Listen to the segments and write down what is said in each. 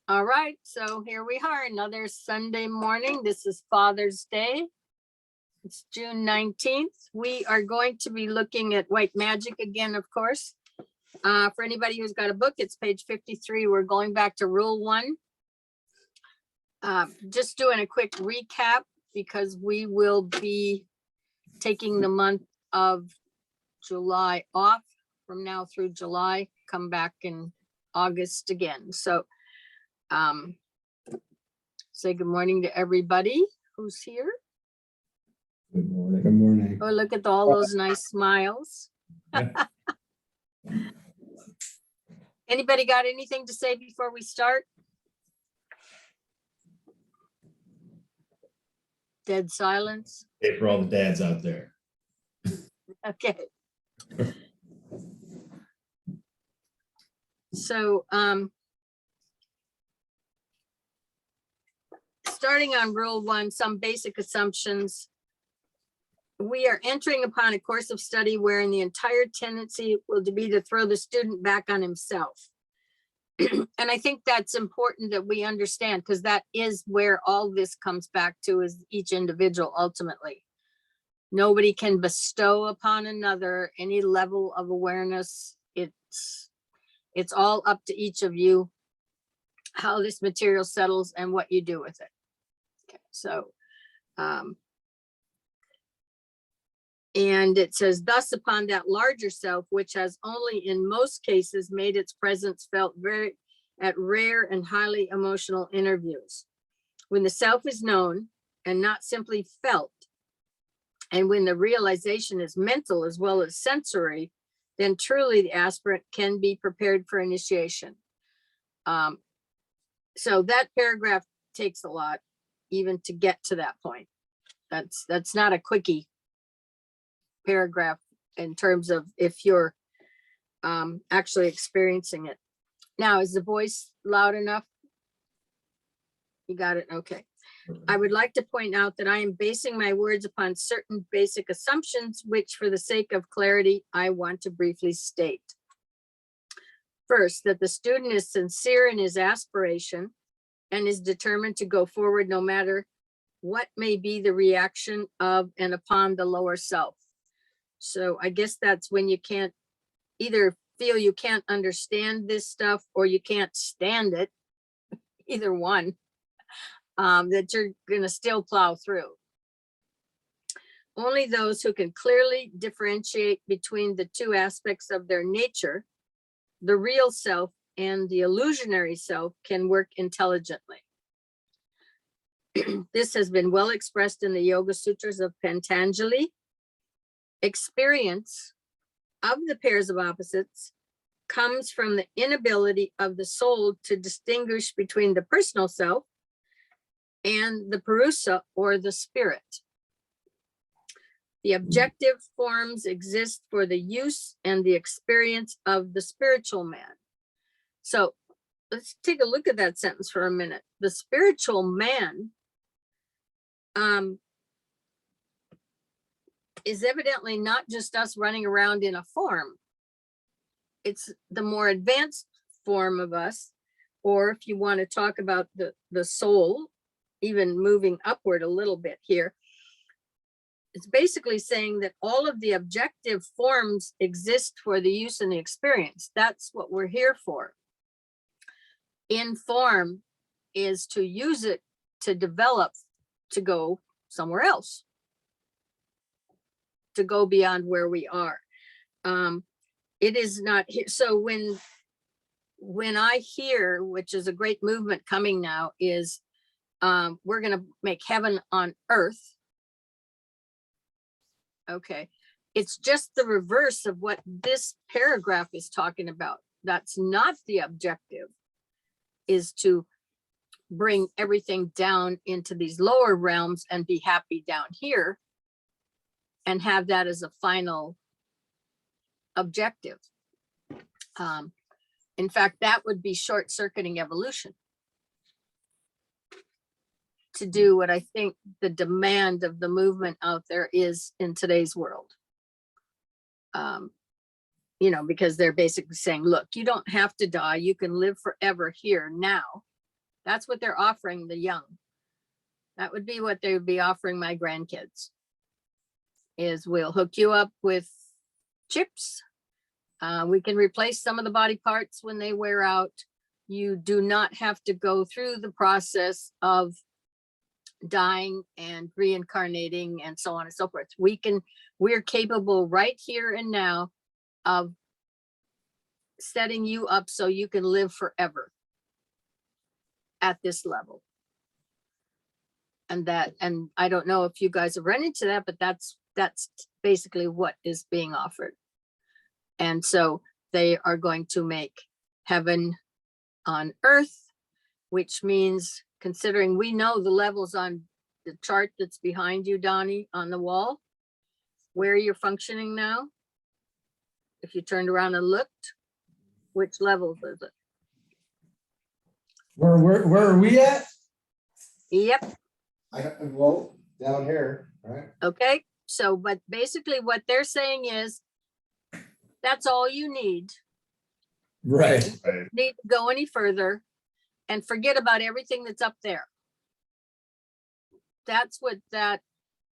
All right, so here we are, another Sunday morning. This is Father's Day. It's June 19th. We are going to be looking at white magic again, of course. For anybody who's got a book, it's page 53. We're going back to rule 1. Just doing a quick recap because we will be taking the month of July off from now through July, come back in August again. So say good morning to everybody who's here. Good morning. Good morning. Oh, look at all those nice smiles. Anybody got anything to say before we start? Dead silence. Hey, for all the dads out there. Okay. So starting on rule 1, some basic assumptions. We are entering upon a course of study wherein the entire tendency will be to throw the student back on himself. And I think that's important that we understand, because that is where all this comes back to, is each individual ultimately. Nobody can bestow upon another any level of awareness. It's all up to each of you how this material settles and what you do with it. Okay, so and it says, thus upon that larger self, which has only in most cases made its presence felt very at rare and highly emotional interviews. When the self is known and not simply felt, and when the realization is mental as well as sensory, then truly the aspirant can be prepared for initiation. So that paragraph takes a lot even to get to that point. That's not a quickie paragraph in terms of if you're actually experiencing it. Now, is the voice loud enough? You got it? Okay. I would like to point out that I am basing my words upon certain basic assumptions, which for the sake of clarity, I want to briefly state. First, that the student is sincere in his aspiration and is determined to go forward no matter what may be the reaction of and upon the lower self. So I guess that's when you can't either feel you can't understand this stuff or you can't stand it, either one, that you're going to still plow through. Only those who can clearly differentiate between the two aspects of their nature, the real self and the illusionary self, can work intelligently. This has been well expressed in the Yoga Sutras of Patanjali. Experience of the pairs of opposites comes from the inability of the soul to distinguish between the personal self and the Purusa, or the spirit. The objective forms exist for the use and the experience of the spiritual man. So let's take a look at that sentence for a minute. The spiritual man is evidently not just us running around in a form. It's the more advanced form of us, or if you want to talk about the soul, even moving upward a little bit here, it's basically saying that all of the objective forms exist for the use and the experience. That's what we're here for. In form is to use it to develop, to go somewhere else, to go beyond where we are. It is not here. So when I hear, which is a great movement coming now, is we're going to make heaven on earth. Okay. It's just the reverse of what this paragraph is talking about. That's not the objective, is to bring everything down into these lower realms and be happy down here and have that as a final objective. In fact, that would be short-circuiting evolution to do what I think the demand of the movement out there is in today's world. Because they're basically saying, look, you don't have to die. You can live forever here now. That's what they're offering the young. That would be what they would be offering my grandkids, is we'll hook you up with chips. We can replace some of the body parts when they wear out. You do not have to go through the process of dying and reincarnating and so on and so forth. We're capable right here and now of setting you up so you can live forever at this level. And I don't know if you guys have run into that, but that's basically what is being offered. And so they are going to make heaven on earth, which means, considering we know the levels on the chart that's behind you, Donnie, on the wall, where you're functioning now. If you turned around and looked, which levels is it? Where are we at? Yep. Well, down here, right? Okay. So, but basically what they're saying is that's all you need. Right. You need to go any further and forget about everything that's up there. That's what that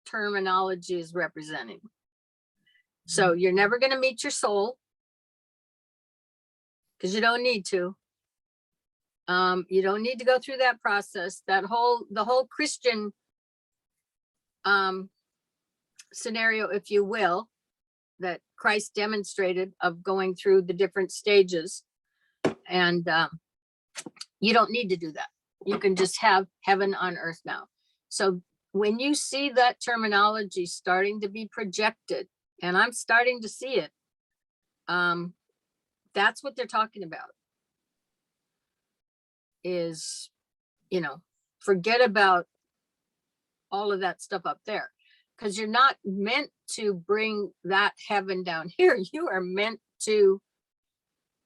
terminology is representing. So you're never going to meet your soul because you don't need to. You don't need to go through that process. The whole Christian scenario, if you will, that Christ demonstrated of going through the different stages. And you don't need to do that. You can just have heaven on earth now. So when you see that terminology starting to be projected, and I'm starting to see it, that's what they're talking about. Is, forget about all of that stuff up there, because you're not meant to bring that heaven down here. You are meant to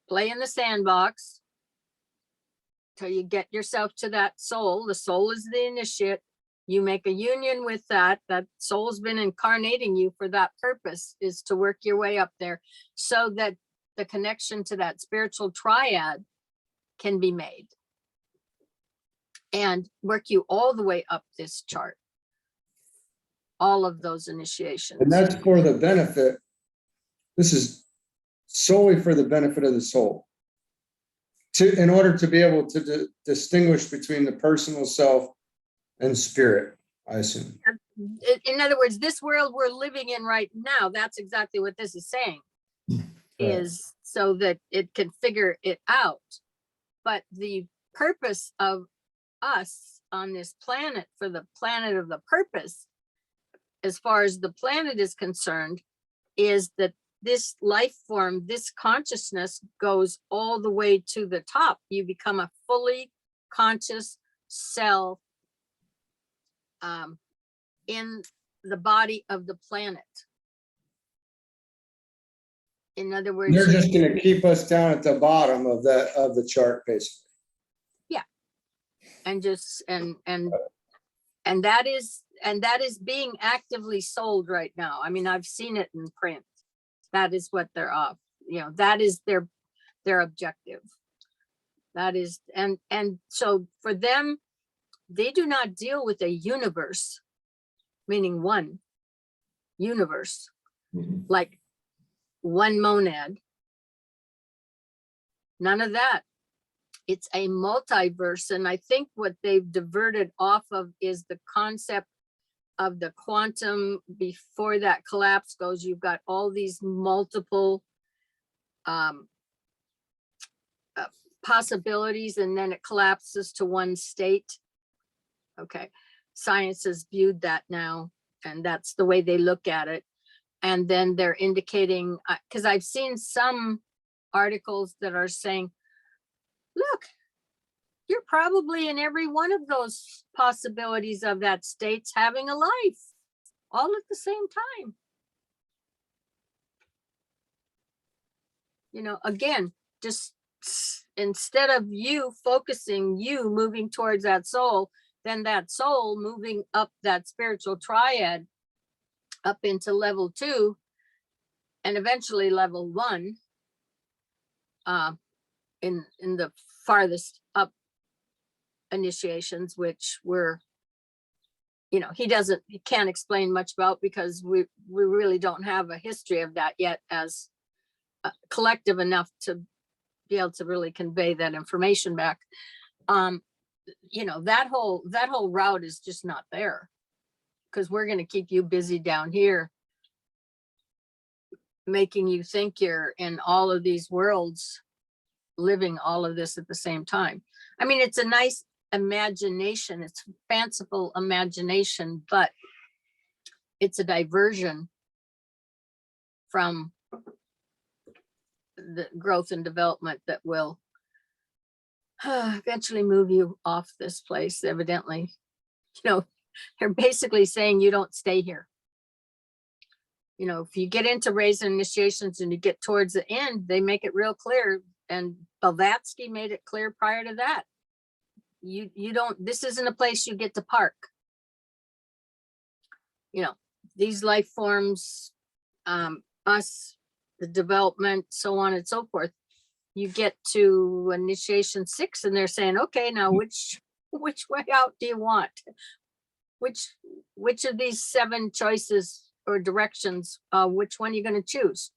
play in the sandbox till you get yourself to that soul. The soul is the initiate. You make a union with that soul's been incarnating you for that purpose, is to work your way up there so that the connection to that spiritual triad can be made and work you all the way up this chart. All of those initiations. And that's for the benefit. This is solely for the benefit of the soul. In order to be able to distinguish between the personal self and spirit, I assume. In other words, this world we're living in right now, that's exactly what this is saying, is so that it can figure it out. But the purpose of us on this planet, for the planet of the purpose, as far as the planet is concerned, is that this life form, this consciousness goes all the way to the top. You become a fully conscious cell in the body of the planet. In other words, they're just going to keep us down at the bottom of the chart, basically. Yeah, and just and that is being actively sold right now. I mean, I've seen it in print. That is what they're off. That is their objective. That is, and so for them, they do not deal with a universe, meaning one universe, like one monad. None of that. It's a multiverse. And I think what they've diverted off of is the concept of the quantum. Before that collapse goes, you've got all these multiple possibilities, and then it collapses to one state. Okay, science has viewed that now, and that's the way they look at it. And then they're indicating, because I've seen some articles that are saying, look, you're probably in every one of those possibilities of that state's having a life all at the same time. Again, just instead of you focusing, you moving towards that soul, then that soul moving up that spiritual triad up into level 2 and eventually level 1 in the farthest up initiations, which were, he can't explain much about, because we really don't have a history of that yet as collective enough to be able to really convey that information back. That whole route is just not there, because we're going to keep you busy down here, making you think you're in all of these worlds, living all of this at the same time. I mean, it's a nice imagination, it's fanciful imagination, but it's a diversion from the growth and development that will eventually move you off this place. Evidently, they're basically saying you don't stay here. If you get into raising initiations and you get towards the end, they make it real clear, and Blavatsky made it clear prior to that. You don't, this isn't a place you get to park. These life forms, us, the development, so on and so forth. You get to initiation 6 and they're saying, okay, now which way out do you want? Which of these 7 choices or directions, which one you're going to choose?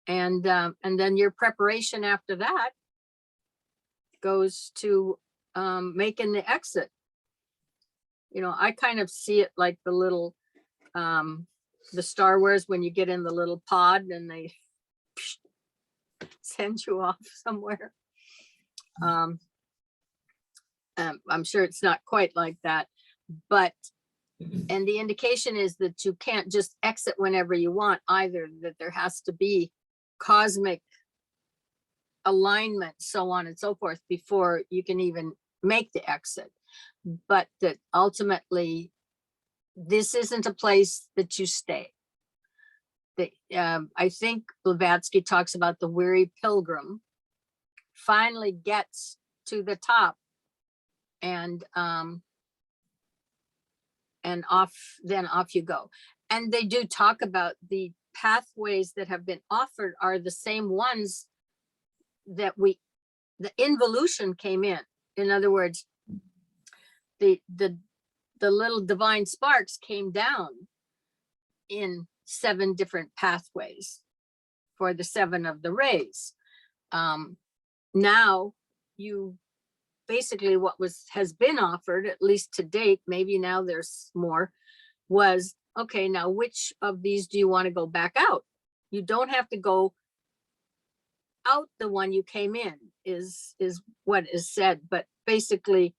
And then your preparation after that goes to making the exit. I kind of see it like the little the Star Wars, when you get in the little pod and they send you off somewhere. I'm sure it's not quite like that, but and the indication is that you can't just exit whenever you want either, that there has to be cosmic alignment, so on and so forth, before you can even make the exit. But that ultimately this isn't a place that you stay. I think Blavatsky talks about the weary pilgrim finally gets to the top, and off you go. And they do talk about the pathways that have been offered are the same ones that the involution came in. In other words, the little divine sparks came down in 7 different pathways for the 7 of the rays. Now you basically, what has been offered, at least to date, maybe now there's more, was, okay, now which of these do you want to go back out? You don't have to go out the one you came in, is what is said, but basically,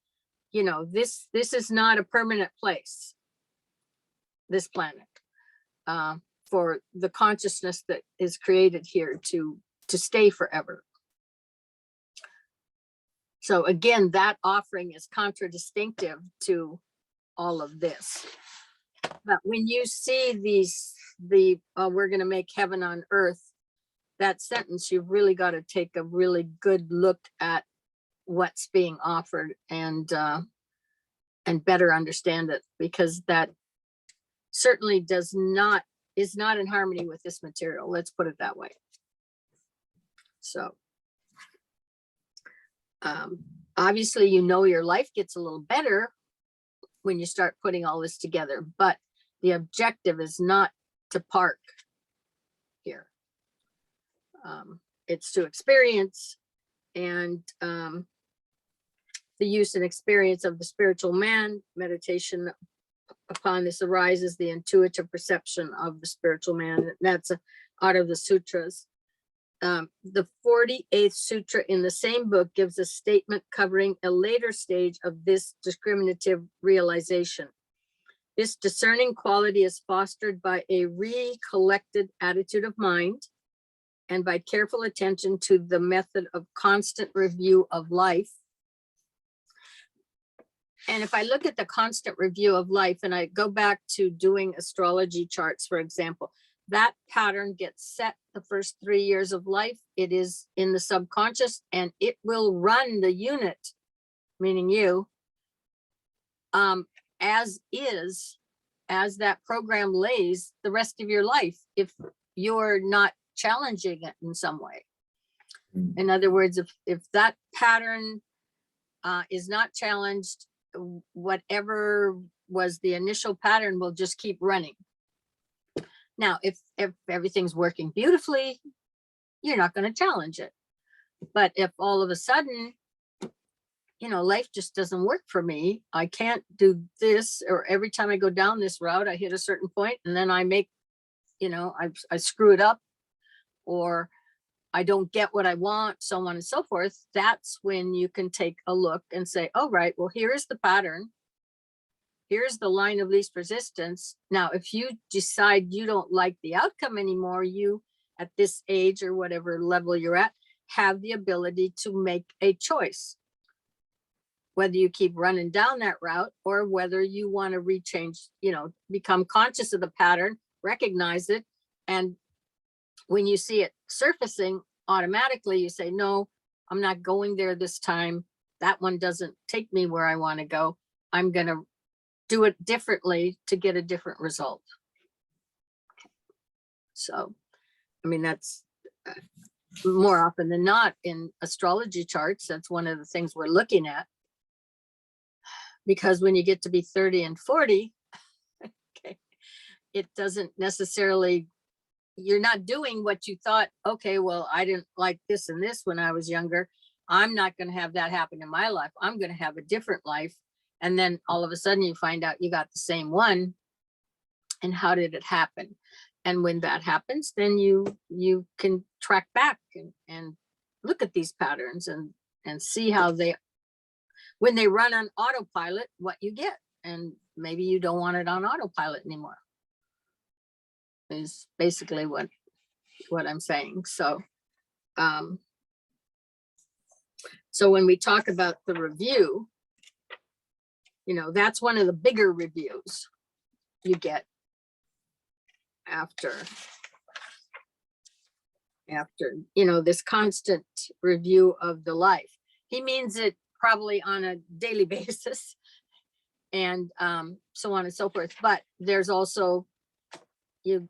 this is not a permanent place, this planet, for the consciousness that is created here to stay forever. So again, that offering is contradistinctive to all of this. But when you see we're going to make heaven on earth, that sentence, you've really got to take a really good look at what's being offered and better understand it, because that certainly is not in harmony with this material. Let's put it that way. So obviously, your life gets a little better when you start putting all this together, but the objective is not to park here. It's to experience, and the use and experience of the spiritual man. Meditation upon this arises the intuitive perception of the spiritual man. That's out of the sutras. The 48th sutra in the same book gives a statement covering a later stage of this discriminative realization. This discerning quality is fostered by a recollected attitude of mind and by careful attention to the method of constant review of life. And if I look at the constant review of life, and I go back to doing astrology charts, for example, that pattern gets set the first 3 years of life. It is in the subconscious, and it will run the unit, meaning you, as that program lays the rest of your life, if you're not challenging it in some way. In other words, if that pattern is not challenged, whatever was the initial pattern will just keep running. Now, if everything's working beautifully, you're not going to challenge it. But if all of a sudden, life just doesn't work for me, I can't do this, or every time I go down this route, I hit a certain point and then I make, I screw it up, or I don't get what I want, so on and so forth. That's when you can take a look and say, oh, right, well, here's the pattern. Here's the line of least resistance. Now, if you decide you don't like the outcome anymore, you, at this age or whatever level you're at, have the ability to make a choice, whether you keep running down that route or whether you want to rechange, become conscious of the pattern, recognize it. And when you see it surfacing, automatically you say, no, I'm not going there this time. That one doesn't take me where I want to go. I'm going to do it differently to get a different result. So, that's more often than not in astrology charts. That's one of the things we're looking at. Because when you get to be 30 and 40, okay, it doesn't necessarily, you're not doing what you thought, okay, well, I didn't like this and this when I was younger. I'm not going to have that happen in my life. I'm going to have a different life. And then all of a sudden you find out you got the same one. And how did it happen? And when that happens, then you can track back and look at these patterns and see how when they run on autopilot, what you get. And maybe you don't want it on autopilot anymore, is basically what I'm saying. So, so when we talk about the review, that's one of the bigger reviews you get after this constant review of the life. He means it probably on a daily basis, and so on and so forth. But there's also, you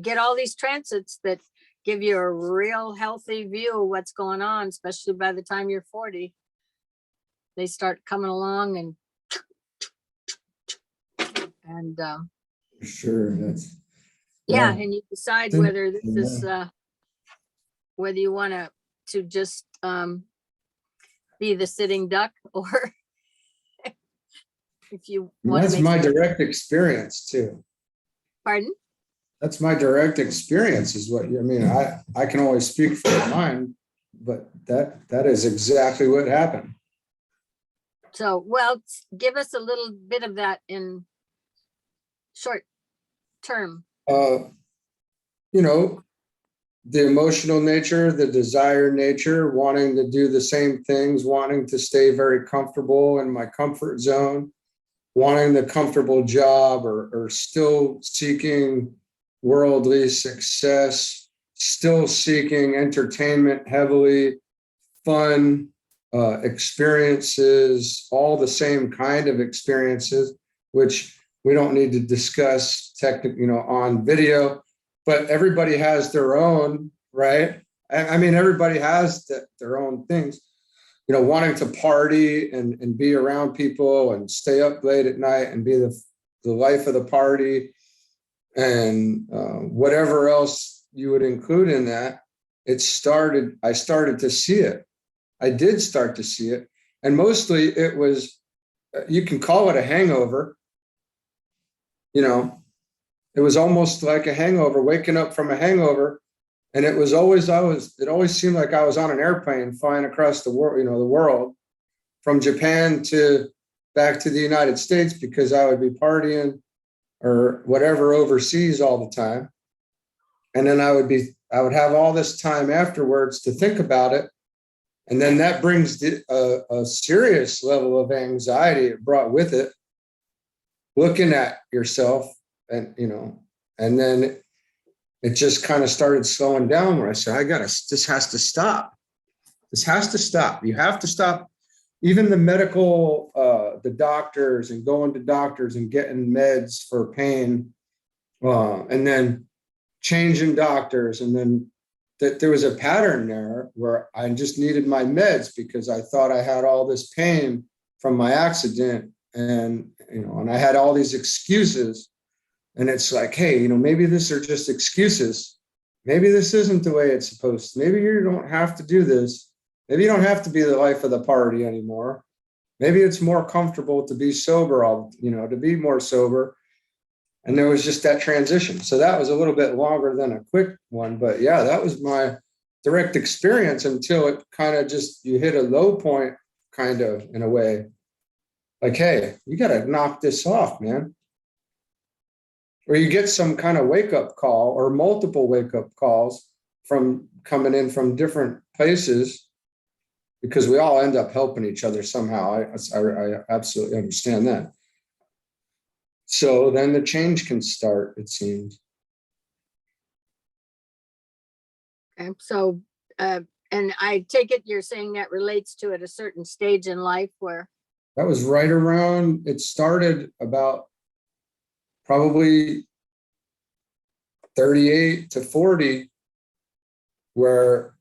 get all these transits that give you a real healthy view of what's going on, especially by the time you're 40. They start coming along and sure, that's yeah, and you decide whether this is whether you want to just be the sitting duck, or if you want to. That's my direct experience too. Pardon? That's my direct experience, is what I can always speak for mine, but that is exactly what happened. So, well, give us a little bit of that in short term. The emotional nature, the desire nature, wanting to do the same things, wanting to stay very comfortable in my comfort zone, wanting the comfortable job, or still seeking worldly success, still seeking entertainment heavily, fun experiences, all the same kind of experiences, which we don't need to discuss on video. But everybody has their own, right? Everybody has their own things, wanting to party and be around people and stay up late at night and be the life of the party, and whatever else you would include in that. I started to see it. I did start to see it. And mostly it was, you can call it a hangover. It was almost like a hangover, waking up from a hangover. And it always seemed like I was on an airplane flying across the world from Japan to back to the United States, because I would be partying or whatever overseas all the time. And then I would have all this time afterwards to think about it. And then that brings a serious level of anxiety it brought with it, looking at yourself. And, and then it just kind of started slowing down, where I said, this has to stop. This has to stop. You have to stop. Even the medical, the doctors, and going to doctors and getting meds for pain, and then changing doctors, and then that there was a pattern there where I just needed my meds because I thought I had all this pain from my accident, and and I had all these excuses. And it's like, hey, maybe these are just excuses. Maybe this isn't the way it's supposed to. Maybe you don't have to do this. Maybe you don't have to be the life of the party anymore. Maybe it's more comfortable to be sober, to be more sober. And there was just that transition. So that was a little bit longer than a quick one. But yeah, that was my direct experience until it kind of just, you hit a low point, kind of, in a way. Like, hey, you got to knock this off, man. Or you get some kind of wake-up call or multiple wake-up calls from coming in from different places, because we all end up helping each other somehow. I absolutely understand that. So then the change can start, it seems. Okay, so, and I take it you're saying that relates to at a certain stage in life where. That was right around, it started about probably 38 to 40, where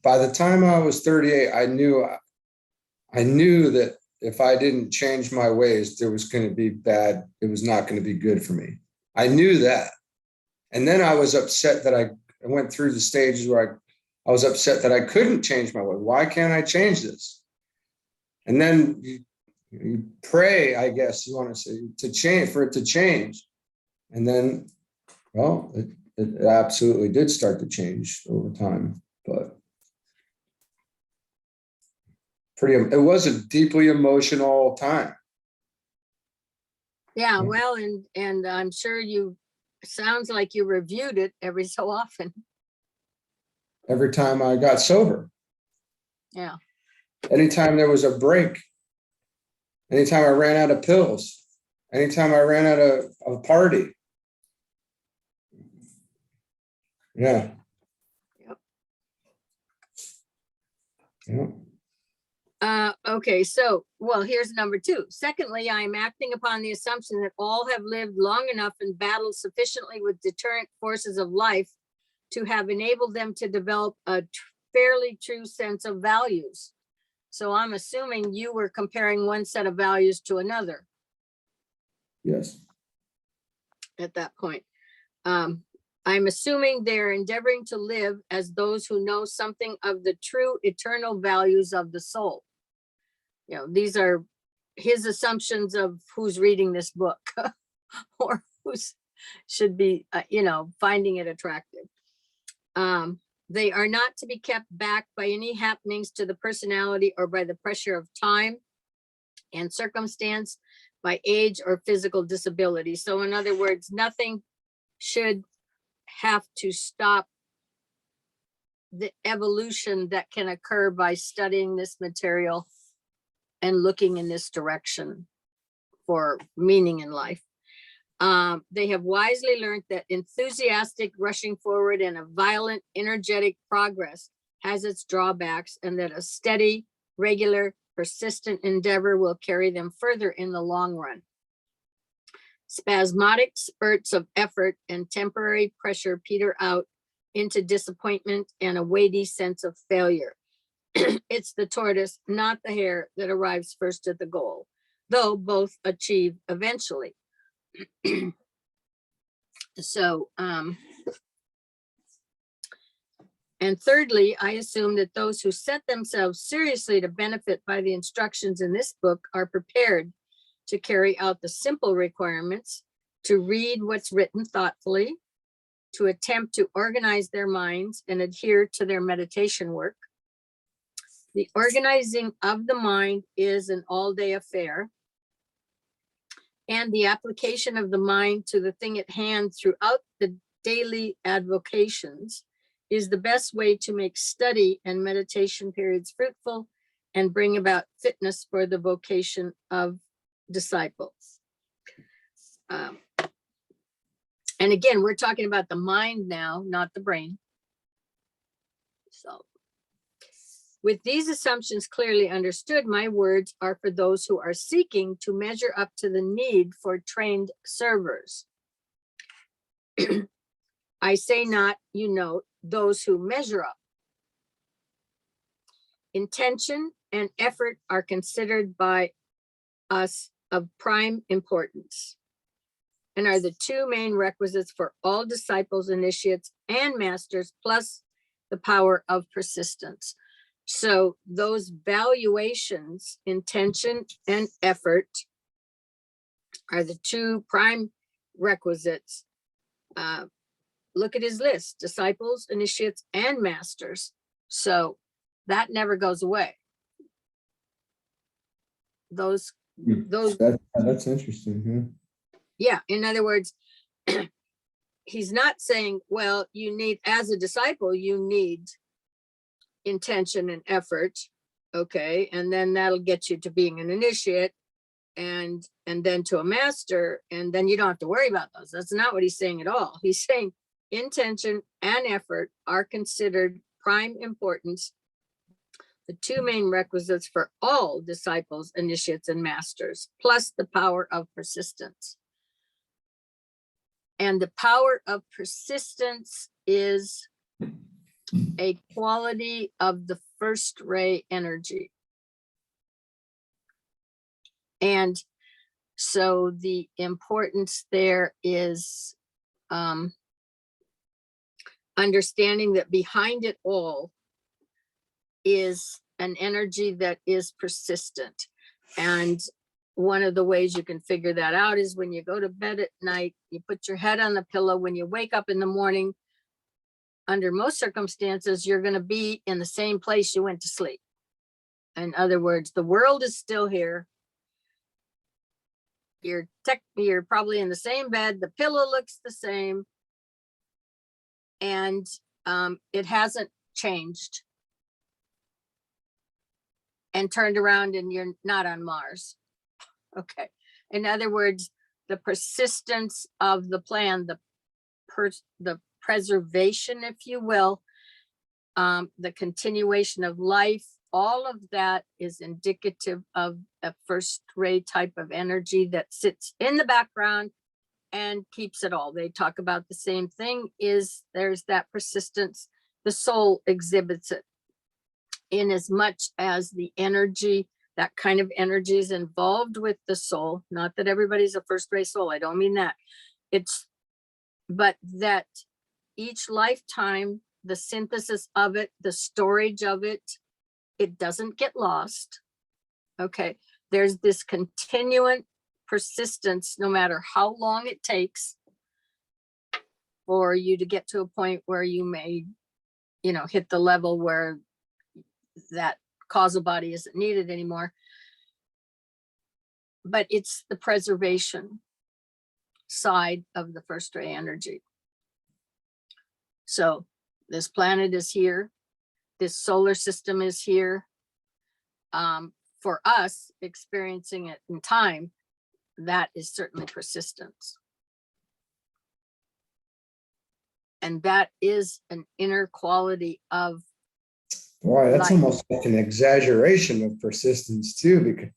by the time I was 38, I knew that if I didn't change my ways, there was going to be bad. It was not going to be good for me. I knew that. And then I was upset that I went through the stages where I was upset that I couldn't change my way. Why can't I change this? And then you pray, I guess you want to say, to change, for it to change. And then, well, it absolutely did start to change over time, but it was a deeply emotional time. Yeah, well, and I'm sure sounds like you reviewed it every so often. Every time I got sober. Yeah. Anytime there was a break. Anytime I ran out of pills. Anytime I ran out of a party. Yeah. Yep. Yeah. Okay, so, well, here's number 2. Secondly, I am acting upon the assumption that all have lived long enough and battled sufficiently with deterrent forces of life to have enabled them to develop a fairly true sense of values. So I'm assuming you were comparing one set of values to another. Yes. At that point. I'm assuming they're endeavoring to live as those who know something of the true eternal values of the soul. These are his assumptions of who's reading this book or who's should be, finding it attractive. They are not to be kept back by any happenings to the personality or by the pressure of time and circumstance, by age or physical disability. So in other words, nothing should have to stop the evolution that can occur by studying this material and looking in this direction for meaning in life. They have wisely learned that enthusiastic rushing forward and a violent, energetic progress has its drawbacks, and that a steady, regular, persistent endeavor will carry them further in the long run. Spasmodic spurts of effort and temporary pressure peter out into disappointment and a weighty sense of failure. It's the tortoise, not the hare, that arrives first at the goal, though both achieve eventually. So, and thirdly, I assume that those who set themselves seriously to benefit by the instructions in this book are prepared to carry out the simple requirements, to read what's written thoughtfully, to attempt to organize their minds and adhere to their meditation work. The organizing of the mind is an all-day affair, and the application of the mind to the thing at hand throughout the daily avocations is the best way to make study and meditation periods fruitful and bring about fitness for the vocation of disciples. And again, we're talking about the mind now, not the brain. So, with these assumptions clearly understood, my words are for those who are seeking to measure up to the need for trained servers. I say not, you note, those who measure up. Intention and effort are considered by us of prime importance and are the two main requisites for all disciples, initiates, and masters, plus the power of persistence. So those valuations, intention and effort, are the two prime requisites. Look at his list: disciples, initiates, and masters. So that never goes away. Those That's interesting. yeah, in other words, he's not saying, well, you need, as a disciple, you need intention and effort, okay, and then that'll get you to being an initiate, and then to a master, and then you don't have to worry about those. That's not what he's saying at all. He's saying intention and effort are considered prime importance, the two main requisites for all disciples, initiates, and masters, plus the power of persistence. And the power of persistence is a quality of the first ray energy. And so the importance there is understanding that behind it all is an energy that is persistent. And one of the ways you can figure that out is when you go to bed at night, you put your head on the pillow. When you wake up in the morning, under most circumstances, you're going to be in the same place you went to sleep. In other words, the world is still here. You're probably in the same bed. The pillow looks the same. And it hasn't changed and turned around, and you're not on Mars. Okay. In other words, the persistence of the plan, the preservation, if you will, the continuation of life, all of that is indicative of a first ray type of energy that sits in the background and keeps it all. They talk about the same thing, is there's that persistence. The soul exhibits it in as much as the energy, that kind of energy is involved with the soul. Not that everybody's a first ray soul. I don't mean that. But that each lifetime, the synthesis of it, the storage of it, it doesn't get lost. Okay. There's this continuant persistence, no matter how long it takes for you to get to a point where you may, hit the level where that causal body isn't needed anymore. But it's the preservation side of the first ray energy. So this planet is here. This solar system is here. For us, experiencing it in time, that is certainly persistence. And that is an inner quality of Boy, that's life. almost like an exaggeration of persistence too, because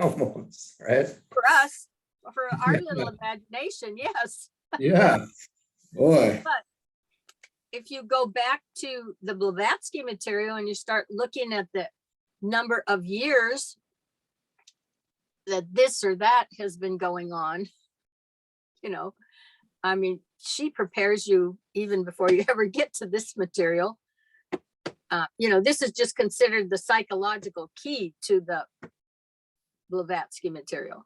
almost, right? For us, for our little imagination, yes. Yeah. Boy. But if you go back to the Blavatsky material and you start looking at the number of years that this or that has been going on, I mean, she prepares you even before you ever get to this material. This is just considered the psychological key to the Blavatsky material.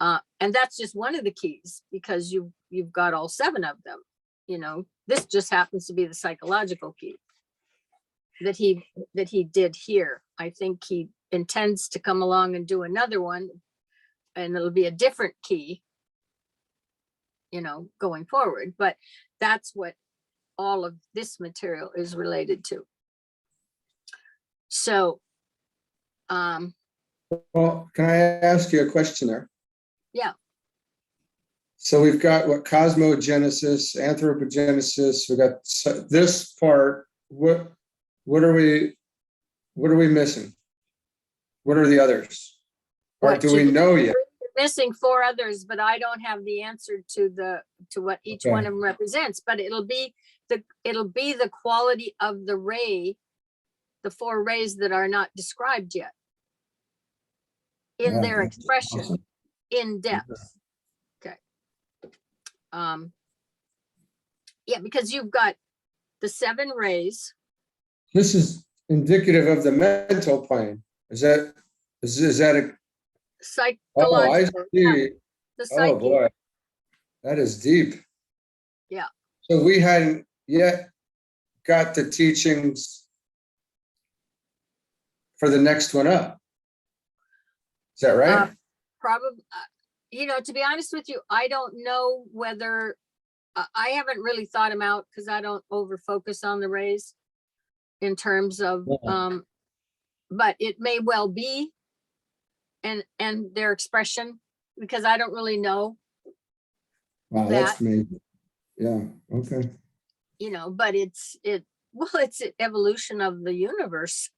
And that's just one of the keys, because you've got all 7 of them. This just happens to be the psychological key that he did here. I think he intends to come along and do another one, and it'll be a different key, going forward. But that's what all of this material is related to. So, Well, can I ask you a question there? yeah. So we've got cosmogenesis, anthropogenesis. We got this part. What are we missing? What are the others? Or do we know yet? We're missing 4 others, but I don't have the answer to what each one of them represents. But it'll be it'll be the quality of the ray, the 4 rays that are not described yet in Yeah, their that's expression, awesome. in depth. Okay. Yeah, because you've got the 7 rays. This is indicative of the mental plane. Is that a, oh, I Psychological, yeah, see. the Oh, psyche. boy. That is deep. Yeah. So we hadn't yet got the teachings for the next one up. Is that right? Probably, to be honest with you, I don't know whether, I haven't really thought them out because I don't over focus on the rays in terms of, Yeah. but it may well be, and their expression, because I don't really know Wow, that, that's amazing. Yeah, okay. but it's an evolution of the universe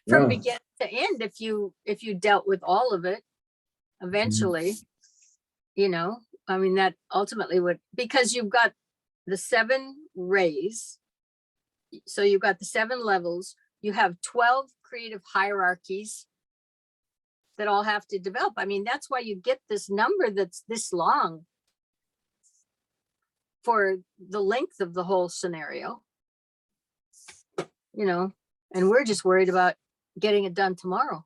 from Yeah. beginning to end. If you dealt with all of it eventually, I mean, that ultimately would, because you've got the 7 rays, so you've got the 7 levels, you have 12 creative hierarchies that all have to develop. I mean, that's why you get this number that's this long for the length of the whole scenario, and we're just worried about getting it done tomorrow.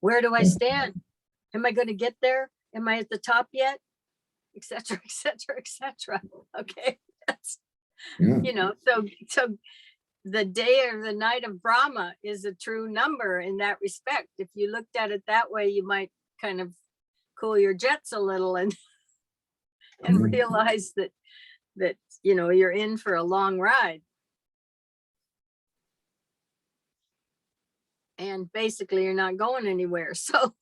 Where do I stand? Am I going to get there? Am I at the top yet? Etc., etc., etc. Okay. That's, Yeah. so the day or the night of Brahma is a true number in that respect. If you looked at it that way, you might kind of cool your jets a little and realize that you're in for a long ride. And basically you're not going anywhere. So,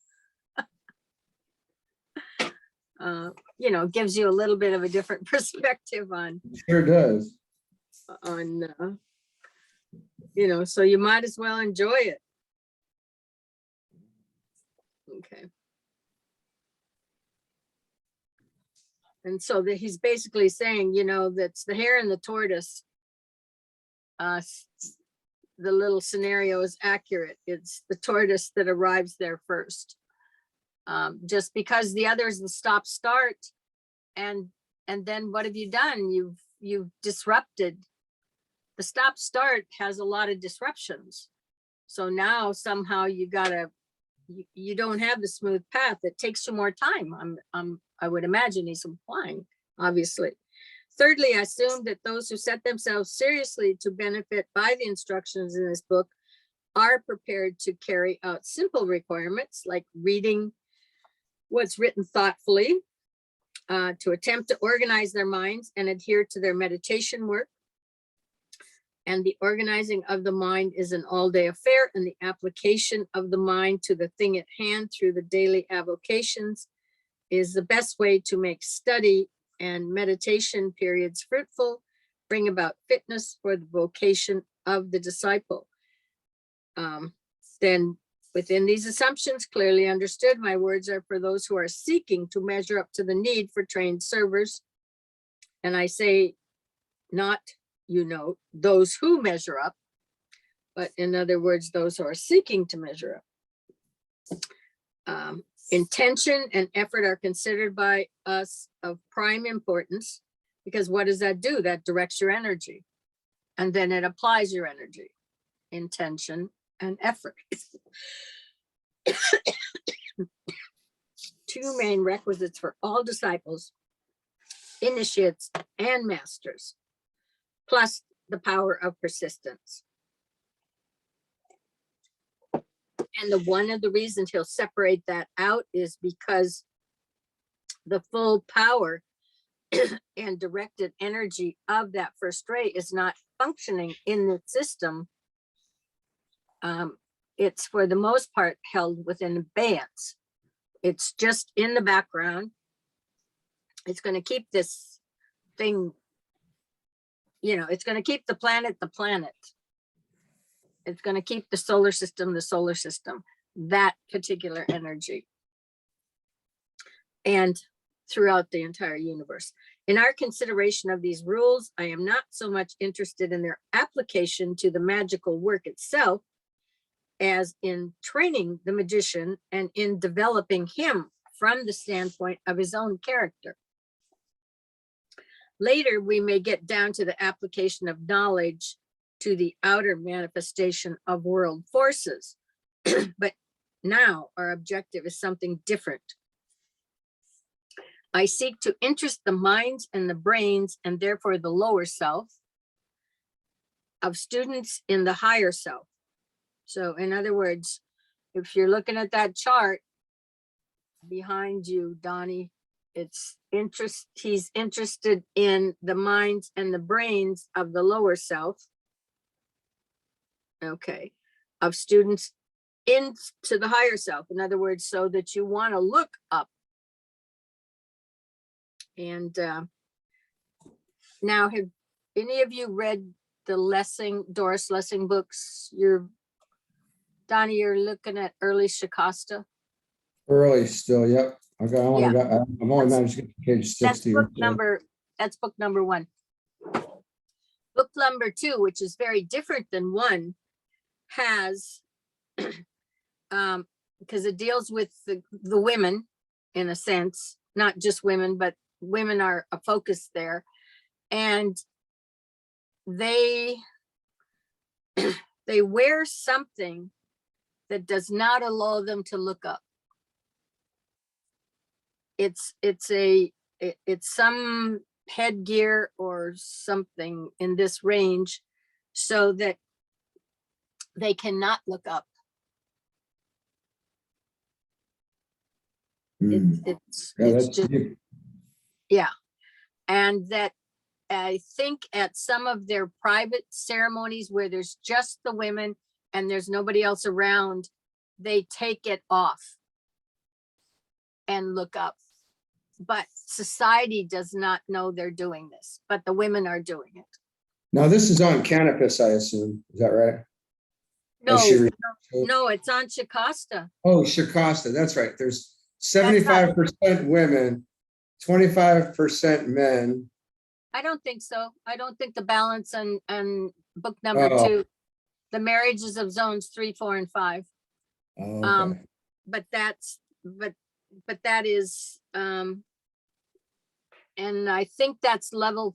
gives you a little bit of a different perspective on, Sure does. So you might as well enjoy it. Okay. And so that he's basically saying, that's the hare and the tortoise. The little scenario is accurate. It's the tortoise that arrives there first. Just because the others the stop start, and then what have you done? You've disrupted. The stop start has a lot of disruptions. So now somehow you don't have the smooth path. It takes you more time. I would imagine he's implying, obviously. Thirdly, I assume that those who set themselves seriously to benefit by the instructions in this book are prepared to carry out simple requirements like reading what's written thoughtfully, to attempt to organize their minds and adhere to their meditation work. And the organizing of the mind is an all-day affair, and the application of the mind to the thing at hand through the daily avocations is the best way to make study and meditation periods fruitful, bring about fitness for the vocation of the disciple. Then within these assumptions, clearly understood, my words are for those who are seeking to measure up to the need for trained servers. And I say not, those who measure up, but in other words, those who are seeking to measure up. Intention and effort are considered by us of prime importance, because what does that do? That directs your energy, and then it applies your energy, intention and effort. Two main requisites for all disciples, initiates and masters, plus the power of persistence. And one of the reasons he'll separate that out is because the full power and directed energy of that first ray is not functioning in the system. It's for the most part held within abeyance. It's just in the background. It's going to keep this thing, it's going to keep the planet. It's going to keep the solar system, that particular energy. And throughout the entire universe. In our consideration of these rules, I am not so much interested in their application to the magical work itself as in training the magician and in developing him from the standpoint of his own character. Later, we may get down to the application of knowledge to the outer manifestation of world forces. But now our objective is something different. I seek to interest the minds and the brains, and therefore the lower self, of students in the higher self. So in other words, if you're looking at that chart behind you, Donnie, he's interested in the minds and the brains of the lower self. Okay, of students into the higher self. In other words, so that you want to look up. And now, have any of you read the Doris Lessing books? Donnie, you're looking at early Shikasta. Early still, yep. I've only managed to get to page 60. That's book number 1. Book number 2, which is very different than 1, has, because it deals with the women, in a sense, not just women, but women are a focus there. And they wear something that does not allow them to look up. It's some headgear or something in this range so that they cannot look up. It's just, yeah. And that I think at some of their private ceremonies where there's just the women and there's nobody else around, they take it off and look up. But society does not know they're doing this, but the women are doing it. Now this is on Canopus, I assume. Is that right? No, it's on Shikasta. Oh, Shikasta, that's right. There's 75% women, 25% men. I don't think so. I don't think the balance and book number 2, the marriages of zones 3, 4, and 5. Okay. But that is, and I think that's level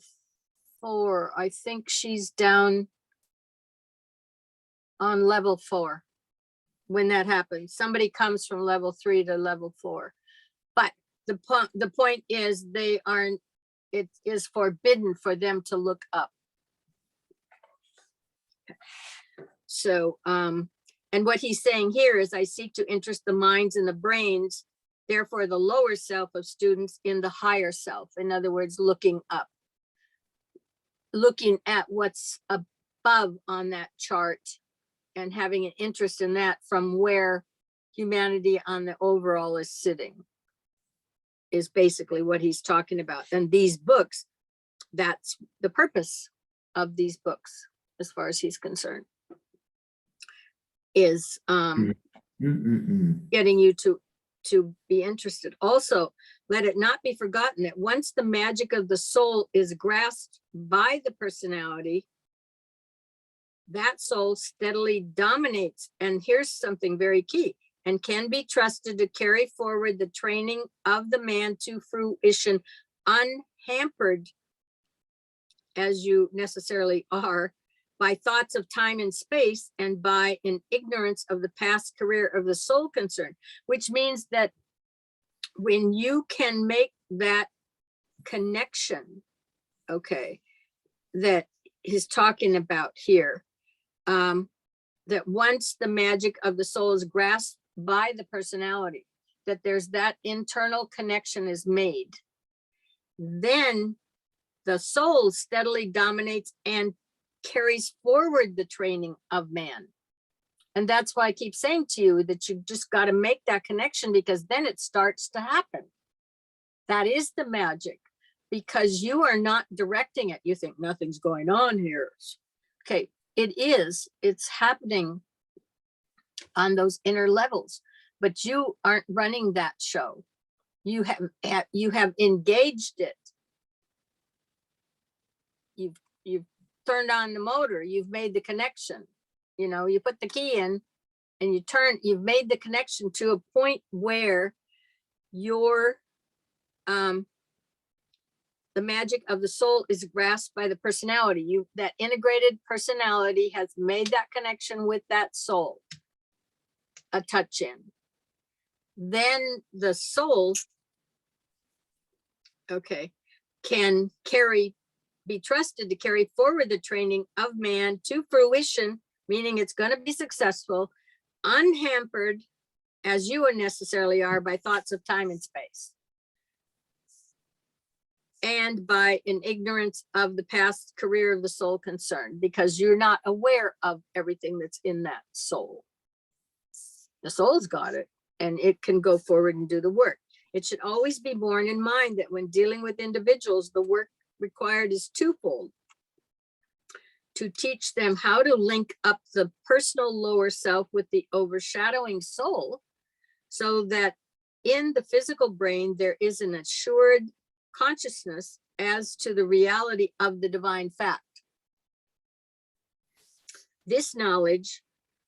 4. I think she's down on level 4 when that happens. Somebody comes from level 3 to level 4. But the point is it is forbidden for them to look up. So, and what he's saying here is, I seek to interest the minds and the brains, therefore the lower self of students in the higher self. In other words, looking up, looking at what's above on that chart and having an interest in that from where humanity on the overall is sitting, is basically what he's talking about. And these books, that's the purpose of these books, as far as he's concerned, is getting you to be interested. Also, let it not be forgotten that once the magic of the soul is grasped by the personality, that soul steadily dominates. And here's something very key: and can be trusted to carry forward the training of the man to fruition, unhampered, as you necessarily are, by thoughts of time and space, and by an ignorance of the past career of the soul concerned. Which means that when you can make that connection, okay, that he's talking about here, that once the magic of the soul is grasped by the personality, that there's that internal connection is made, then the soul steadily dominates and carries forward the training of man. And that's why I keep saying to you that you just got to make that connection, because then it starts to happen. That is the magic, because you are not directing it. You think nothing's going on here. Okay, it is. It's happening on those inner levels, but you aren't running that show. You have engaged it. You've turned on the motor. You've made the connection. You know, you put the key in and you've made the connection to a point where your the magic of the soul is grasped by the personality. That integrated personality has made that connection with that soul, a touch in. Then the soul, can be trusted to carry forward the training of man to fruition, meaning it's going to be successful, unhampered as you unnecessarily are by thoughts of time and space, and by an ignorance of the past career of the soul concerned, because you're not aware of everything that's in that soul. The soul's got it, and it can go forward and do the work. It should always be borne in mind that when dealing with individuals, the work required is twofold: to teach them how to link up the personal lower self with the overshadowing soul, so that in the physical brain, there is an assured consciousness as to the reality of the divine fact. This knowledge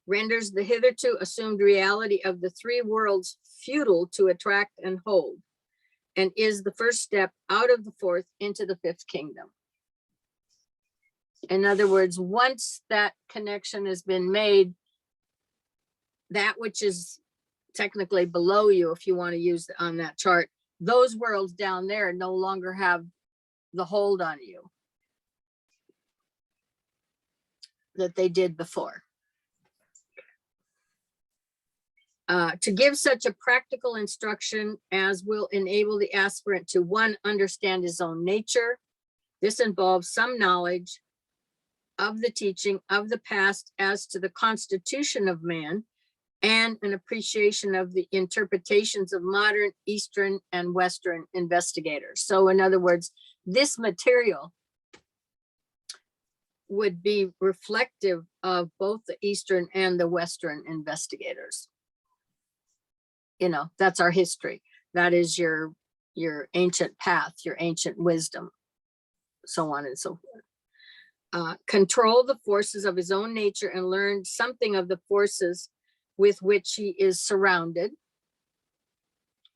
renders the hitherto assumed reality of the three worlds futile to attract and hold, and is the first step out of the fourth into the fifth kingdom. In other words, once that connection has been made, that which is technically below you, if you want to use on that chart, those worlds down there no longer have the hold on you that they did before. To give such a practical instruction as will enable the aspirant to, one, understand his own nature. This involves some knowledge of the teaching of the past as to the constitution of man, and an appreciation of the interpretations of modern Eastern and Western investigators. So in other words, this material would be reflective of both the Eastern and the Western investigators. You know, that's our history. That is your ancient path, your ancient wisdom, so on and so forth. Control the forces of his own nature and learn something of the forces with which he is surrounded.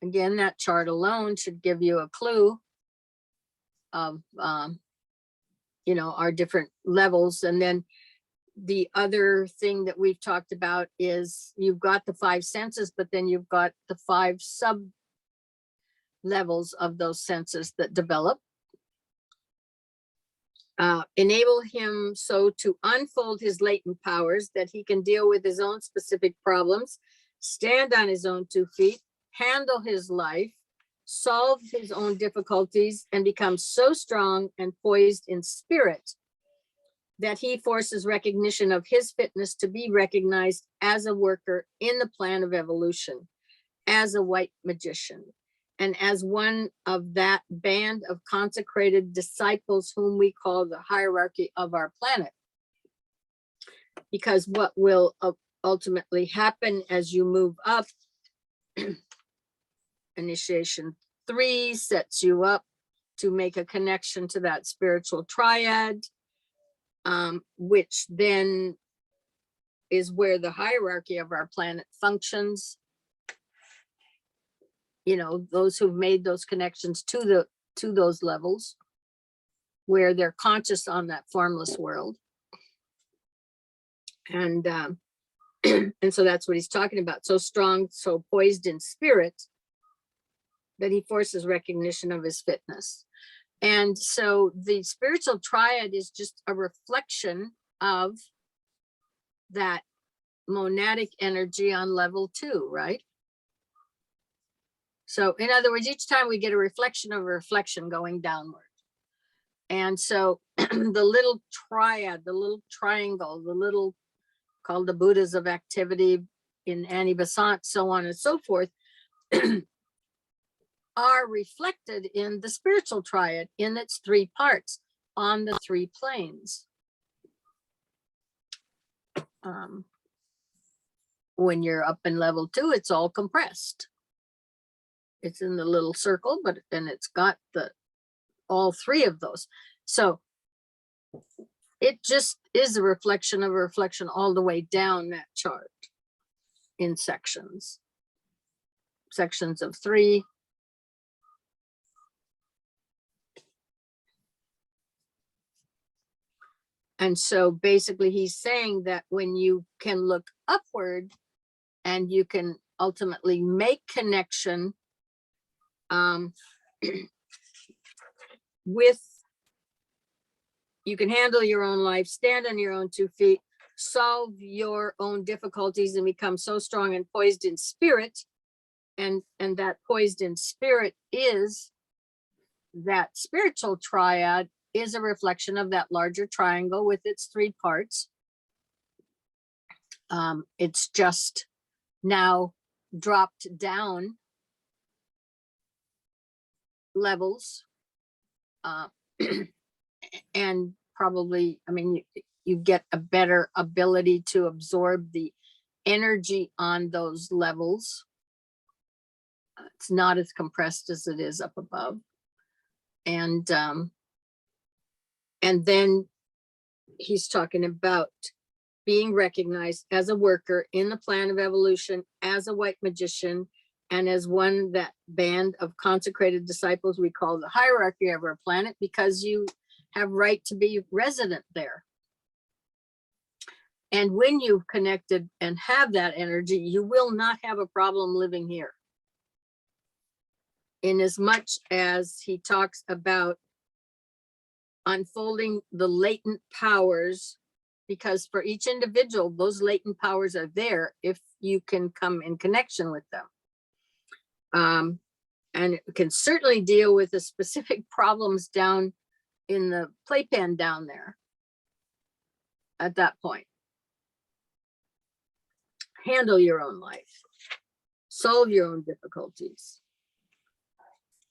Again, that chart alone should give you a clue of, you know, our different levels. And then the other thing that we've talked about is you've got the 5 senses, but then you've got the 5 sub levels of those senses that develop. Enable him so to unfold his latent powers that he can deal with his own specific problems, stand on his own 2 feet, handle his life, solve his own difficulties, and become so strong and poised in spirit that he forces recognition of his fitness to be recognized as a worker in the plan of evolution, as a white magician, and as one of that band of consecrated disciples whom we call the hierarchy of our planet. Because what will ultimately happen as you move up, initiation 3 sets you up to make a connection to that spiritual triad, which then is where the hierarchy of our planet functions. You know, those who've made those connections to those levels where they're conscious on that formless world. And and so that's what he's talking about. So strong, so poised in spirit that he forces recognition of his fitness. And so the spiritual triad is just a reflection of that monadic energy on level 2, right? So in other words, each time we get a reflection of a reflection going downward. And so the little triad, the little triangle, the little called the Buddhas of activity in A.A.B, Besant, so on and so forth, are reflected in the spiritual triad in its 3 parts on the 3 planes. When you're up in level 2, it's all compressed. It's in the little circle, but then it's got all three of those. So it just is a reflection of a reflection all the way down that chart in sections of 3. And so basically he's saying that when you can look upward and you can ultimately make connection with, you can handle your own life, stand on your own 2 feet, solve your own difficulties, and become so strong and poised in spirit. And that poised in spirit is that spiritual triad is a reflection of that larger triangle with its 3 parts. It's just now dropped down levels, and probably, I mean, you get a better ability to absorb the energy on those levels. It's not as compressed as it is up above. And then he's talking about being recognized as a worker in the plan of evolution, as a white magician, and as one that band of consecrated disciples we call the hierarchy of our planet, because you have right to be resident there. And when you've connected and have that energy, you will not have a problem living here. In as much as he talks about unfolding the latent powers, because for each individual, those latent powers are there if you can come in connection with them. And it can certainly deal with the specific problems down in the playpen down there at that point. Handle your own life, solve your own difficulties.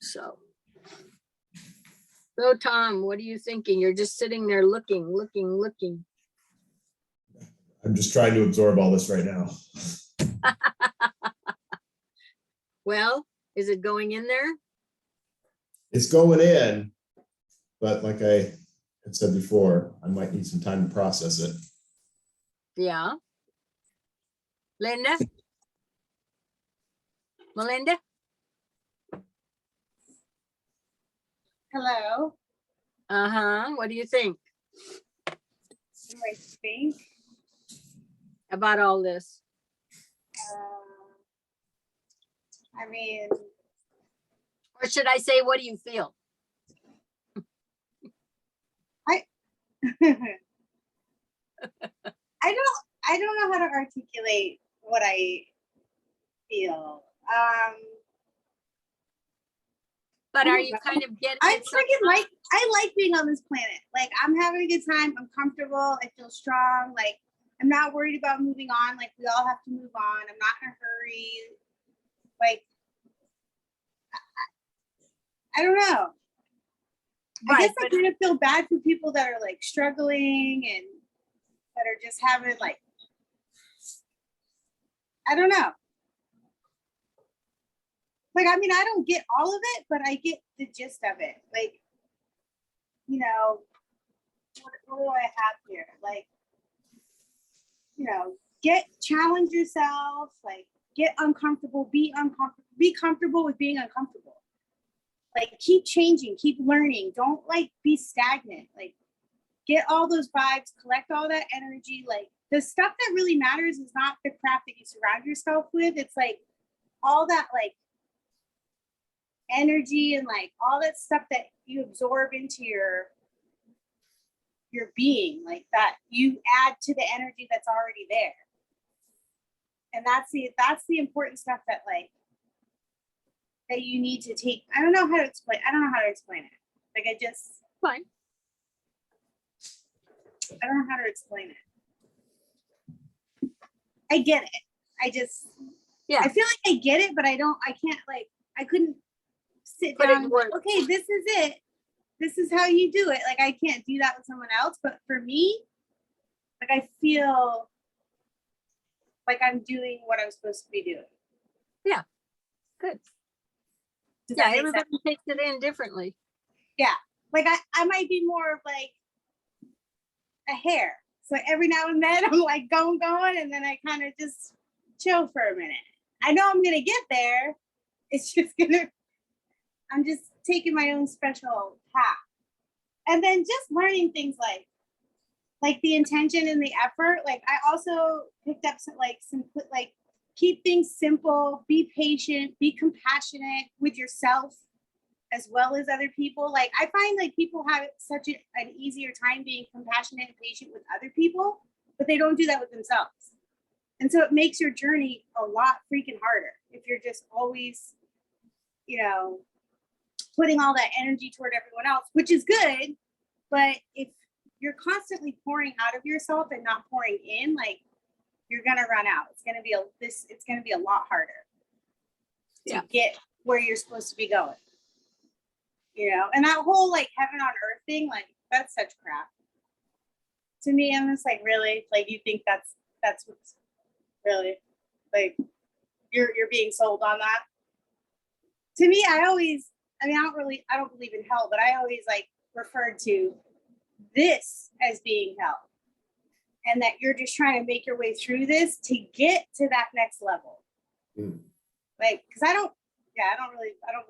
So Tom, what are you thinking? You're just sitting there looking. I'm just trying to absorb all this right now. Well, is it going in there? It's going in, but like I had said before, I might need some time to process it. Yeah. Melinda? Hello. Uh-huh. What do you think What do I think? about all this? I mean, Or should I say, what do you feel? I don't know how to articulate what I feel. But are you kind of getting I it somehow? freaking I like being on this planet. Like, I'm having a good time. I'm comfortable. I feel strong. Like, I'm not worried about moving on. Like, we all have to move on. I'm not in a hurry. Like, I don't know. I Right, guess I kind of feel bad for people that are like struggling and that are just having like, I don't know. Like, I mean, I don't get all of it, but I get the gist of it. Like, you know, what do I have here? Like, you know, challenge yourself, like, get uncomfortable, be comfortable with being uncomfortable. Like, keep changing, keep learning. Don't like be stagnant. Like, get all those vibes, collect all that energy. Like, the stuff that really matters is not the crap that you surround yourself with. It's like all that like energy and like all that stuff that you absorb into your being, like that you add to the energy that's already there. And that's the important stuff that like that you need to take. I don't know how to explain it. Like, fine. I don't know how to explain it. I get it. Yeah. I feel like I get it, but I couldn't sit Put it down in and words. okay, this is it. This is how you do it. Like, I can't do that with someone else, but for me, like, I feel like I'm doing what I'm supposed to be doing. Yeah, good. Does Yeah, that make sense? everybody takes it in differently. Like I might be more of like a hare. So every now and then I'm like going, and then I kind of just chill for a minute. I know I'm gonna get there. It's just I'm just taking my own special path. And then just learning things like the intention and the effort. Like I also picked up some like keep things simple, be patient, be compassionate with yourself as well as other people. Like I find like people have such an easier time being compassionate and patient with other people, but they don't do that with themselves. And so it makes your journey a lot freaking harder if you're just always, putting all that energy toward everyone else, which is good. But if you're constantly pouring out of yourself and not pouring in, like you're gonna run out. It's gonna be a lot harder to get where you're supposed to be going. And that whole like heaven on earth thing, like that's such crap. To me, I'm just like, really? Like you think that's what's really like you're being sold on that? To me, I don't believe in hell, but I always like referred to this as being hell. And that you're just trying to make your way through this to get to that next level. Like, because I don't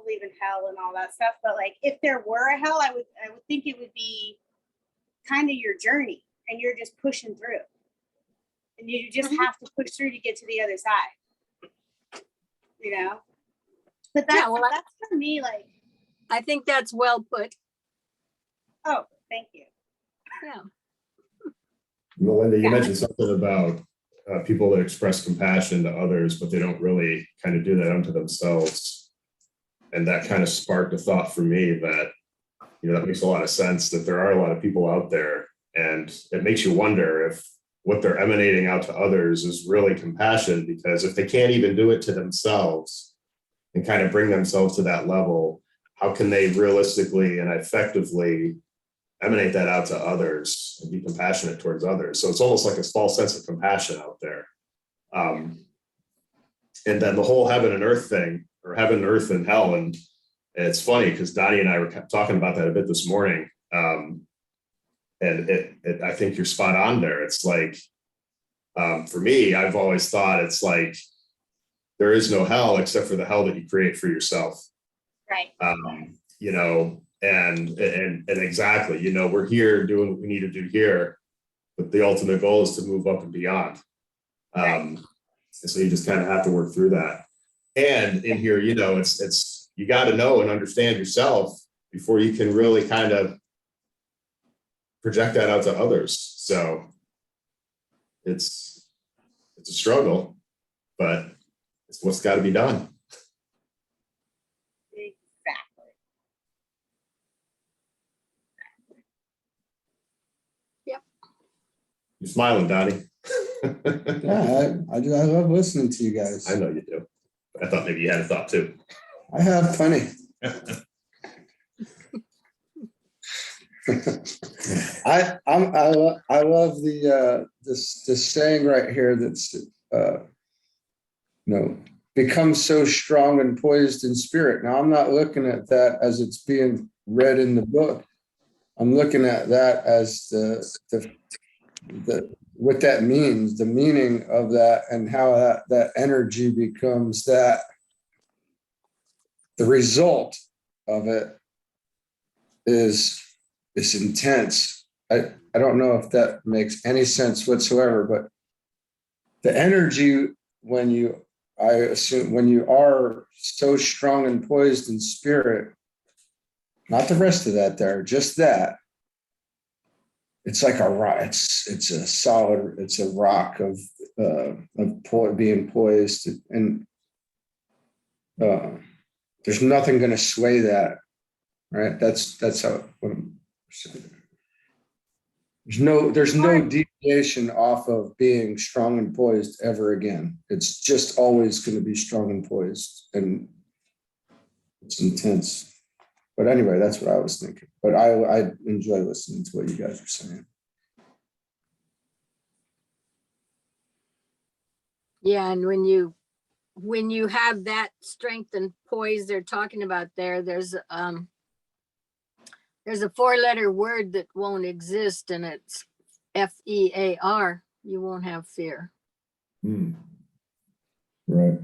believe in hell and all that stuff. But like, if there were a hell, I would think it would be kind of your journey, and you're just pushing through, and you just have to push through to get to the other side. But that's for me. Like, I think that's well put. oh, thank you. Yeah. Melinda, you mentioned something about people that express compassion to others, but they don't really kind of do that unto themselves. And that kind of sparked a thought for me that, that makes a lot of sense, that there are a lot of people out there, and it makes you wonder if what they're emanating out to others is really compassion, because if they can't even do it to themselves and kind of bring themselves to that level, how can they realistically and effectively emanate that out to others and be compassionate towards others? So it's almost like a false sense of compassion out there. And then the whole heaven and earth thing, or heaven, earth, and hell. And it's funny because Donnie and I were talking about that a bit this morning. And I think you're spot on there. It's like, for me, I've always thought it's like, there is no hell except for the hell that you create for yourself. Right. And exactly, we're here doing what we need to do here, but the ultimate goal is to move up and beyond. And so you just kind of have to work through that. And in here, it's you got to know and understand yourself before you can really kind of project that out to others. So it's a struggle, but it's what's got to be done. You're smiling, Donnie. Yeah, I love listening to you guys. I know you do. I thought maybe you had a thought too. I have plenty. I love this saying right here that's become so strong and poised in spirit. Now I'm not looking at that as it's being read in the book. I'm looking at that as the what that means, the meaning of that, and how that energy becomes that. The result of it is intense. I don't know if that makes any sense whatsoever, but the energy when you are so strong and poised in spirit, not the rest of that there, just that. It's like a rock. It's a solid. It's a rock of being poised, and there's nothing going to sway that, right? That's how. There's no deviation off of being strong and poised ever again. It's just always going to be strong and poised, and it's intense. But anyway, that's what I was thinking. But I enjoy listening to what you guys are saying. Yeah, and when you when you have that strength and poise they're talking about there, there's a 4-letter word that won't exist, and it's FEAR. You won't have fear. Hmm. Right.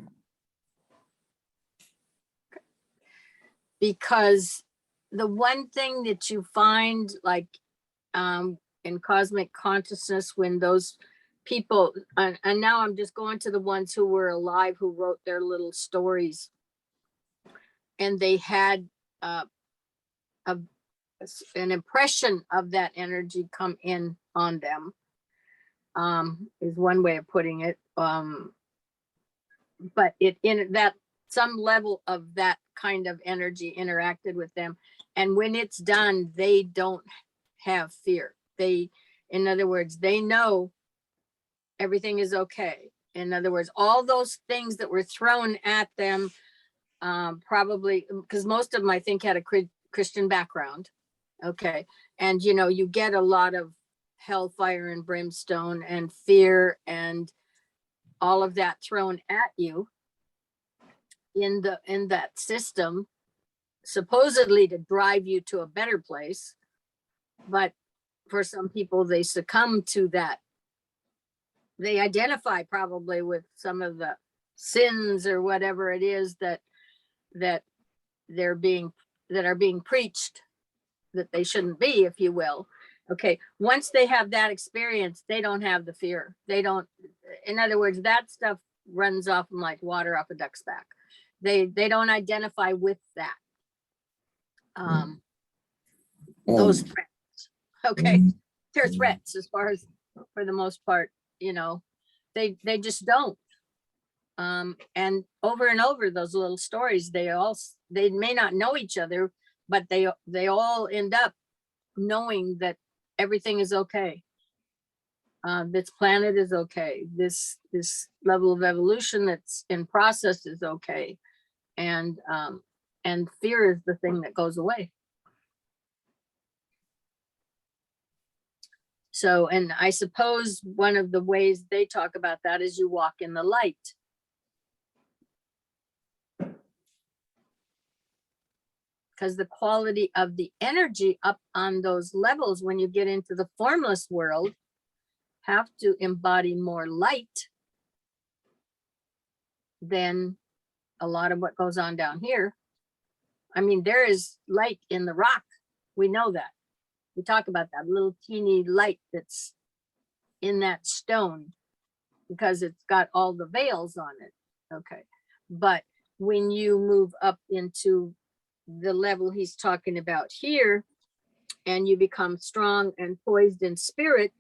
Because the one thing that you find, like in cosmic consciousness, when those people, and now I'm just going to the ones who were alive, who wrote their little stories, and they had an impression of that energy come in on them, is one way of putting it. But it in that some level of that kind of energy interacted with them, and when it's done, they don't have fear. They, in other words, they know everything is okay. In other words, all those things that were thrown at them, probably because most of them, I think, had a Christian background. Okay. And, you know, you get a lot of hellfire and brimstone and fear and all of that thrown at you in that system, supposedly to drive you to a better place. But for some people, they succumb to that. They identify probably with some of the sins or whatever it is that are being preached that they shouldn't be, if you will. Okay, once they have that experience, they don't have the fear. They don't, in other words, that stuff runs off them like water off a duck's back. They don't identify with that. Those threats. Okay, they're threats as far as, for the most part, you know, they just don't. And over those little stories, they may not know each other, but they all end up knowing that everything is okay. This planet is okay. This level of evolution that's in process is okay. And fear is the thing that goes away. So, and I suppose one of the ways they talk about that is you walk in the light. Because the quality of the energy up on those levels, when you get into the formless world, have to embody more light than a lot of what goes on down here. I mean, there is light in the rock. We know that. We talk about that little teeny light that's in that stone because it's got all the veils on it. Okay. But when you move up into the level he's talking about here, and you become strong and poised in spirit,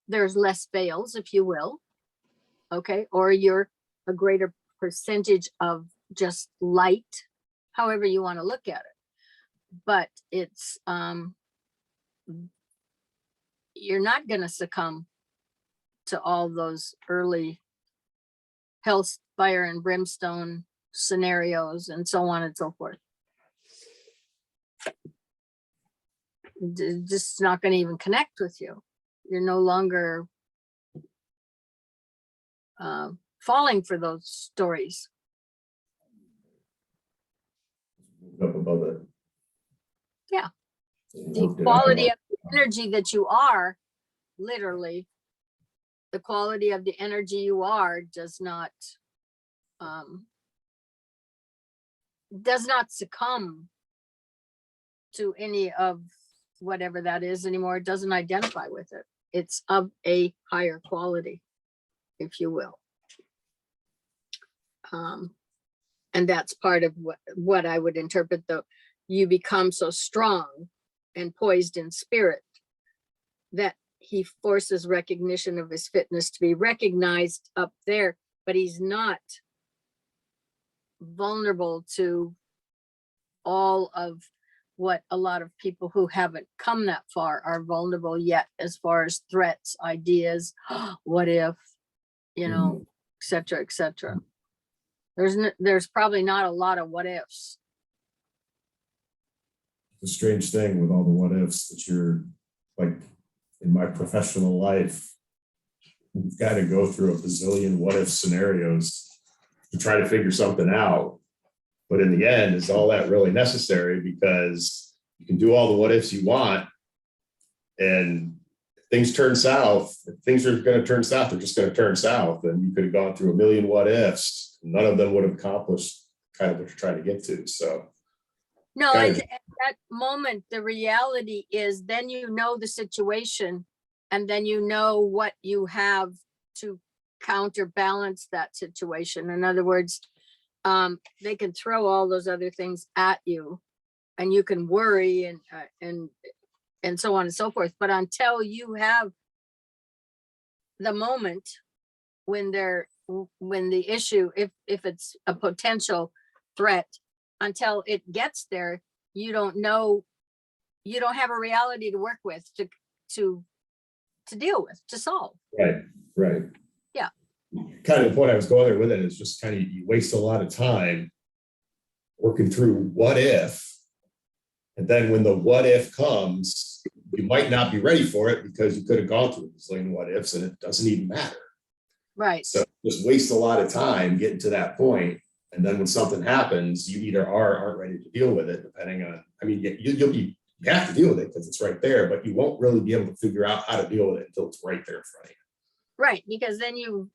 there's less veils, if you will. Okay. Or you're a greater percentage of just light, however you want to look at it. But it's, you're not going to succumb to all those early hell, fire, and brimstone scenarios and so on and so forth. Just not going to even connect with you. You're no longer falling for those stories. Up above it. Yeah. The Worked it quality out. of the energy that you are, literally, the quality of the energy you are does not succumb to any of whatever that is anymore. It doesn't identify with it. It's of a higher quality, if you will. And that's part of what I would interpret, though. You become so strong and poised in spirit that he forces recognition of his fitness to be recognized up there, but he's not vulnerable to all of what a lot of people who haven't come that far are vulnerable yet, as far as threats, ideas, what if, you know, et cetera, et cetera. There's probably not a lot of what ifs. It's a strange thing with all the what ifs that you're like in my professional life. You've got to go through a bazillion what if scenarios to try to figure something out. But in the end, is all that really necessary? Because you can do all the what ifs you want, and if things turn south, if things are going to turn south, they're just going to turn south. And you could have gone through a million what ifs. None of them would have accomplished kind of what you're trying to get to. So No, Kind of. at that moment, the reality is then you know the situation, and then you know what you have to counterbalance that situation. In other words, they can throw all those other things at you, and you can worry and so on and so forth. But until you have the moment when the issue, if it's a potential threat, until it gets there, you don't know, you don't have a reality to work with to deal with, to solve. right. Yeah. Kind of the point I was going there with it is just kind of, you waste a lot of time working through what if, and then when the what if comes, you might not be ready for it because you could have gone through a zillion what ifs and it doesn't even matter. Right. So just waste a lot of time getting to that point. And then when something happens, you either are or aren't ready to deal with it, depending on, I mean, you have to deal with it because it's right there, but you won't really be able to figure out how to deal with it until it's right there in front of you. Right, because then you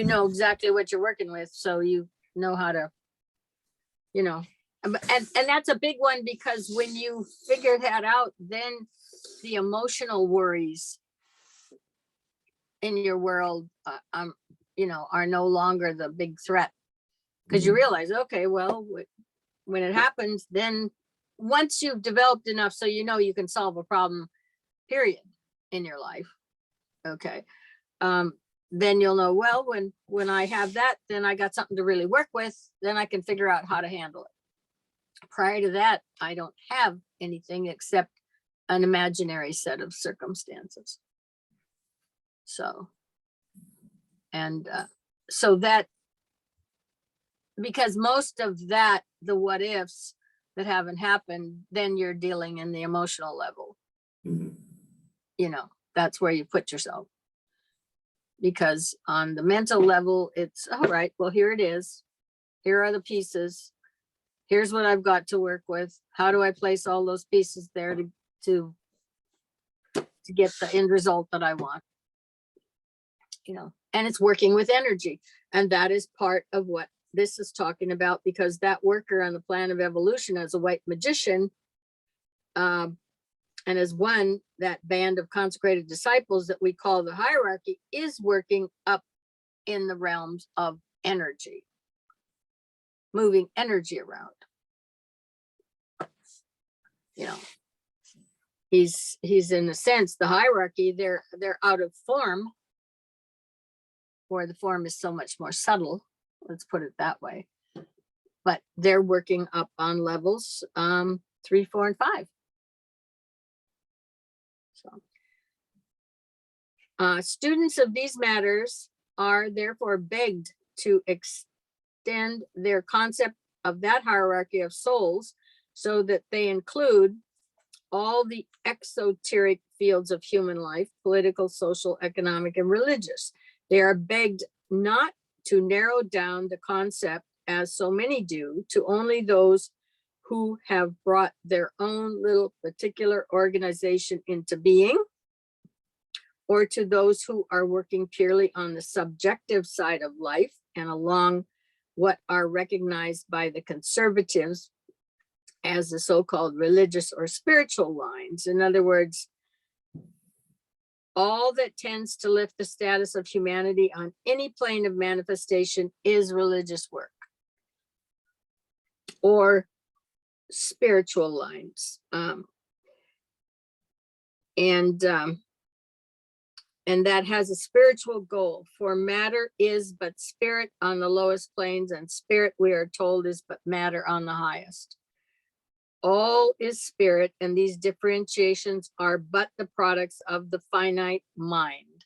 know exactly what you're working with, so you know how to, and that's a big one, because when you figure that out, then the emotional worries in your world, are no longer the big threat, because you realize, okay, well, when it happens, then once you've developed enough so you know you can solve a problem, period, in your life, okay, then you'll know, well, when I have that, then I got something to really work with, then I can figure out how to handle it. Prior to that, I don't have anything except an imaginary set of circumstances. So, and so that, because most of that, the what ifs that haven't happened, then you're dealing in the emotional level. That's where you put yourself. Because on the mental level, it's all right, well, here it is. Here are the pieces. Here's what I've got to work with. How do I place all those pieces there to get the end result that I want? And it's working with energy. And that is part of what this is talking about, because that worker on the plan of evolution as a white magician, and as one, that band of consecrated disciples that we call the hierarchy, is working up in the realms of energy, moving energy around. He's in a sense, the hierarchy, they're out of form, or the form is so much more subtle, let's put it that way. But they're working up on levels 3, 4, and 5. So, students of these matters are therefore begged to extend their concept of that hierarchy of souls so that they include all the exoteric fields of human life, political, social, economic, and religious. They are begged not to narrow down the concept, as so many do, to only those who have brought their own little particular organization into being, or to those who are working purely on the subjective side of life and along what are recognized by the conservatives as the so-called religious or spiritual lines. In other words, all that tends to lift the status of humanity on any plane of manifestation is religious work or spiritual lines. And that has a spiritual goal, for matter is but spirit on the lowest planes, and spirit, we are told, is but matter on the highest. All is spirit, and these differentiations are but the products of the finite mind.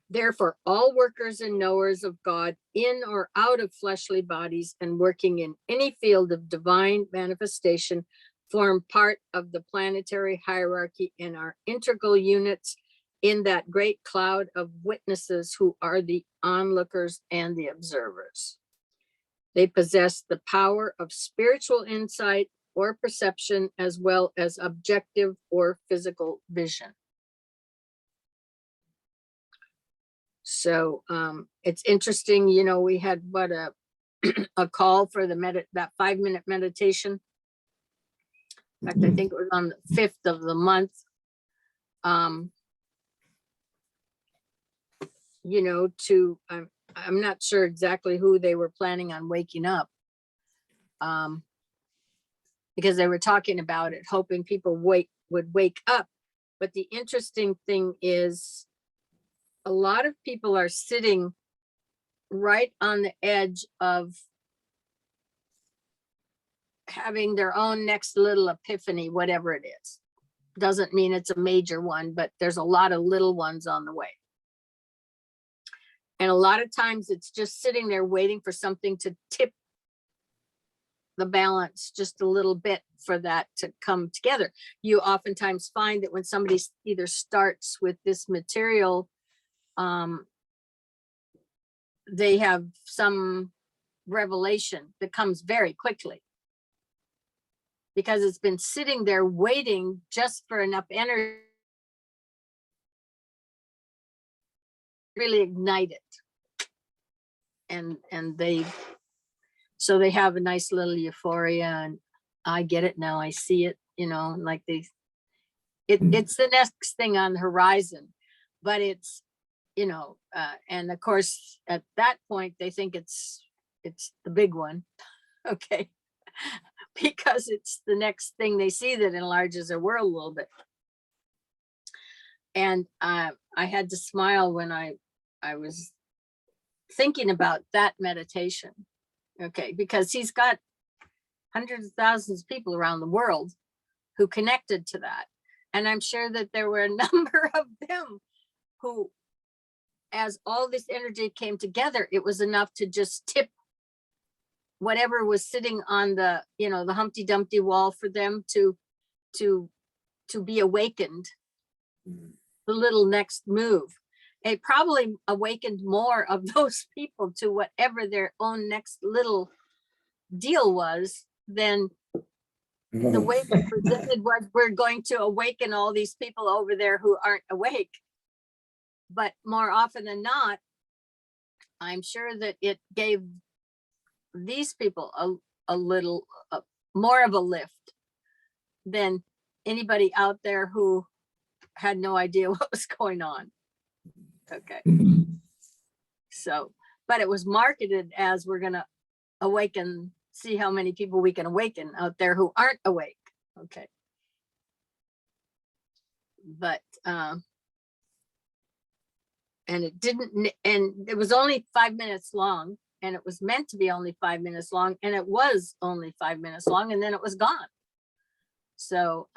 Therefore, all workers and knowers of God in or out of fleshly bodies and working in any field of divine manifestation form part of the planetary hierarchy and are integral units in that great cloud of witnesses who are the onlookers and the observers. They possess the power of spiritual insight or perception, as well as objective or physical vision. So it's interesting, you know, we had what a call for the that 5-minute meditation. In fact, I think it was on the 5th of the month. You know, I'm not sure exactly who they were planning on waking up. Because they were talking about it, hoping people would wake up. But the interesting thing is a lot of people are sitting right on the edge of having their own next little epiphany, whatever it is. Doesn't mean it's a major one, but there's a lot of little ones on the way. And a lot of times it's just sitting there waiting for something to tip the balance just a little bit for that to come together. You oftentimes find that when somebody either starts with this material, they have some revelation that comes very quickly because it's been sitting there waiting just for enough energy to really ignite it. And so they have a nice little euphoria, and I get it now, I see it, you know, like it's the next thing on the horizon, but it's, you know, and of course at that point they think it's the big one, okay, because it's the next thing they see that enlarges their world a little bit. And I had to smile when I was thinking about that meditation, okay, because he's got hundreds of thousands of people around the world who connected to that. And I'm sure that there were a number of them who, as all this energy came together, it was enough to just tip whatever was sitting on the, you know, the Humpty Dumpty wall for them to be awakened, the little next move. It probably awakened more of those people to whatever their own next little deal was than the way we presented was we're going to awaken all these people over there who aren't awake. But more often than not, I'm sure that it gave these people a little more of a lift than anybody out there who had no idea what was going on. Okay. So, but it was marketed as we're going to awaken, see how many people we can awaken out there who aren't awake. Okay. But, and it was only 5 minutes long, and it was meant to be only 5 minutes long, and it was only 5 minutes long, and then it was gone. So,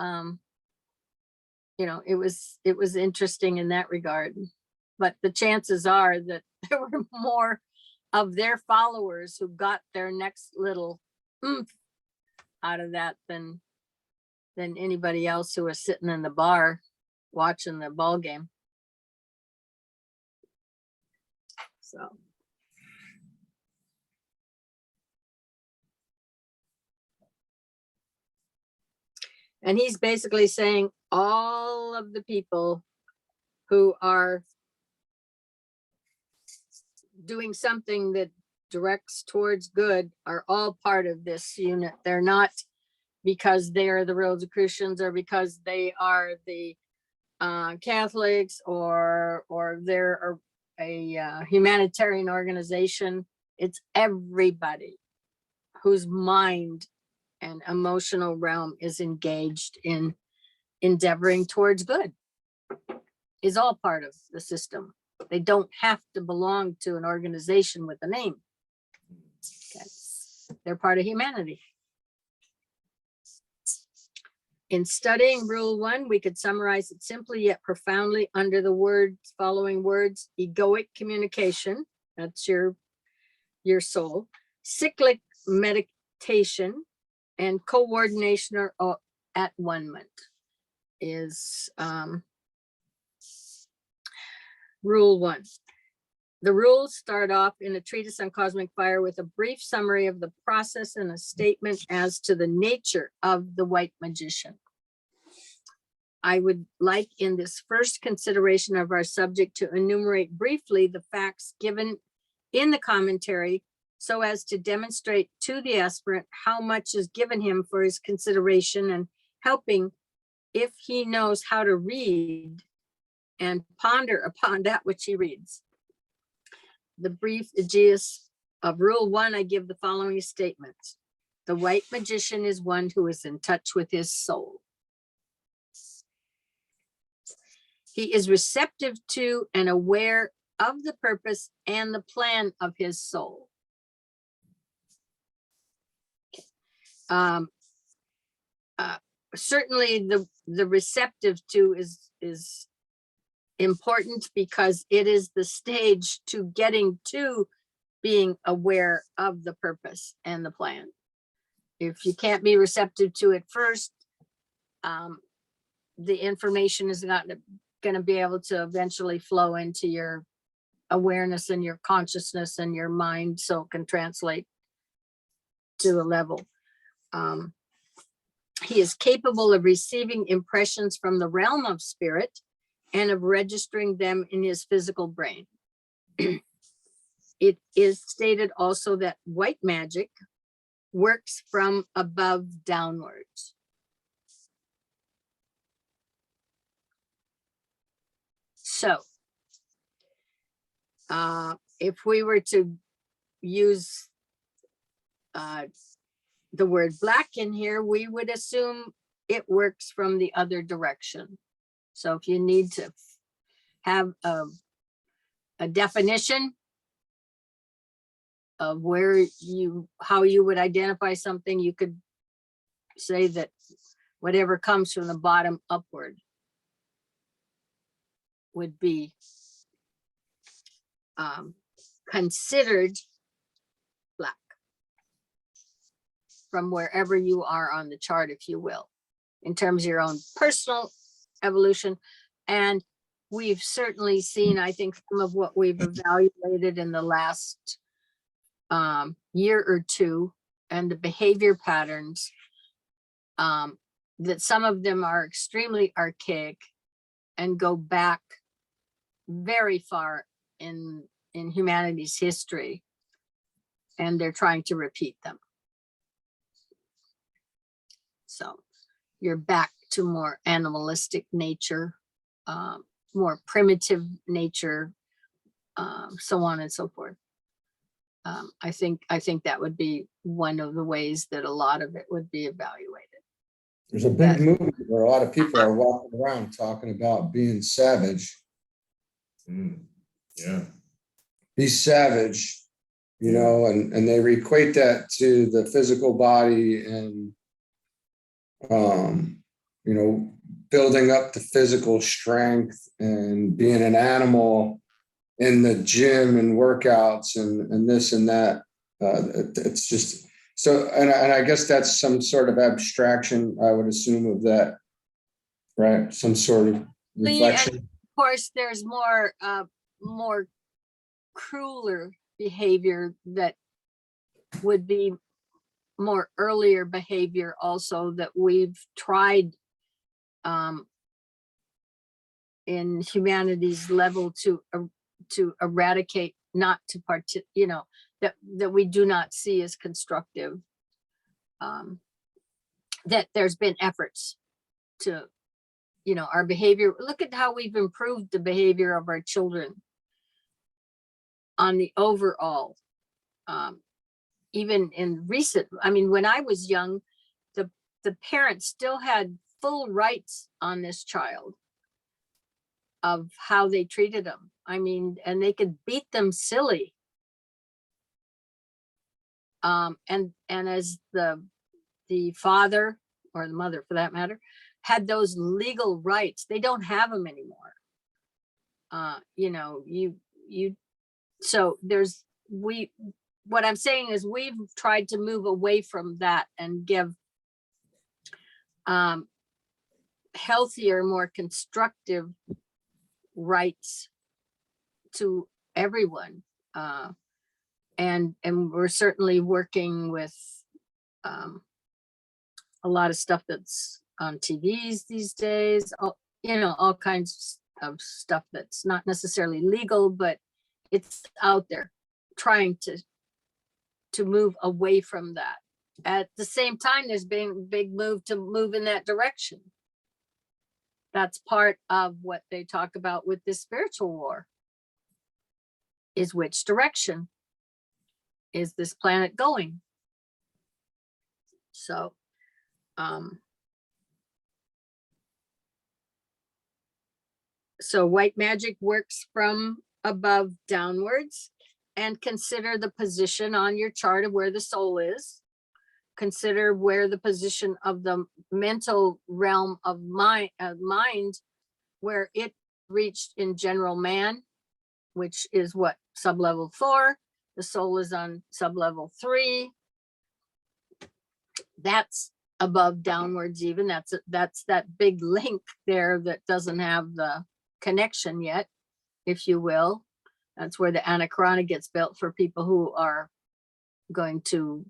you know, it was interesting in that regard, but the chances are that there were more of their followers who got their next little oomph out of that than anybody else who was sitting in the bar watching the ball game. So. And he's basically saying all of the people who are doing something that directs towards good are all part of this unit. They're not because they are the Rosicrucians or because they are the Catholics or they're a humanitarian organization. It's everybody whose mind and emotional realm is engaged in endeavoring towards good is all part of the system. They don't have to belong to an organization with a name. Okay. They're part of humanity. In studying Rule 1, we could summarize it simply yet profoundly under the following words: egoic communication, that's your soul; cyclic meditation; and coordination or at one-ment is Rule 1. The rules start off in a treatise on cosmic fire with a brief summary of the process and a statement as to the nature of the white magician. I would like in this first consideration of our subject to enumerate briefly the facts given in the commentary so as to demonstrate to the aspirant how much is given him for his consideration and helping if he knows how to read and ponder upon that which he reads. The brief aegis of Rule 1, I give the following statements. The white magician is one who is in touch with his soul. He is receptive to and aware of the purpose and the plan of his soul. Certainly the receptive to is important because it is the stage to getting to being aware of the purpose and the plan. If you can't be receptive to it first, the information is not going to be able to eventually flow into your awareness and your consciousness and your mind, so it can translate to a level. He is capable of receiving impressions from the realm of spirit and of registering them in his physical brain. It is stated also that white magic works from above downwards. So, if we were to use the word black in here, we would assume it works from the other direction. So if you need to have a definition of how you would identify something, you could say that whatever comes from the bottom upward would be considered black from wherever you are on the chart, if you will, in terms of your own personal evolution. And we've certainly seen, I think, some of what we've evaluated in the last year or two, and the behavior patterns, that some of them are extremely archaic and go back very far in humanity's history, and they're trying to repeat them. So you're back to more animalistic nature, more primitive nature, so on and so forth. I think that would be one of the ways that a lot of it would be evaluated. There's a big movement where a lot of people are walking around talking about being savage. Yeah. Be savage, and they equate that to the physical body and, building up the physical strength and being an animal in the gym and workouts and this and that. It's just so, and I guess that's some sort of abstraction, I would assume, of that, right? Some sort of reflection. Of course, there's more crueler behavior that would be more earlier behavior also that we've tried in humanity's level to eradicate, not to that we do not see as constructive. That there's been efforts to, our behavior. Look at how we've improved the behavior of our children on the overall, even in recent, when I was young, the parents still had full rights on this child of how they treated them. And they could beat them silly. And as the father or the mother, for that matter, had those legal rights, they don't have them anymore. So what I'm saying is we've tried to move away from that and give healthier, more constructive rights to everyone. And we're certainly working with a lot of stuff that's on TVs these days, all kinds of stuff that's not necessarily legal, but it's out there trying to move away from that. At the same time, there's been a big move to move in that direction. That's part of what they talk about with this spiritual war, is which direction is this planet going? So, so white magic works from above downwards, and consider the position on your chart of where the soul is. Consider where the position of the mental realm of mind, where it reached in general man, which is what, sublevel 4. The soul is on sublevel 3. That's above downwards even. That's that big link there that doesn't have the connection yet, if you will. That's where the anachrona gets built for people who are going to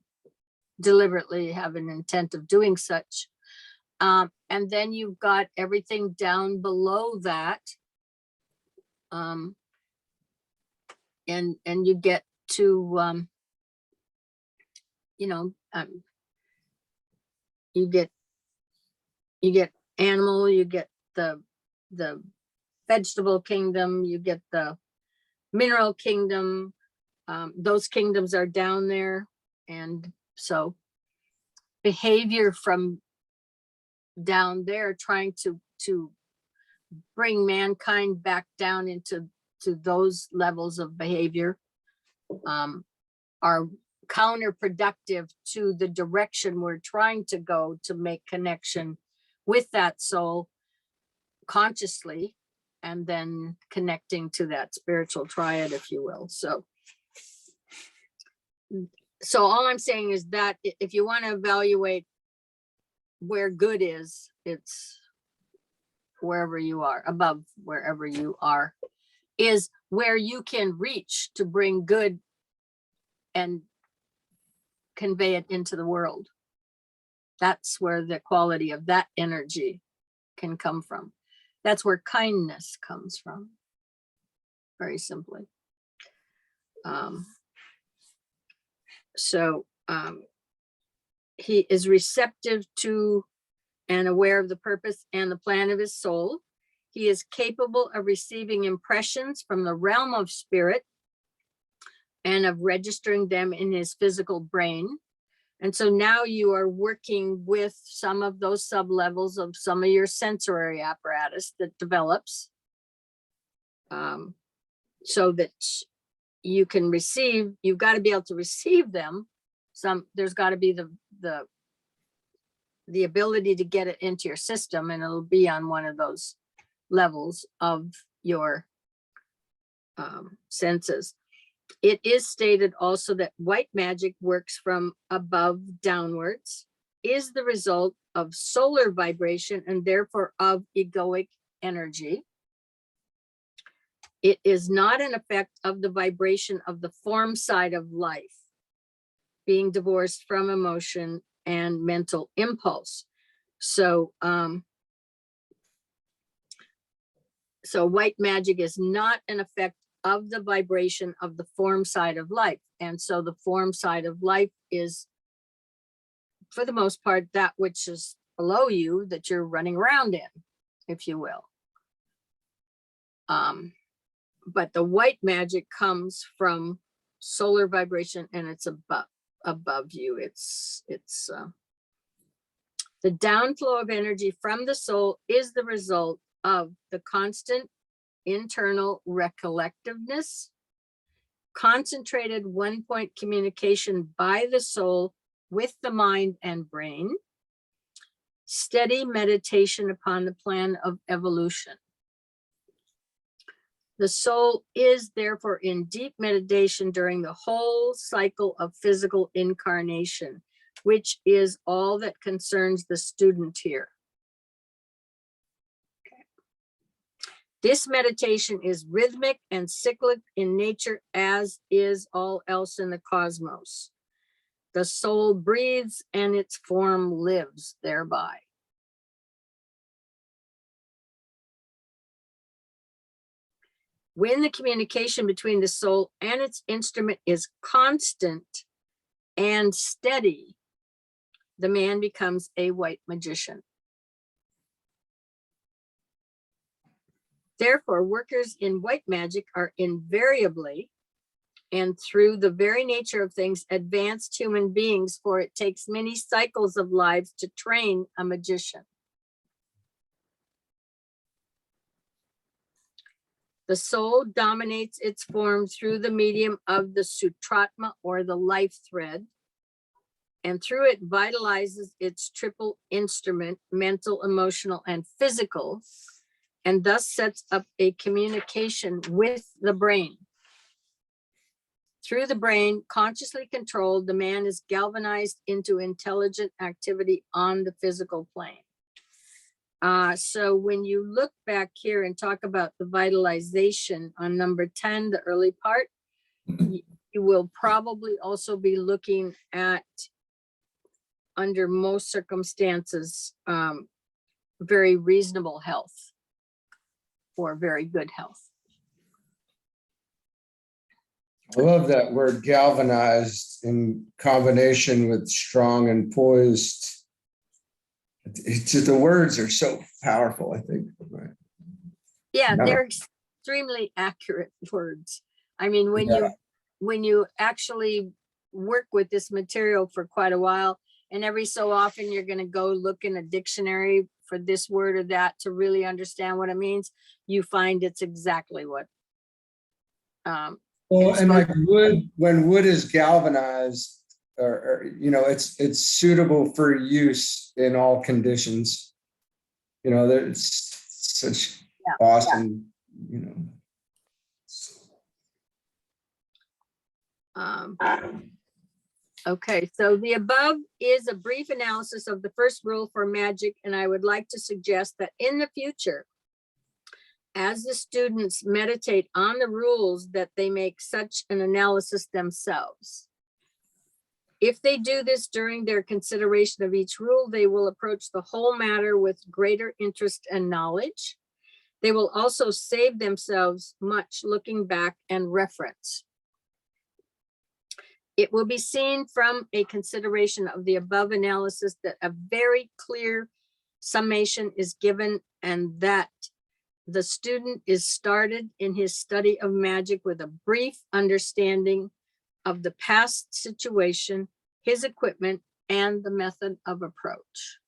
deliberately have an intent of doing such. And then you've got everything down below that. And you get to, you get animal, you get the vegetable kingdom, you get the mineral kingdom. Those kingdoms are down there. And so behavior from down there, trying to bring mankind back down into those levels of behavior, are counterproductive to the direction we're trying to go, to make connection with that soul consciously, and then connecting to that spiritual triad, if you will. So all I'm saying is that if you want to evaluate where good is, it's wherever you are, above wherever you are, is where you can reach to bring good and convey it into the world. That's where the quality of that energy can come from. That's where kindness comes from, very simply. He is receptive to and aware of the purpose and the plan of his soul. He is capable of receiving impressions from the realm of spirit and of registering them in his physical brain. And so now you are working with some of those sub-levels of some of your sensory apparatus that develops, so that you can receive. You've got to be able to receive them. There's got to be the ability to get it into your system, and it'll be on one of those levels of your senses. It is stated also that white magic works from above downwards, is the result of solar vibration, and therefore of egoic energy. It is not an effect of the vibration of the form side of life, being divorced from emotion and mental impulse. So white magic is not an effect of the vibration of the form side of life. And so the form side of life is, for the most part, that which is below you that you're running around in, if you will. But the white magic comes from solar vibration, and it's above you. It's the downflow of energy from the soul is the result of the constant internal recollectiveness, concentrated one-point communication by the soul with the mind and brain, steady meditation upon the plan of evolution. The soul is therefore in deep meditation during the whole cycle of physical incarnation, which is all that concerns the student here. This meditation is rhythmic and cyclic in nature, as is all else in the cosmos. The soul breathes and its form lives thereby. When the communication between the soul and its instrument is constant and steady, the man becomes a white magician. Therefore, workers in white magic are invariably, and through the very nature of things, advanced human beings, for it takes many cycles of lives to train a magician. The soul dominates its form through the medium of the sutratma, or the life thread, and through it vitalizes its triple instrument, mental, emotional, and physical, and thus sets up a communication with the brain. Through the brain, consciously controlled, the man is galvanized into intelligent activity on the physical plane. So when you look back here and talk about the vitalization on number 10, the early part, you will probably also be looking at, under most circumstances, very reasonable health or very good health. I love that word galvanized in combination with strong and poised. It's just, the words are so powerful, I think. Yeah, No. they're extremely accurate words. I mean, when you actually work with this material for quite a while, and every so often you're going to go look in a dictionary for this word or that to really understand what it means, you find it's exactly what. Well, and like wood, when wood is galvanized, or you know, it's suitable for use in all conditions. You know, there's such awesome, you know. Okay, so the above is a brief analysis of the first rule for magic, and I would like to suggest that in the future, as the students meditate on the rules, that they make such an analysis themselves. If they do this during their consideration of each rule, they will approach the whole matter with greater interest and knowledge. They will also save themselves much looking back and reference. It will be seen from a consideration of the above analysis that a very clear summation is given, and that the student is started in his study of magic with a brief understanding of the past situation, his equipment, and the method of approach.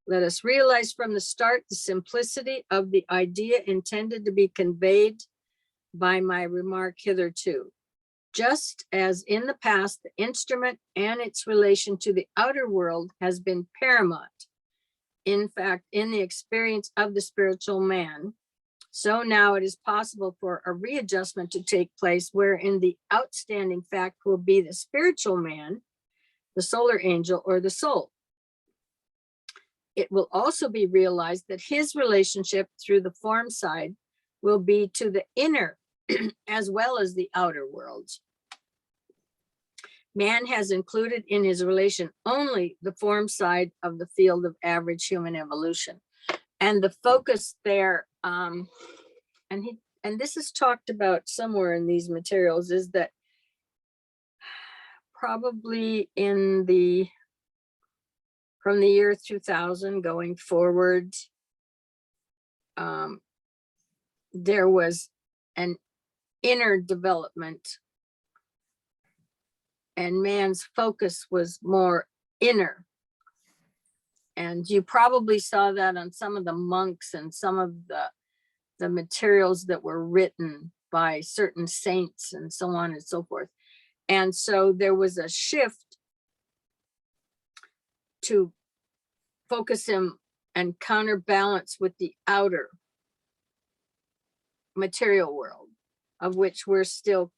Let us realize from the start the simplicity of the idea intended to be conveyed by my remark hitherto. Just as in the past, the instrument and its relation to the outer world has been paramount, in fact, in the experience of the spiritual man, so now it is possible for a readjustment to take place wherein the outstanding fact will be the spiritual man, the solar angel, or the soul. It will also be realized that his relationship through the form side will be to the inner as well as the outer worlds. Man has included in his relation only the form side of the field of average human evolution. And the focus there, and this is talked about somewhere in these materials, is that probably in from the year 2000 going forward, there was an inner development, and man's focus was more inner. And you probably saw that on some of the monks and some of the materials that were written by certain saints and so on and so forth. And so there was a shift to focus him and counterbalance with the outer material world, of which we're still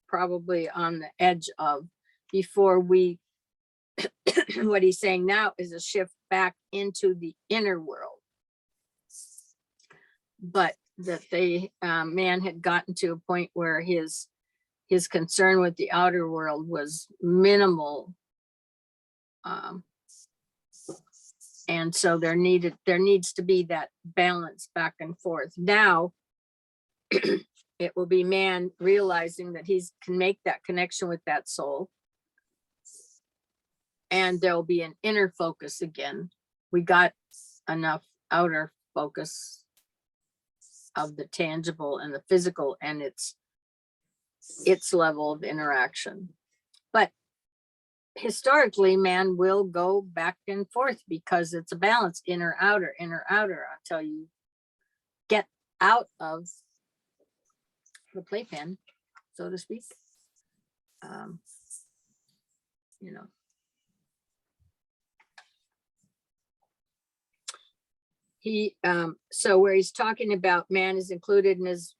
probably on the edge of, before we what he's saying now is a shift back into the inner world. But man had gotten to a point where his concern with the outer world was minimal. And so there needs to be that balance back and forth. Now, it will be man realizing that he can make that connection with that soul. And there'll be an inner focus again. We got enough outer focus of the tangible and the physical and its level of interaction. But historically, man will go back and forth because it's a balance, inner, outer, until you get out of the playpen, so to speak. You know. So where he's talking about man is included in his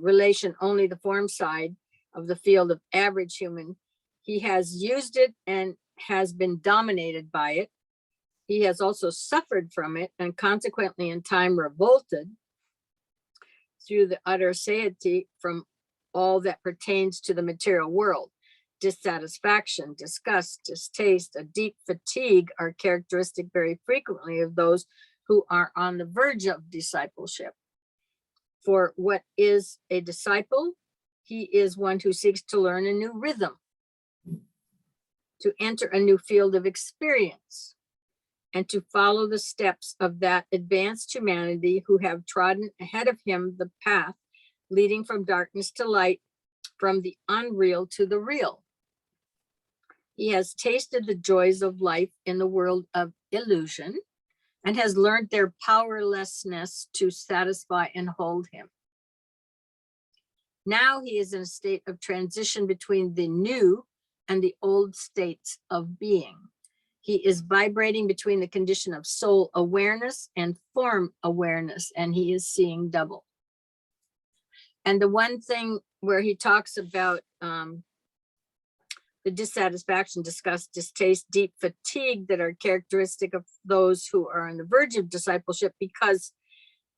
relation only the form side of the field of average human. He has used it and has been dominated by it. He has also suffered from it and consequently in time revolted through the utter satiety from all that pertains to the material world. Dissatisfaction, disgust, distaste, a deep fatigue are characteristic very frequently of those who are on the verge of discipleship. For what is a disciple? He is one who seeks to learn a new rhythm, to enter a new field of experience, and to follow the steps of that advanced humanity who have trodden ahead of him the path leading from darkness to light, from the unreal to the real. He has tasted the joys of life in the world of illusion and has learned their powerlessness to satisfy and hold him. Now he is in a state of transition between the new and the old states of being. He is vibrating between the condition of soul awareness and form awareness, and he is seeing double. And the one thing where he talks about the dissatisfaction, disgust, distaste, deep fatigue that are characteristic of those who are on the verge of discipleship because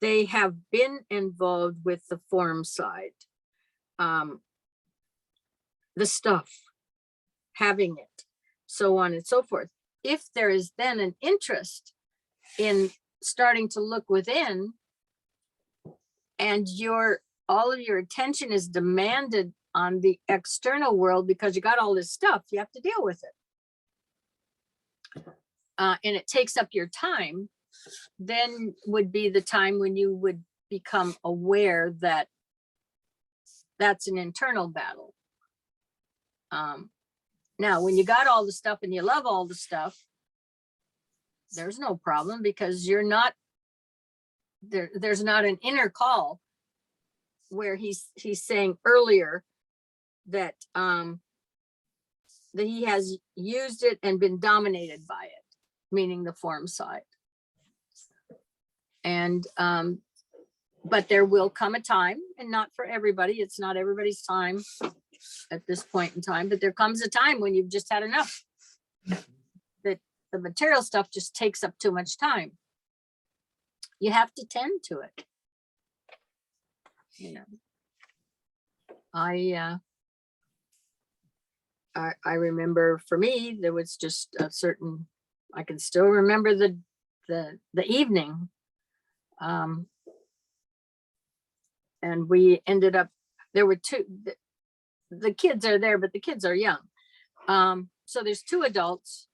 they have been involved with the form side, the stuff, having it, so on and so forth. If there is then an interest in starting to look within and all of your attention is demanded on the external world because you got all this stuff, you have to deal with it. And it takes up your time, then would be the time when you would become aware that that's an internal battle. Now, when you got all the stuff and you love all the stuff, there's no problem because you're not, there's not an inner call where he's saying earlier that that he has used it and been dominated by it, meaning the form side. And but there will come a time, and not for everybody, it's not everybody's time at this point in time, but there comes a time when you've just had enough, that the material stuff just takes up too much time. You have to tend to it. You know, I remember for me, there was just a certain, I can still remember the evening. And we ended up, there were two, the kids are there, but the kids are young. So there's 2 adults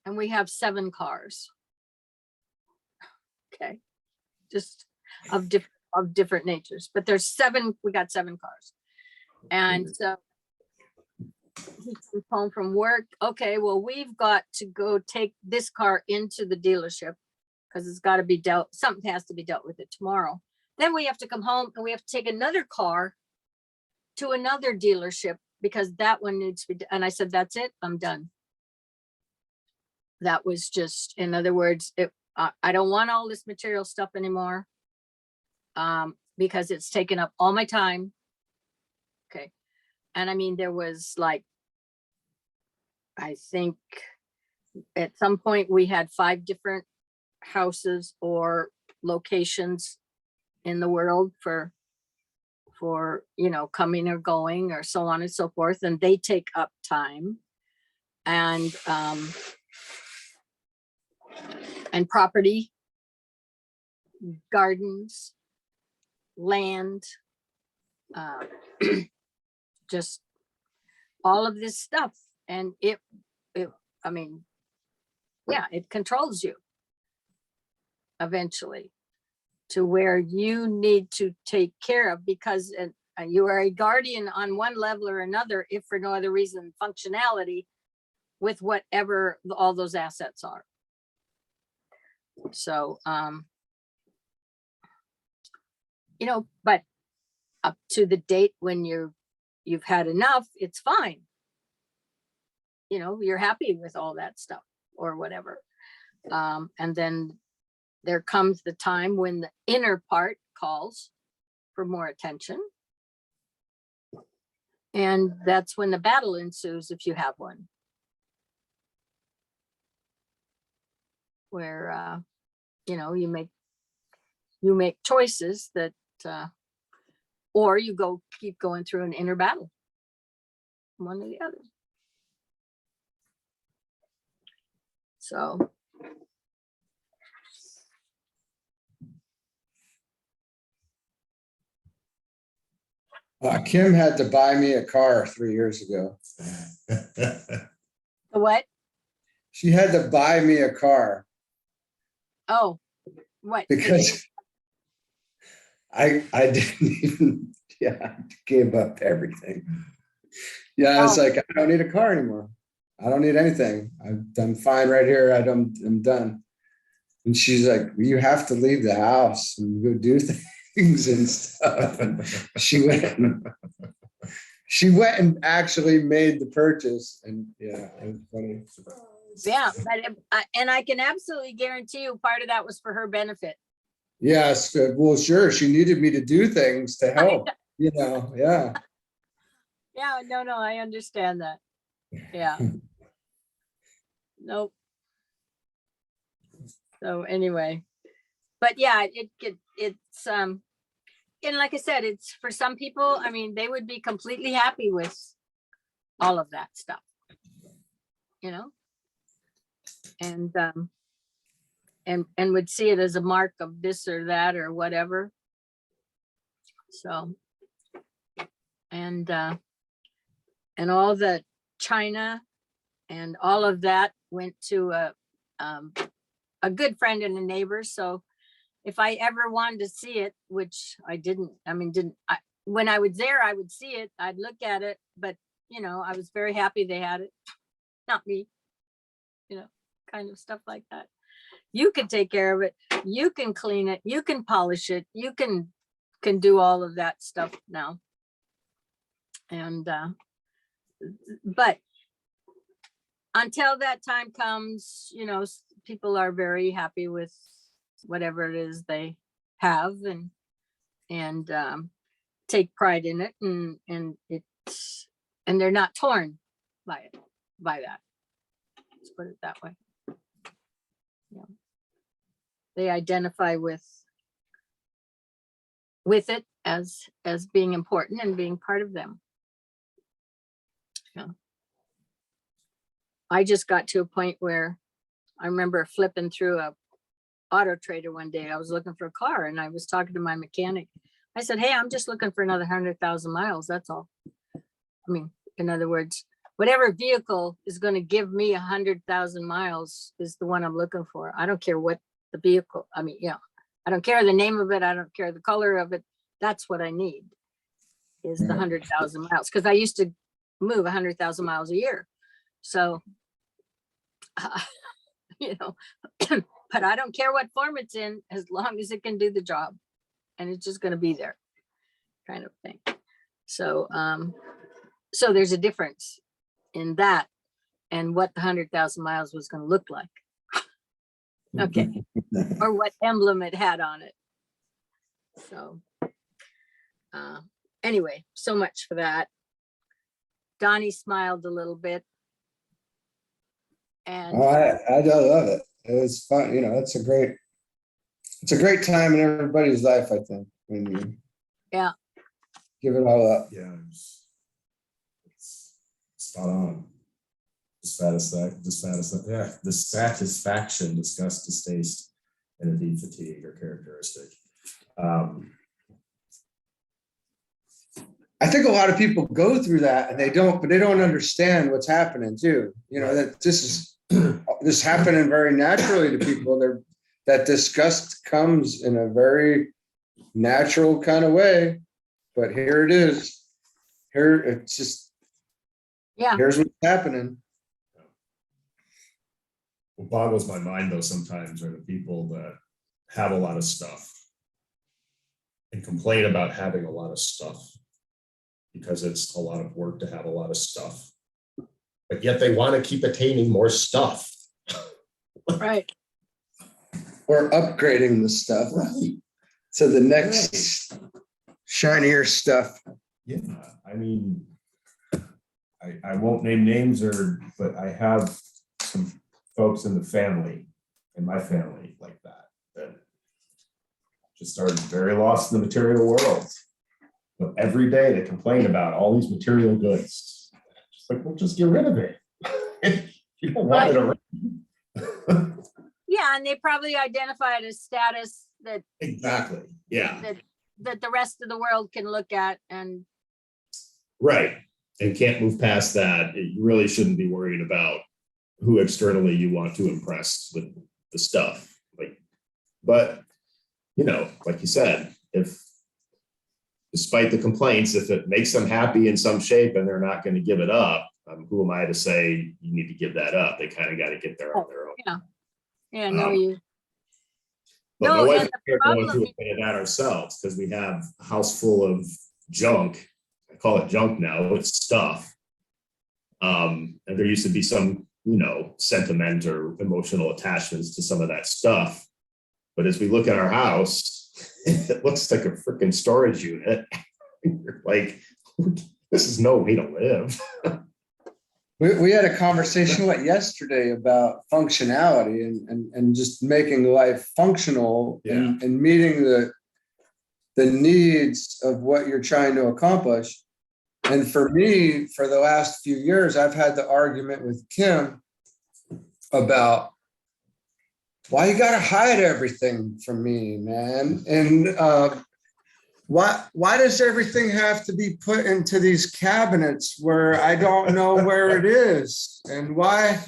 and we have 7 cars. Okay. Just of different natures, but there's 7, we got 7 cars. And so he comes home from work. Okay, well, we've got to go take this car into the dealership because it's got to be dealt, something has to be dealt with it tomorrow. Then we have to come home and we have to take another car to another dealership because that one needs to be, and I said, that's it, I'm done. That was just, in other words, I don't want all this material stuff anymore because it's taken up all my time. Okay. And I mean, there was like, I think at some point we had 5 different houses or locations in the world for, you know, coming or going or so on and so forth, and they take up time. And property, gardens, land, just all of this stuff. And I mean, yeah, it controls you eventually to where you need to take care of, because you are a guardian on one level or another, if for no other reason, functionality with whatever all those assets are. So, you know, but up to the date when you've had enough, it's fine. You know, you're happy with all that stuff or whatever. And then there comes the time when the inner part calls for more attention. And that's when the battle ensues, if you have one. Where, you know, you make choices that, or you keep going through an inner battle, one or the other. So. Kim had to buy me a car 3 years ago. The what? She had to buy me a car Oh, what? because I didn't even, I gave up everything. Yeah, I was like, I don't need a car anymore. I don't need anything. I'm fine right here. I'm done. And she's like, you have to leave the house and go do things and stuff. And she went and actually made the purchase. And yeah, it was funny. Yeah, but and I can absolutely guarantee you part of that was for her benefit. Yes, well, sure. She needed me to do things to help, you know, yeah. Yeah, no, I understand that. Yeah. Nope. So anyway, but yeah, it's and like I said, it's for some people, I mean, they would be completely happy with all of that stuff, you know, and would see it as a mark of this or that or whatever. So, and all the China and all of that went to a good friend and a neighbor. So if I ever wanted to see it, which I didn't, when I was there, I would see it, I'd look at it, but you know, I was very happy they had it, not me, you know, kind of stuff like that. You can take care of it. You can clean it. You can polish it. You can do all of that stuff now. And, but until that time comes, you know, people are very happy with whatever it is they have and take pride in it, and they're not torn by that. Let's put it that way. Yeah. They identify with it as being important and being part of them. Yeah. I just got to a point where I remember flipping through a Auto Trader one day. I was looking for a car and I was talking to my mechanic. I said, hey, I'm just looking for another 100,000 miles. That's all. I mean, in other words, whatever vehicle is going to give me 100,000 miles is the one I'm looking for. I don't care what the vehicle, I mean, yeah, I don't care the name of it. I don't care the color of it. That's what I need is the 100,000 miles. Cause I used to move 100,000 miles a year. So, you know, but I don't care what form it's in as long as it can do the job and it's just going to be there kind of thing. So, so there's a difference in that and what the 100,000 miles was going to look like. Okay. Or what emblem it had on it. So, anyway, so much for that. Donnie smiled a little bit. And I love it. It was fun. You know, it's a great time in everybody's life, I think. when you Yeah. give it all up. Yeah, it's spot on. Dissatisfaction, disgust, distaste, and indeed fatigue are characteristic. I think a lot of people go through that and they don't understand what's happening too. You know, that this happening very naturally to people. That disgust comes in a very natural kind of way, but here it is. Here it's just, here's what's happening. What boggles my mind though sometimes are the people that have a lot of stuff and complain about having a lot of stuff because it's a lot of work to have a lot of stuff, but yet they want to keep attaining more stuff. Right. Or upgrading the stuff to the next shinier stuff. Yeah, I mean, I won't name names but I have some folks in my family like that just are very lost in the material world. But every day they complain about all these material goods. Just like, well, just get rid of it. You don't want it around. Yeah, and they probably identify it as status that Exactly. Yeah. that the rest of the world can look at, and Right. And can't move past that. You really shouldn't be worried about who externally you want to impress with the stuff. But you know, like you said, if despite the complaints, if it makes them happy in some shape and they're not going to give it up, who am I to say you need to give that up? They kind of got to get there on their own. Yeah, no, you. But No, my wife and and the I are going problem through a bit of that ourselves because we have a house full of junk. I call it junk now. It's stuff. And there used to be some, you know, sentiment or emotional attachments to some of that stuff. But as we look at our house, it looks like a freaking storage unit. You're like, this is no way to live. We had a conversation yesterday about functionality and just making life functional and meeting the needs of what you're trying to accomplish. And for me, for the last few years, I've had the argument with Kim about why you got to hide everything from me, man. And why does everything have to be put into these cabinets where I don't know where it is? And why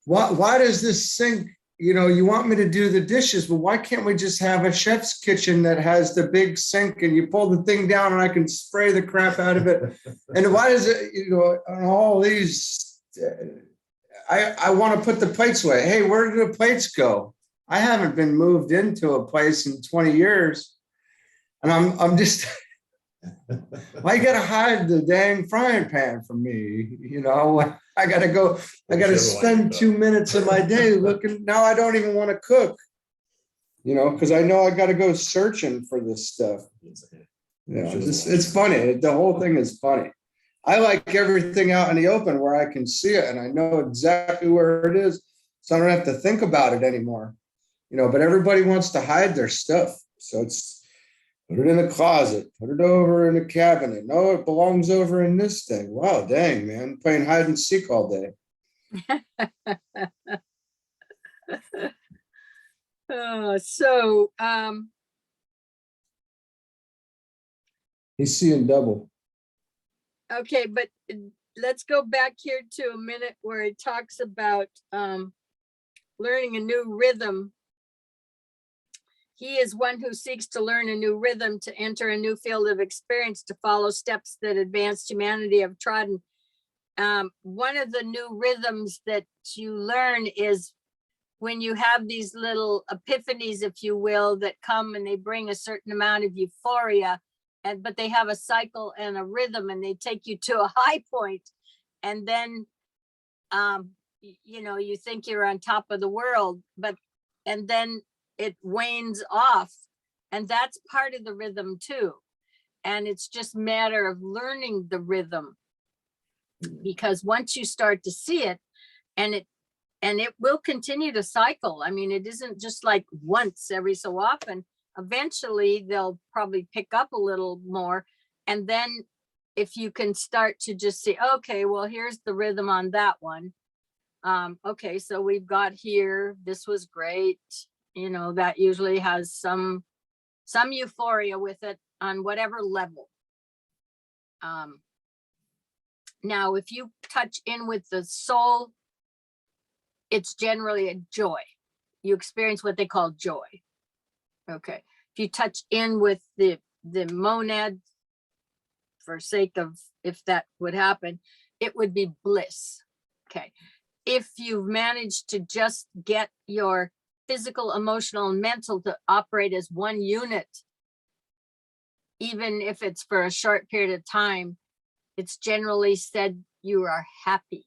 does this sink, you know, you want me to do the dishes, but why can't we just have a chef's kitchen that has the big sink and you pull the thing down and I can spray the crap out of it? And why does it, you know, on all these, I want to put the plates away. Hey, where did the plates go? I haven't been moved into a place in 20 years. And I'm just, why you gotta hide the dang frying pan from me? You know, I gotta spend 2 minutes of my day looking. Now I don't even want to cook, you know, because I know I gotta go searching for this stuff. You know, it's funny. The whole thing is funny. I like everything out in the open where I can see it and I know exactly where it is. So I don't have to think about it anymore. You know, but everybody wants to hide their stuff. So it's, put it in the closet, put it over in the cabinet. No, it belongs over in this thing. Wow, dang, man, playing hide and seek all day. He's seeing double. Okay, but let's go back here to a minute where it talks about learning a new rhythm. He is one who seeks to learn a new rhythm, to enter a new field of experience, to follow steps that advanced humanity have trodden. One of the new rhythms that you learn is when you have these little epiphanies, if you will, that come and they bring a certain amount of euphoria, but they have a cycle and a rhythm and they take you to a high point. And then, you know, you think you're on top of the world, and then it wanes off, and that's part of the rhythm too. And it's just a matter of learning the rhythm, because once you start to see it, and it will continue to cycle. I mean, it isn't just like once every so often. eventually they'll probably pick up a little more. And then if you can start to just see, okay, well, here's the rhythm on that one. Okay, so we've got here, this was great. You know, that usually has some euphoria with it on whatever level. Now, if you touch in with the soul, it's generally a joy. You experience what they call joy. Okay. If you touch in with the monad, for sake of if that would happen, it would be bliss. Okay. If you've managed to just get your physical, emotional, and mental to operate as one unit, even if it's for a short period of time, it's generally said you are happy.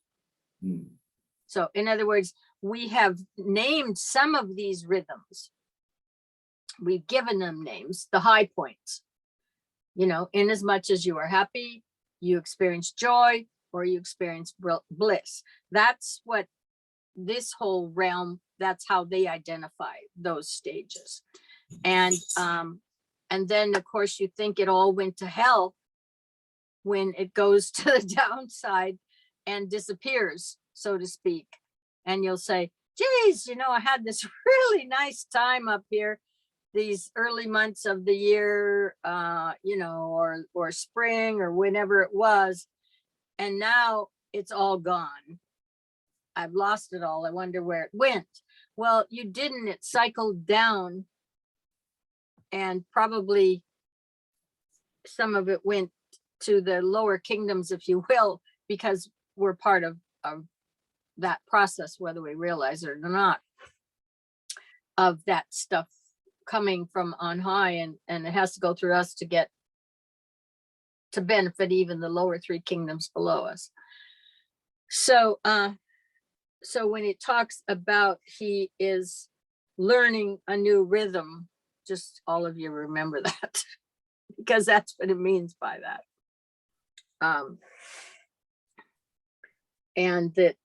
So in other words, we have named some of these rhythms. We've given them names, the high points. You know, in as much as you are happy, you experience joy, or you experience bliss. That's what this whole realm, that's how they identify those stages. And then of course you think it all went to hell when it goes to the downside and disappears, so to speak. And you'll say, geez, you know, I had this really nice time up here these early months of the year, you know, or spring or whenever it was. And now it's all gone. I've lost it all. I wonder where it went. Well, you didn't. It cycled down, and probably some of it went to the lower kingdoms, if you will, because we're part of that process, whether we realize it or not, of that stuff coming from on high, and it has to go through us to get to benefit even the lower three kingdoms below us. So so when it talks about he is learning a new rhythm, just all of you remember that, because that's what it means by that. And that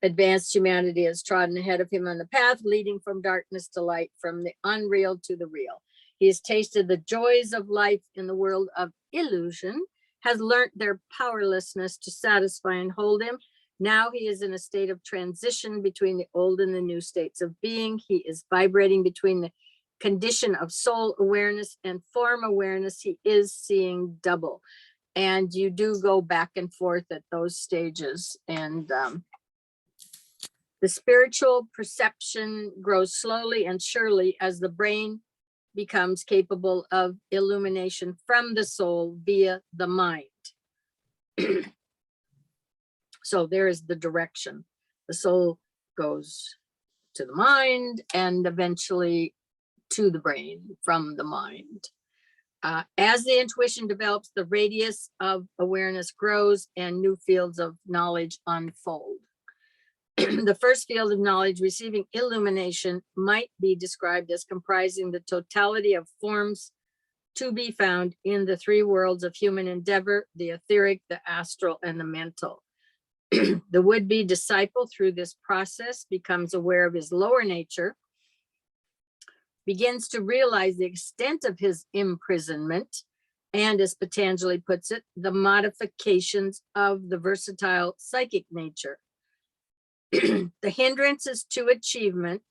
advanced humanity has trodden ahead of him on the path leading from darkness to light, from the unreal to the real. He has tasted the joys of life in the world of illusion, has learnt their powerlessness to satisfy and hold him. Now he is in a state of transition between the old and the new states of being. He is vibrating between the condition of soul awareness and form awareness. He is seeing double. And you do go back and forth at those stages. And the spiritual perception grows slowly and surely as the brain becomes capable of illumination from the soul via the mind. So there is the direction. The soul goes to the mind and eventually to the brain from the mind. As the intuition develops, the radius of awareness grows and new fields of knowledge unfold. The first field of knowledge, receiving illumination, might be described as comprising the totality of forms to be found in the three worlds of human endeavor, the etheric, the astral, and the mental. The would-be disciple through this process becomes aware of his lower nature, begins to realize the extent of his imprisonment, and as Patanjali puts it, the modifications of the versatile psychic nature. The hindrances to achievement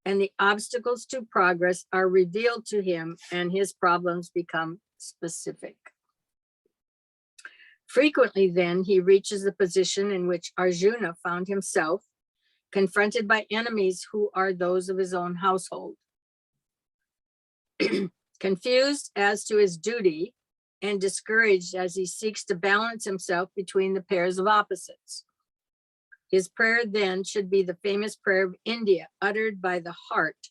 and the obstacles to progress are revealed to him, and his problems become specific. Frequently, then, he reaches the position in which Arjuna found himself, confronted by enemies who are those of his own household. Confused as to his duty and discouraged as he seeks to balance himself between the pairs of opposites. His prayer then should be the famous prayer of India, uttered by the heart,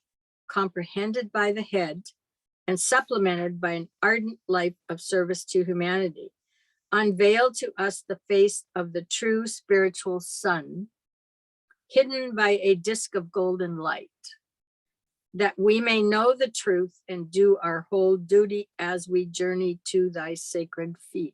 comprehended by the head, and supplemented by an ardent life of service to humanity. Unveil to us the face of the true spiritual sun, hidden by a disk of golden light, that we may know the truth and do our whole duty as we journey to thy sacred feet.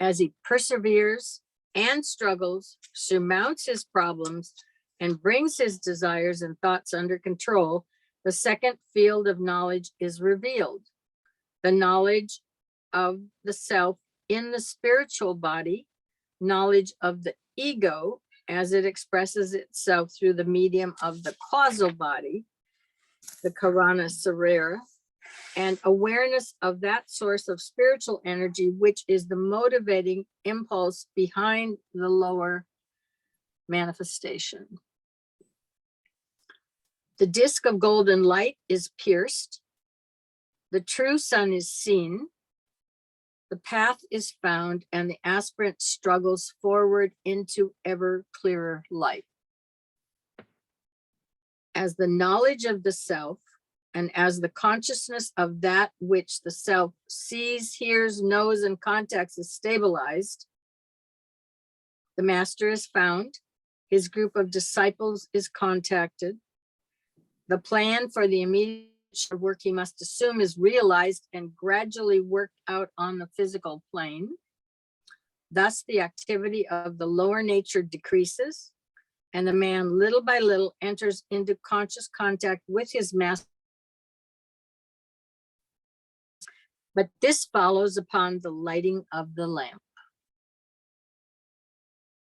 As he perseveres and struggles, surmounts his problems, and brings his desires and thoughts under control, the second field of knowledge is revealed. The knowledge of the self in the spiritual body, knowledge of the ego as it expresses itself through the medium of the causal body, the Karana Sarera, and awareness of that source of spiritual energy, which is the motivating impulse behind the lower manifestation. The disk of golden light is pierced. The true sun is seen. The path is found, and the aspirant struggles forward into ever clearer light. As the knowledge of the self, and as the consciousness of that which the self sees, hears, knows, and contacts is stabilized, the master is found, his group of disciples is contacted, the plan for the immediate work he must assume is realized and gradually worked out on the physical plane. Thus, the activity of the lower nature decreases, and the man little by little enters into conscious contact with his master. But this follows upon the lighting of the lamp,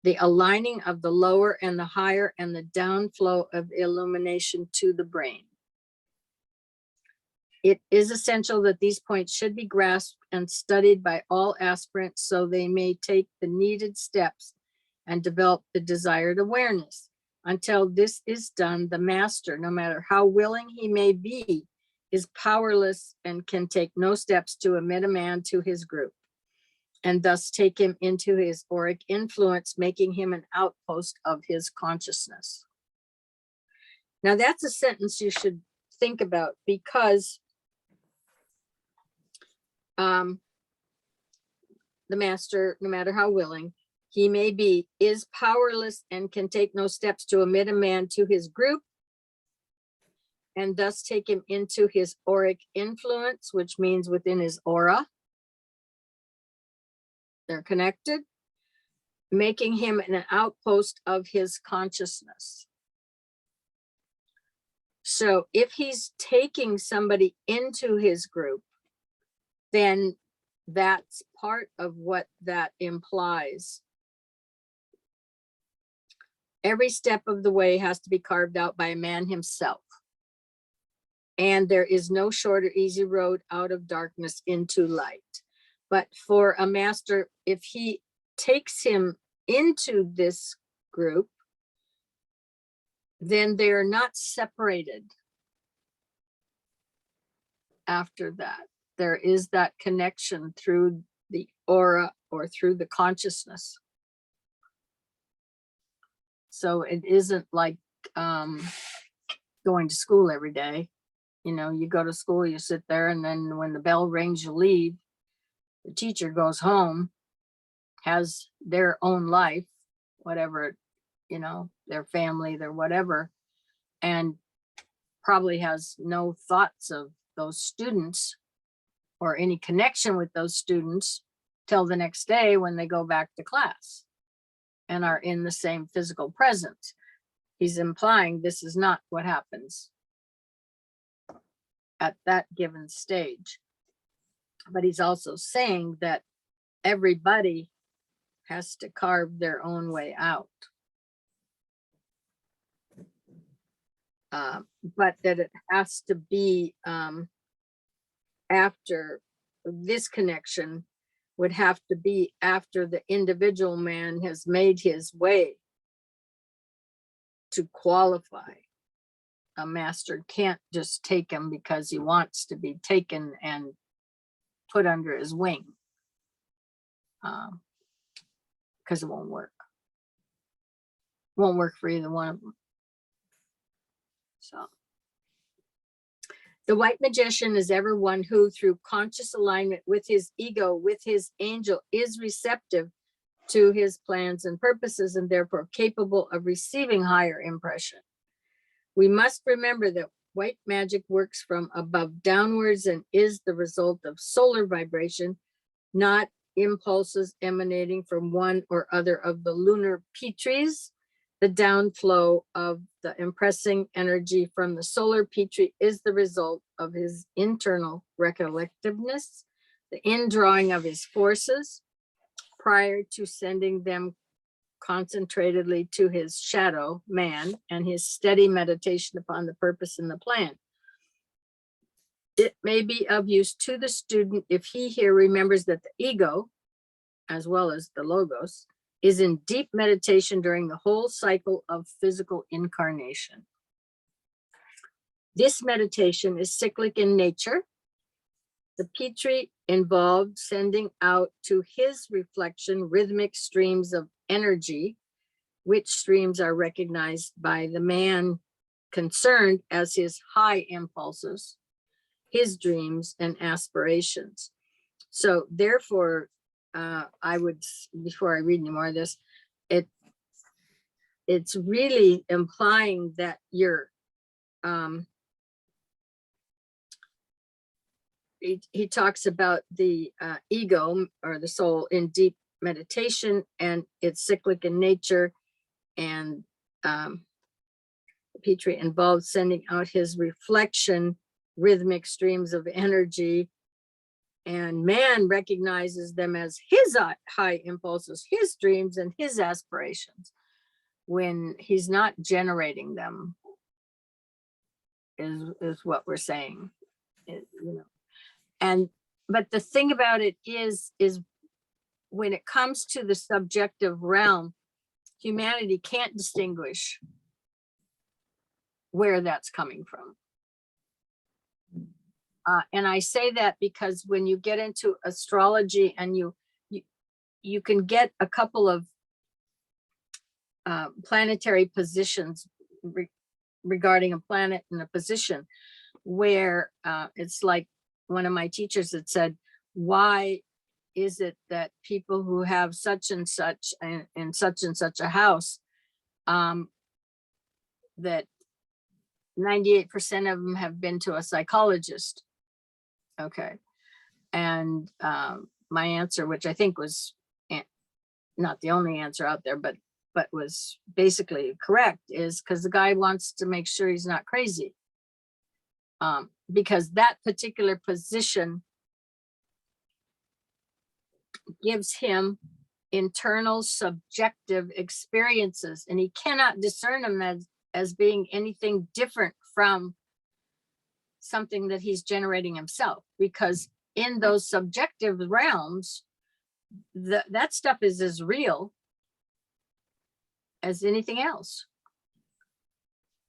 the aligning of the lower and the higher, and the downflow of illumination to the brain. It is essential that these points should be grasped and studied by all aspirants so they may take the needed steps and develop the desired awareness. Until this is done, the master, no matter how willing he may be, is powerless and can take no steps to admit a man to his group, and thus take him into his auric influence, making him an outpost of his consciousness. Now that's a sentence you should think about, because the master, no matter how willing he may be, is powerless and can take no steps to admit a man to his group, and thus take him into his auric influence, which means within his aura. They're connected, making him an outpost of his consciousness. So if he's taking somebody into his group, then that's part of what that implies. Every step of the way has to be carved out by a man himself. And there is no short or easy road out of darkness into light. But for a master, if he takes him into this group, then they are not separated after that. There is that connection through the aura or through the consciousness. So it isn't like going to school every day. You know, you go to school, you sit there, and then when the bell rings, you leave. The teacher goes home, has their own life, whatever, you know, their family, their whatever, and probably has no thoughts of those students or any connection with those students till the next day when they go back to class and are in the same physical presence. He's implying this is not what happens at that given stage. But he's also saying that everybody has to carve their own way out. But that it has to be after this connection would have to be after the individual man has made his way to qualify. A master can't just take him because he wants to be taken and put under his wing, because it won't work. Won't work for either one of them. So the white magician is ever one who, through conscious alignment with his ego, with his angel, is receptive to his plans and purposes, and therefore capable of receiving higher impression. We must remember that white magic works from above downwards and is the result of solar vibration, not impulses emanating from one or other of the lunar petries. The downflow of the impressing energy from the solar petri is the result of his internal recollectiveness, the indrawing of his forces prior to sending them concentratedly to his shadow man, and his steady meditation upon the purpose and the plan. It may be of use to the student if he here remembers that the ego, as well as the logos, is in deep meditation during the whole cycle of physical incarnation. This meditation is cyclic in nature. The Petri involved sending out to his reflection rhythmic streams of energy, which streams are recognized by the man concerned as his high impulses, his dreams and aspirations. So therefore, I would, before I read any more of this, it's really implying that you're, he talks about the ego or the soul in deep meditation, and it's cyclic in nature, and Petri involved sending out his reflection, rhythmic streams of energy, and man recognizes them as his high impulses, his dreams and his aspirations when he's not generating them, is what we're saying, you know. And but the thing about it is when it comes to the subjective realm, humanity can't distinguish where that's coming from. And I say that because when you get into astrology and you can get a couple of planetary positions regarding a planet and a position where it's like one of my teachers had said, why is it that people who have such and such in such and such a house, that 98% of them have been to a psychologist? Okay. And my answer, which I think was not the only answer out there, but was basically correct, is because the guy wants to make sure he's not crazy. Because that particular position gives him internal subjective experiences, and he cannot discern them as being anything different from something that he's generating himself, because in those subjective realms, that stuff is as real as anything else.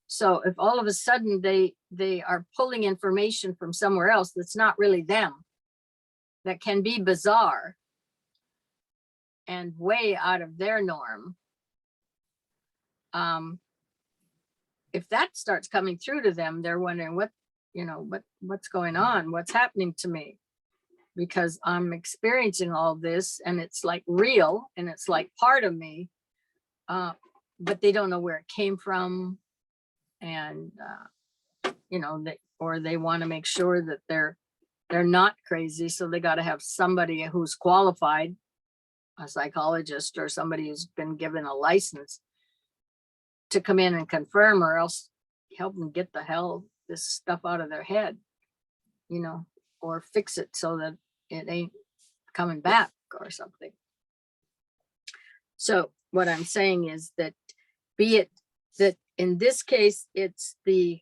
So if all of a sudden they are pulling information from somewhere else that's not really them, that can be bizarre and way out of their norm, if that starts coming through to them, they're wondering what's going on, what's happening to me, because I'm experiencing all this and it's like real and it's like part of me, but they don't know where it came from. And they want to make sure that they're not crazy, so they got to have somebody who's qualified, a psychologist or somebody who's been given a license to come in and confirm, or else help them get this stuff out of their head, or fix it so that it ain't coming back or something. So what I'm saying is that, be it that in this case, it's the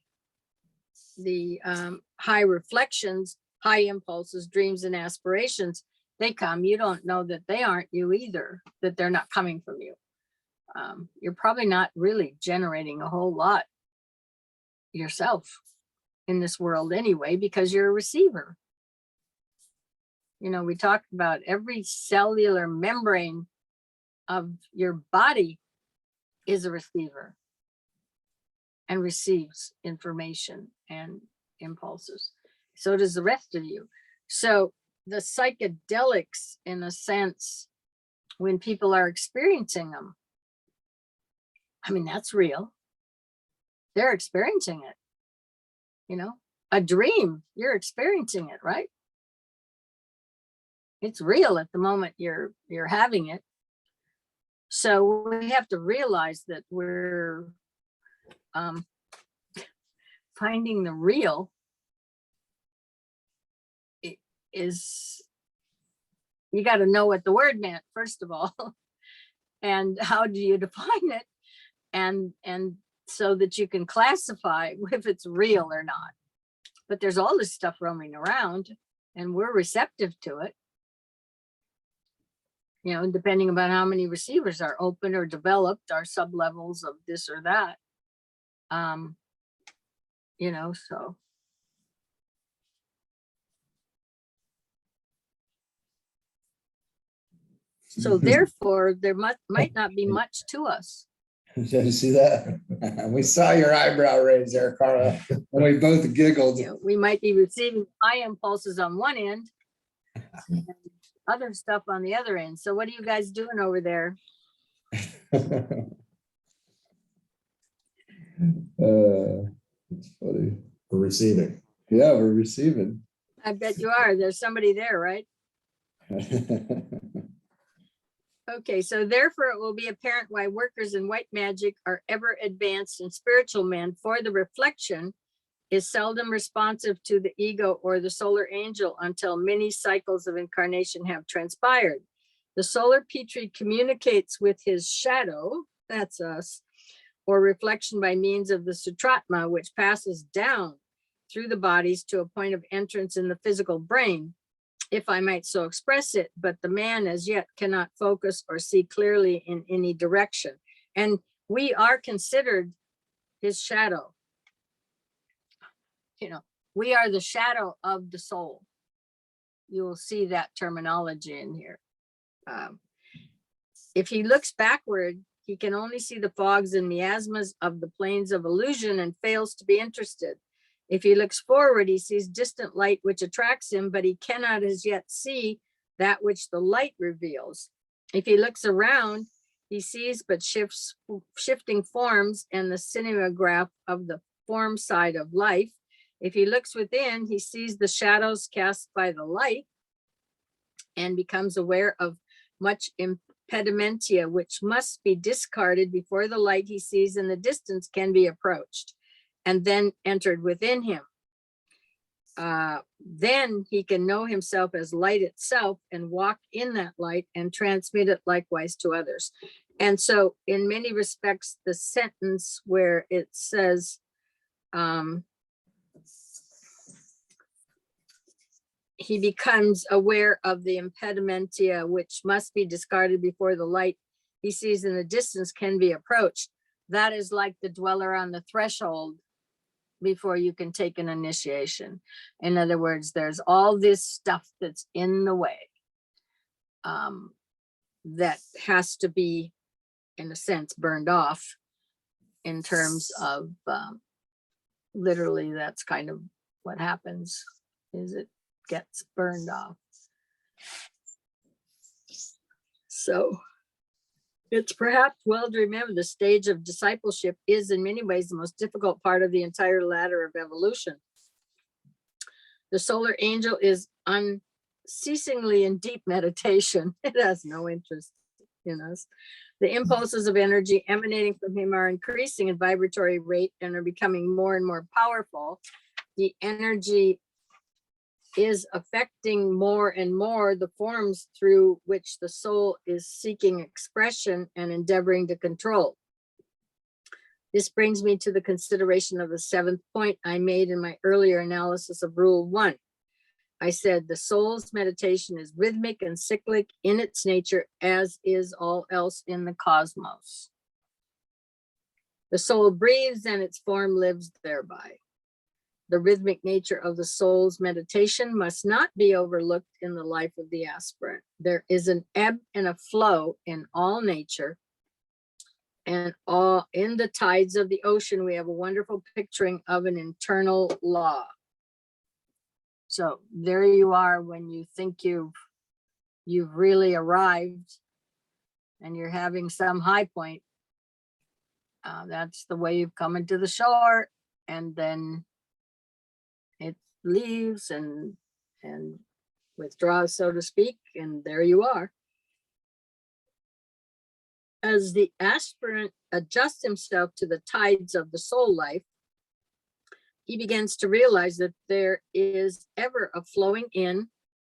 high reflections, high impulses, dreams and aspirations, they come, you don't know that they aren't you either, that they're not coming from you. You're probably not really generating a whole lot yourself in this world anyway, because you're a receiver. We talked about every cellular membrane of your body is a receiver and receives information and impulses. So does the rest of you. So the psychedelics, in a sense, when people are experiencing them, I mean, that's real. They're experiencing it. A dream, you're experiencing it, right? It's real at the moment you're having it. So we have to realize that we're finding the real is, you got to know what the word meant, first of all, and how do you define it, and so that you can classify if it's real or not. But there's all this stuff roaming around, and we're receptive to it. You know, depending upon how many receivers are open or developed, our sub-levels of this or that. You know, so. So therefore, there might not be much to us. Did you see that? We saw your eyebrow raise there, Carla, and we both giggled. You know, we might be receiving high impulses on one end, and other stuff on the other end. So what are you guys doing over there? It's funny. For receiving. Yeah, we're receiving. I bet you are. There's somebody there, right? Okay, so therefore it will be apparent why workers in white magic are ever advanced in spiritual men, for the reflection is seldom responsive to the ego or the solar angel until many cycles of incarnation have transpired. The solar Petri communicates with his shadow, that's us, or reflection by means of the sutratma, which passes down through the bodies to a point of entrance in the physical brain, if I might so express it, but the man as yet cannot focus or see clearly in any direction. And we are considered his shadow. You know, we are the shadow of the soul. You will see that terminology in here. If he looks backward, he can only see the fogs and miasmas of the planes of illusion and fails to be interested. If he looks forward, he sees distant light which attracts him, but he cannot as yet see that which the light reveals. If he looks around, he sees but shifting forms and the cinematograph of the form side of life. If he looks within, he sees the shadows cast by the light and becomes aware of much impedimentia, which must be discarded before the light he sees in the distance can be approached and then entered within him. Then he can know himself as light itself and walk in that light and transmit it likewise to others. And so in many respects, the sentence where it says, he becomes aware of the impedimentia, which must be discarded before the light he sees in the distance can be approached. That is like the dweller on the threshold before you can take an initiation. In other words, there's all this stuff that's in the way that has to be, in a sense, burned off in terms of literally that's kind of what happens, is it gets burned off. So it's perhaps well to remember the stage of discipleship is in many ways the most difficult part of the entire ladder of evolution. The solar angel is unceasingly in deep meditation. It has no interest in us. The impulses of energy emanating from him are increasing in vibratory rate and are becoming more and more powerful. The energy is affecting more and more the forms through which the soul is seeking expression and endeavoring to control. This brings me to the consideration of the seventh point I made in my earlier analysis of Rule 1. I said the soul's meditation is rhythmic and cyclic in its nature, as is all else in the cosmos. The soul breathes and its form lives thereby. The rhythmic nature of the soul's meditation must not be overlooked in the life of the aspirant. There is an ebb and a flow in all nature, and all in the tides of the ocean, we have a wonderful picturing of an internal law. So there you are when you think you've really arrived and you're having some high point. That's the way you've come into the shore, and then it leaves and withdraw, so to speak, and there you are. As the aspirant adjusts himself to the tides of the soul life, he begins to realize that there is ever a flowing in,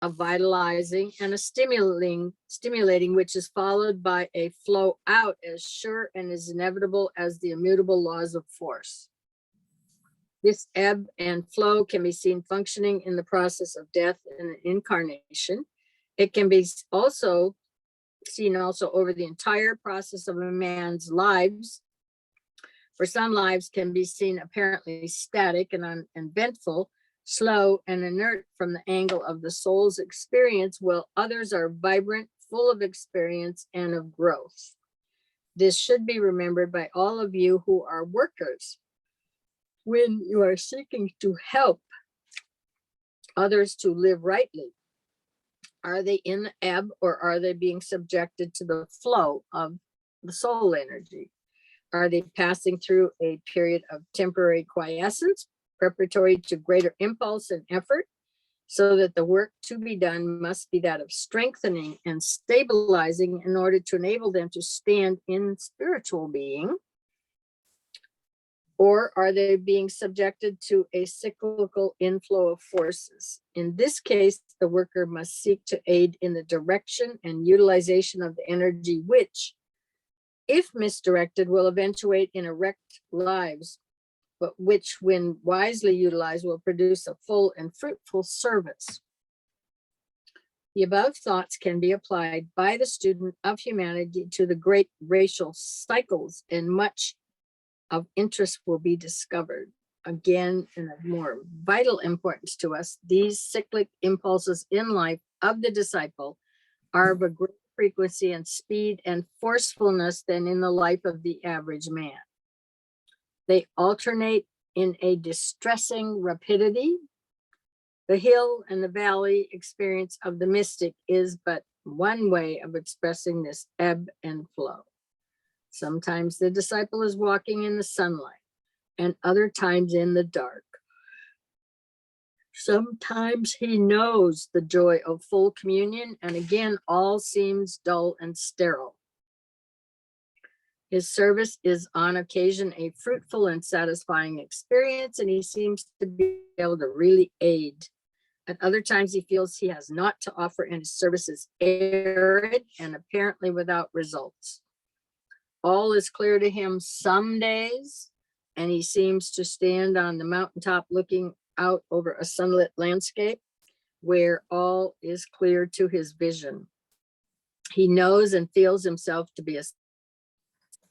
a vitalizing, and a stimulating, which is followed by a flow out as sure and as inevitable as the immutable laws of force. This ebb and flow can be seen functioning in the process of death and incarnation. It can be also seen over the entire process of a man's lives. For some, lives can be seen apparently static and uneventful, slow and inert from the angle of the soul's experience, while others are vibrant, full of experience and of growth. This should be remembered by all of you who are workers. When you are seeking to help others to live rightly, are they in the ebb or are they being subjected to the flow of the soul energy? Are they passing through a period of temporary quiescence, preparatory to greater impulse and effort, so that the work to be done must be that of strengthening and stabilizing in order to enable them to stand in spiritual being? Or are they being subjected to a cyclical inflow of forces? In this case, the worker must seek to aid in the direction and utilization of the energy, which, if misdirected, will eventuate in erect lives, but which, when wisely utilized, will produce a full and fruitful service. The above thoughts can be applied by the student of humanity to the great racial cycles, and much of interest will be discovered. Again, and of more vital importance to us, these cyclic impulses in life of the disciple are of a greater frequency and speed and forcefulness than in the life of the average man. They alternate in a distressing rapidity. The hill and the valley experience of the mystic is but one way of expressing this ebb and flow. Sometimes the disciple is walking in the sunlight, and other times in the dark. Sometimes he knows the joy of full communion, and again, all seems dull and sterile. His service is on occasion a fruitful and satisfying experience, and he seems to be able to really aid. At other times, he feels he has naught to offer, and his service is arid and apparently without results. All is clear to him some days, and he seems to stand on the mountaintop looking out over a sunlit landscape where all is clear to his vision. He knows and feels himself to be a.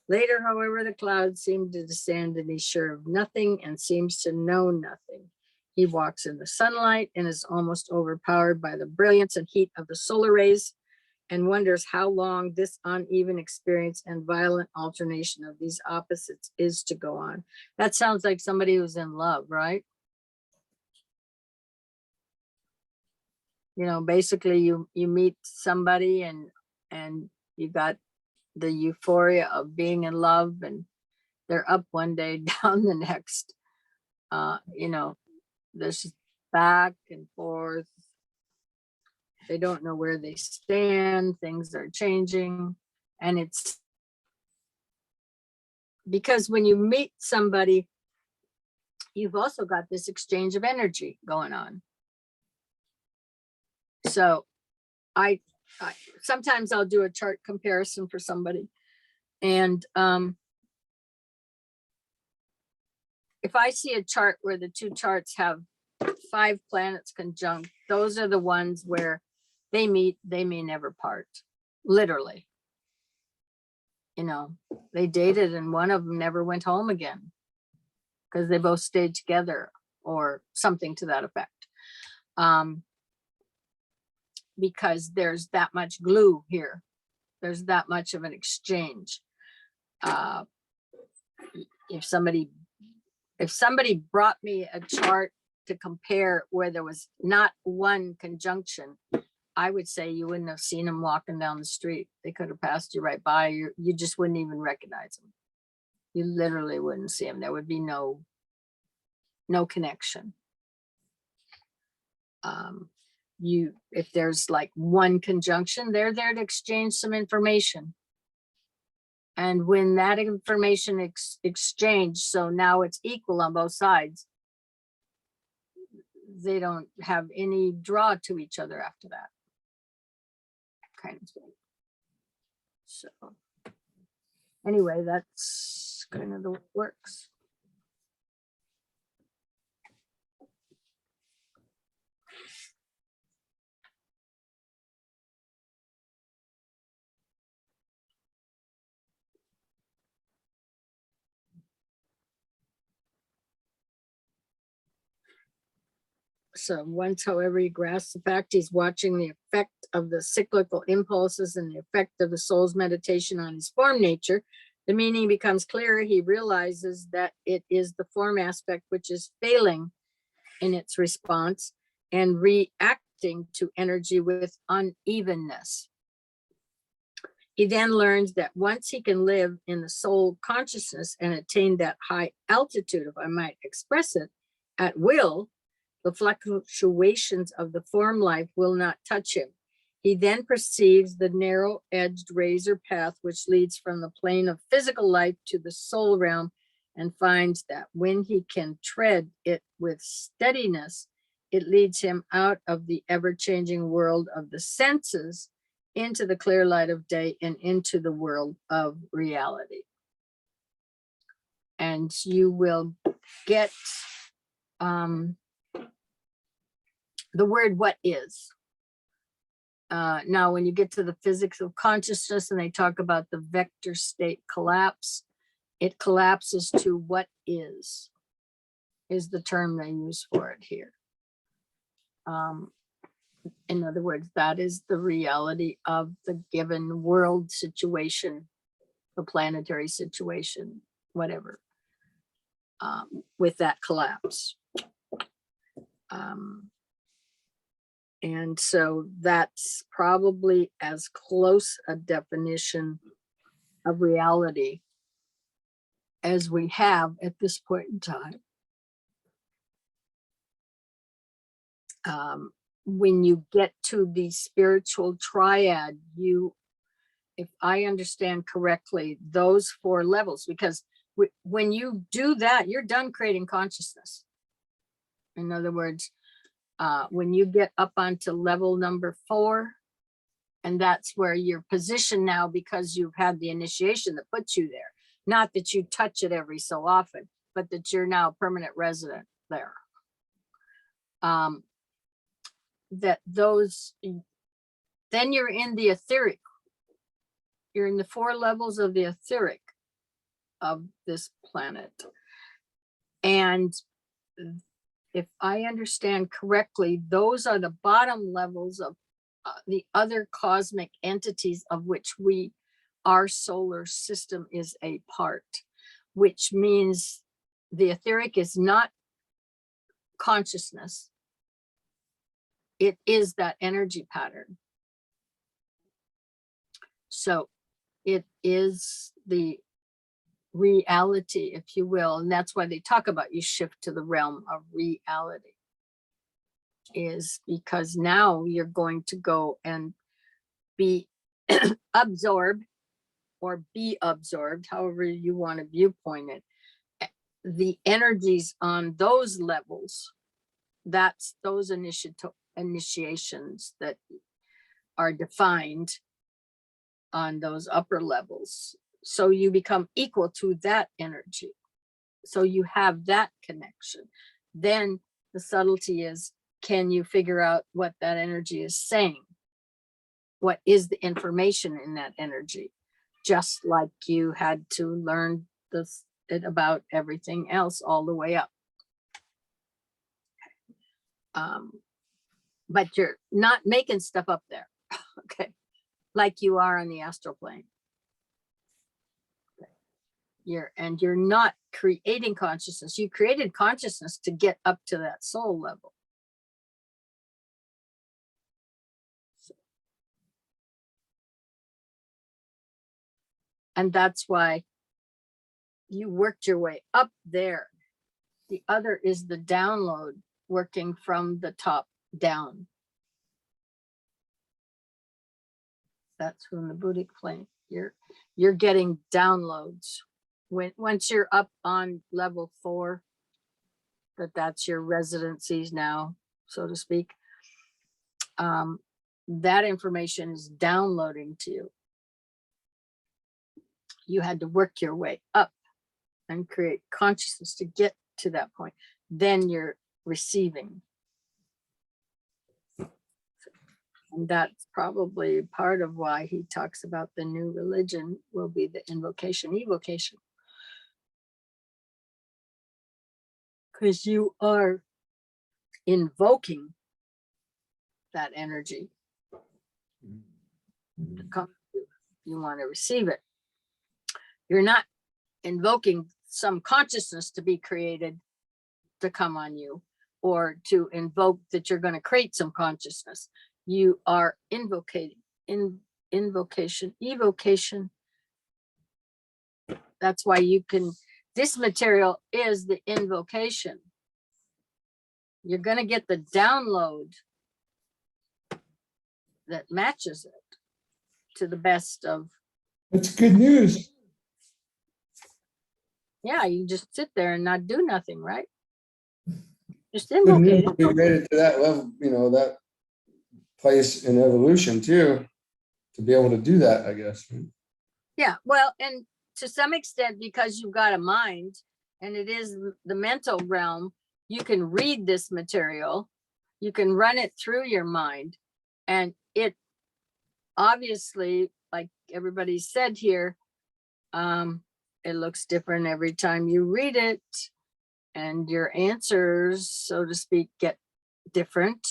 Later, however, the clouds seem to descend, and he's sure of nothing and seems to know nothing. He walks in the sunlight and is almost overpowered by the brilliance and heat of the solar rays, and wonders how long this uneven experience and violent alternation of these opposites is to go on. That sounds like somebody who's in love, right? You know, basically you meet somebody and you got the euphoria of being in love, and they're up one day, down the next. You know, there's back and forth. They don't know where they stand. Things are changing. And it's because when you meet somebody, you've also got this exchange of energy going on. So I sometimes I'll do a chart comparison for somebody. And if I see a chart where the two charts have 5 planets conjunct, those are the ones where they meet, they may never part, literally. You know, they dated and one of them never went home again because they both stayed together or something to that effect. Because there's that much glue here. There's that much of an exchange. If somebody brought me a chart to compare where there was not one conjunction, I would say you wouldn't have seen them walking down the street. They could have passed you right by. You just wouldn't even recognize them. You literally wouldn't see them. There would be no connection. if there's like one conjunction, they're there to exchange some information. And when that information exchanged, so now it's equal on both sides, they don't have any draw to each other after that. Kind of thing. So anyway, that's kind of the way it works. So once, however, he grasps the fact, he's watching the effect of the cyclical impulses and the effect of the soul's meditation on his form nature, the meaning becomes clearer. He realizes that it is the form aspect which is failing in its response and reacting to energy with unevenness. He then learns that once he can live in the soul consciousness and attain that high altitude, if I might express it, at will, the fluctuations of the form life will not touch him. He then perceives the narrow-edged razor path which leads from the plane of physical life to the soul realm, and finds that when he can tread it with steadiness, it leads him out of the ever-changing world of the senses into the clear light of day and into the world of reality. And you will get the word "what is." Now, when you get to the physics of consciousness and they talk about the vector state collapse, it collapses to what is the term they use for it here. In other words, that is the reality of the given world situation, the planetary situation, whatever, with that collapse. And so that's probably as close a definition of reality as we have at this point in time. When you get to the spiritual triad, if I understand correctly, those 4 levels, because when you do that, you're done creating consciousness. In other words, when you get up onto level number 4, and that's where you're positioned now because you've had the initiation that puts you there. Not that you touch it every so often, but that you're now a permanent resident there. Then you're in the etheric. You're in the 4 levels of the etheric of this planet. And if I understand correctly, those are the bottom levels of the other cosmic entities of which our solar system is a part, which means the etheric is not consciousness. It is that energy pattern. So it is the reality, if you will, and that's why they talk about you shift to the realm of reality, is because now you're going to go and be absorbed or be absorbed, however you want to viewpoint it. The energies on those levels, that's those initiations that are defined on those upper levels. So you become equal to that energy. So you have that connection. Then the subtlety is, can you figure out what that energy is saying? What is the information in that energy? Just like you had to learn about everything else all the way up. But you're not making stuff up there, okay? Like you are on the astral plane. You're not creating consciousness. You created consciousness to get up to that soul level. And that's why you worked your way up there. The other is the download, working from the top down. That's from the Buddhic plane. You're getting downloads. Once you're up on level 4, that's your residencies now, so to speak. That information is downloading to you. You had to work your way up and create consciousness to get to that point. Then you're receiving. And that's probably part of why he talks about the new religion will be the invocation, evocation. Because you are invoking that energy to come to you. You want to receive it. You're not invoking some consciousness to be created to come on you, or to invoke that you're going to create some consciousness. You are invocating, invocation, evocation. That's why you can, this material is the invocation. You're going to get the download that matches it to the best of. That's good news. Yeah, you just sit there and not do nothing, right? Just Good invocate news. it. We made it to that level, that place in evolution too, to be able to do that, I guess. Yeah, well, and to some extent, because you've got a mind and it is the mental realm, you can read this material, you can run it through your mind, and it obviously, like everybody said here, it looks different every time you read it, and your answers, so to speak, get different.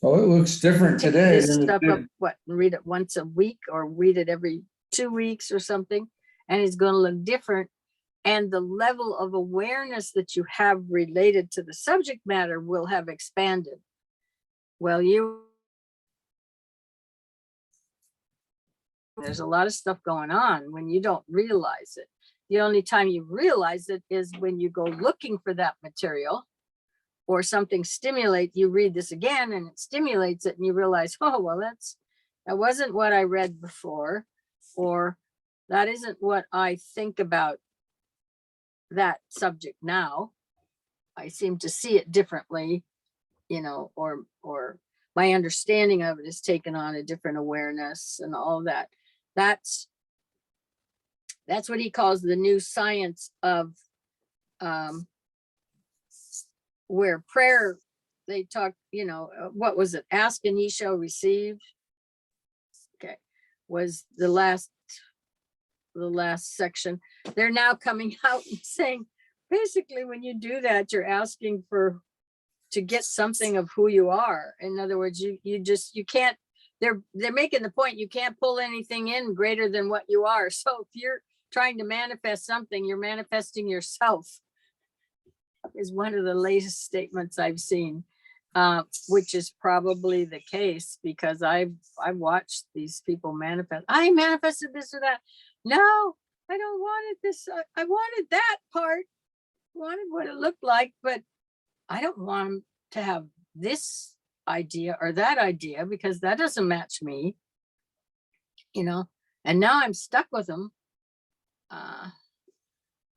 Oh, it looks different Pick today this than it stuff up, did. what, read it once a week or read it every 2 weeks or something, and it's going to look different. And the level of awareness that you have related to the subject matter will have expanded. Well, there's a lot of stuff going on when you don't realize it. The only time you realize it is when you go looking for that material, or something stimulates, you read this again and it stimulates it and you realize, oh, well, that wasn't what I read before, or that isn't what I think about that subject now. I seem to see it differently, or my understanding of it is taken on a different awareness and all that. That's what he calls the new science of where prayer, they talk, what was it? Ask and ye shall receive. Okay, was the last section. They're now coming out and saying, basically, when you do that, you're asking to get something of who you are. In other words, you can't, they're making the point, you can't pull anything in greater than what you are. So if you're trying to manifest something, you're manifesting yourself, is one of the latest statements I've seen, which is probably the case, because I've watched these people manifest. I manifested this or that. No, I don't want this. I wanted that part, wanted what it looked like, but I don't want to have this idea or that idea, because that doesn't match me, and now I'm stuck with them,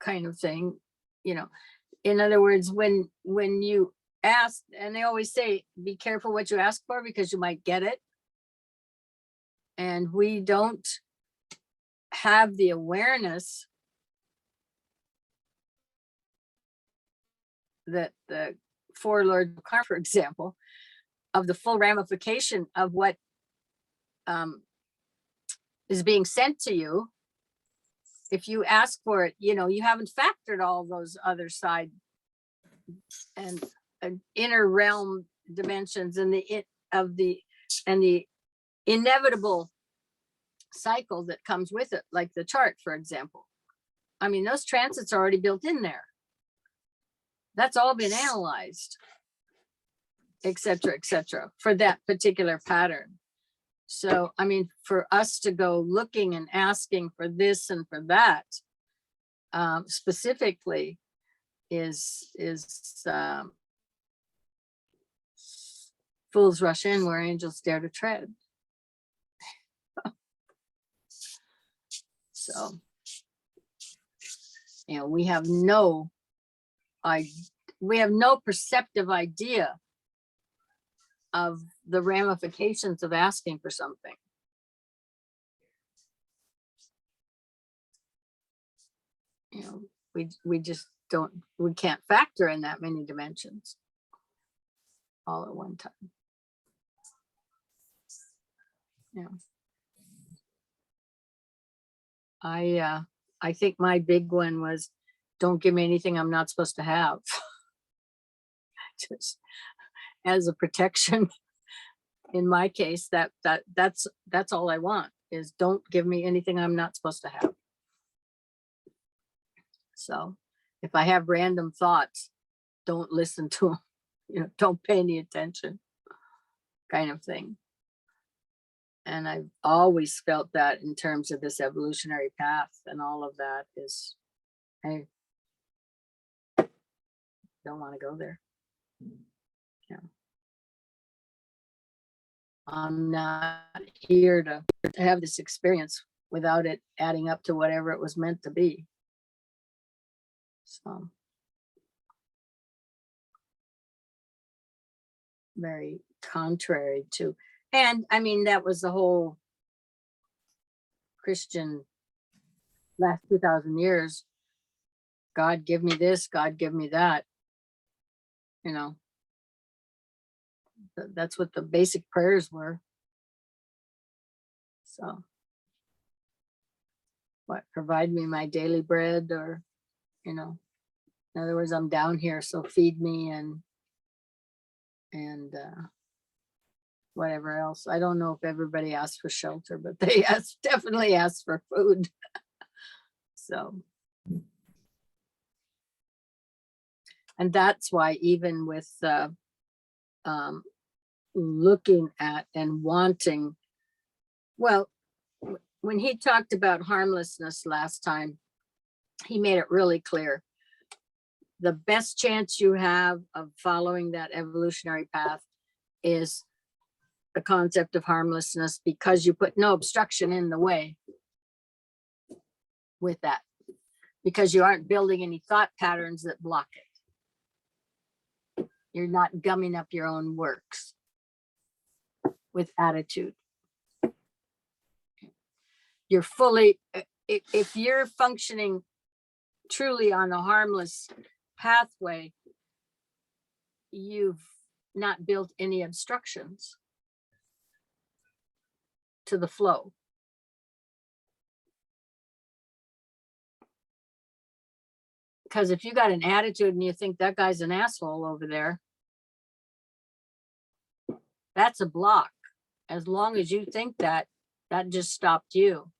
kind of thing, In other words, when you ask, and they always say, be careful what you ask for because you might get it. And we don't have the awareness that the four lords of karma, for example, of the full ramification of what is being sent to you. If you ask for it, you haven't factored all those other side and inner realm dimensions and the inevitable cycle that comes with it, like the chart, for example. I mean, those transits are already built in there. That's all been analyzed, et cetera, for that particular pattern. So, I mean, for us to go looking and asking for this and for that, specifically, is Fools rush in where angels dare to tread. So, you know, we have no perceptive idea of the ramifications of asking for something. You know, we just don't, we can't factor in that many dimensions all at one time. Yeah. I think my big one was, don't give me anything I'm not supposed to have. Just as a protection. In my case, that's all I want, is don't give me anything I'm not supposed to have. So if I have random thoughts, don't listen to them, you know, don't pay any attention, kind of thing. And I've always felt that in terms of this evolutionary path and all of that is, hey, don't want to go there. Yeah. I'm not here to have this experience without it adding up to whatever it was meant to be. So very contrary to, and I mean, that was the whole Christian last 2,000 years. God give me this, God give me that. You know, that's what the basic prayers were. So what, provide me my daily bread, or, you know, in other words, I'm down here, so feed me, and whatever else. I don't know if everybody asked for shelter, but they definitely asked for food. So, and that's why even with looking at and wanting, well, when he talked about harmlessness last time, he made it really clear. The best chance you have of following that evolutionary path is the concept of harmlessness, because you put no obstruction in the way with that, because you aren't building any thought patterns that block it. You're not gumming up your own works with attitude. You're fully, if you're functioning truly on a harmless pathway, you've not built any obstructions to the flow. Because if you got an attitude and you think that guy's an asshole over there, that's a block. As long as you think that, that just stopped you.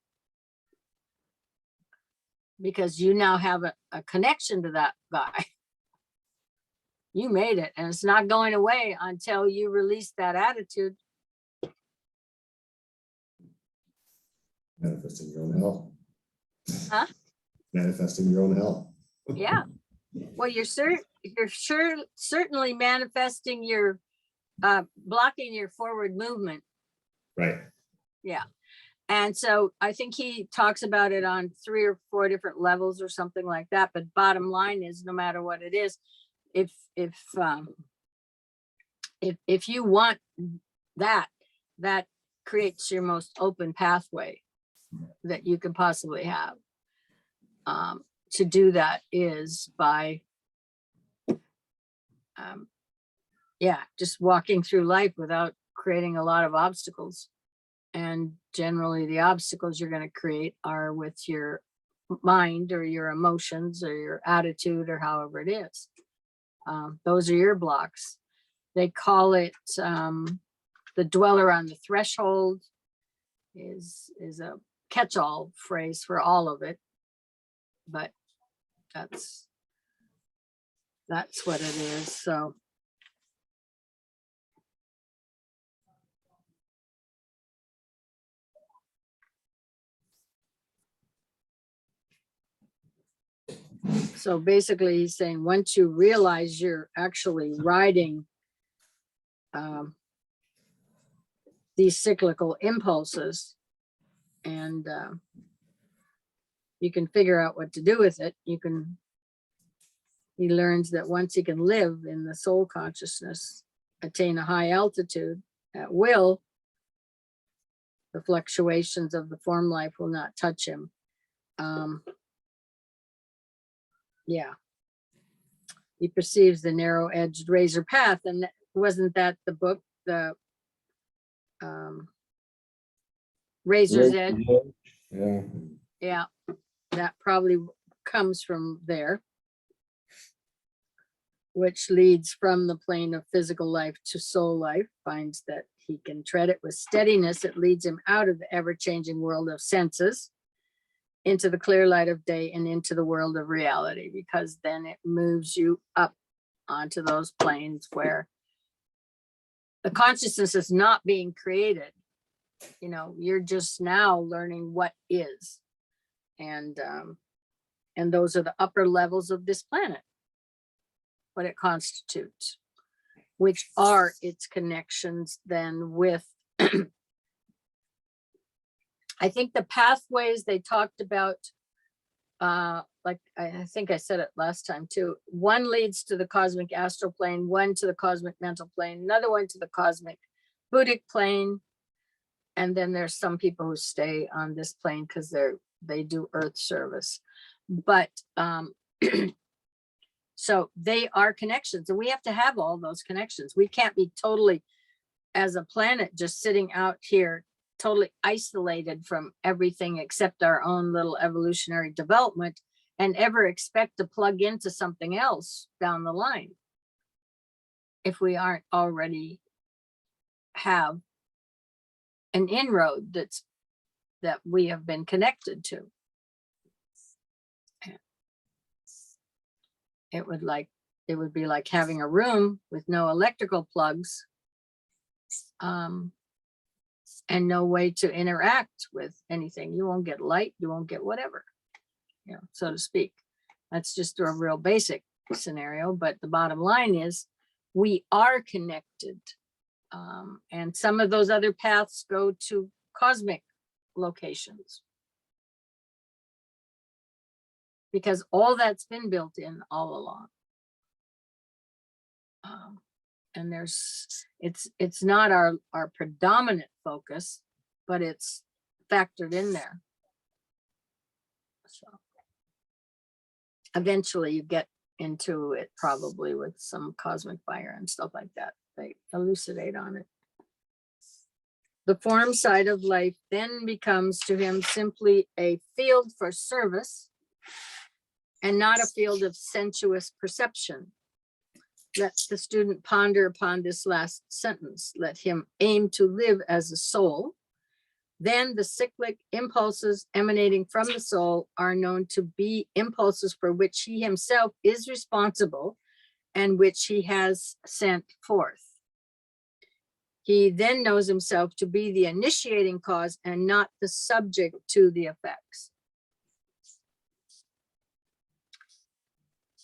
Because you now have a connection to that guy. You made it, and it's not going away until you release that attitude. Manifesting your own hell. Huh? Manifesting your own hell. Yeah. Well, you're certainly manifesting your blocking your forward movement. Right. Yeah. And so I think he talks about it on 3 or 4 different levels or something like that. But bottom line is, no matter what it is, if you want that, that creates your most open pathway that you can possibly have. To do that is by, just walking through life without creating a lot of obstacles. And generally the obstacles you're going to create are with your mind or your emotions or your attitude or however it is. Those are your blocks. They call it the dweller on the threshold is a catch-all phrase for all of it. But that's what it is. So basically he's saying, once you realize you're actually riding these cyclical impulses, and you can figure out what to do with it. He learns that once he can live in the soul consciousness, attain a high altitude at will, the fluctuations of the form life will not touch him. Yeah. He perceives the narrow-edged razor path, and wasn't that the book, the Razor's Edge? Yeah. Yeah, that probably comes from there, which leads from the plane of physical life to soul life, finds that he can tread it with steadiness. It leads him out of the ever-changing world of senses into the clear light of day and into the world of reality, because then it moves you up onto those planes where the consciousness is not being created. You know, you're just now learning what is. And those are the upper levels of this planet, what it constitutes, which are its connections then with, I think the pathways they talked about, like I think I said it last time too, one leads to the cosmic astral plane, one to the cosmic mental plane, another one to the cosmic Buddhic plane. And then there's some people who stay on this plane because they do earth service. But so they are connections, and we have to have all those connections. We can't be totally, as a planet, just sitting out here totally isolated from everything except our own little evolutionary development, and ever expect to plug into something else down the line if we aren't already have an inroad that we have been connected to. It would be like having a room with no electrical plugs, and no way to interact with anything. You won't get light, you won't get whatever, you know, so to speak. That's just a real basic scenario, but the bottom line is we are connected. And some of those other paths go to cosmic locations, because all that's been built in all along. And it's not our predominant focus, but it's factored in there. So eventually you get into it probably with some cosmic fire and stuff like that. They elucidate on it. The form side of life then becomes to him simply a field for service and not a field of sensuous perception. Let the student ponder upon this last sentence. Let him aim to live as a soul. Then the cyclic impulses emanating from the soul are known to be impulses for which he himself is responsible and which he has sent forth. He then knows himself to be the initiating cause and not the subject to the effects.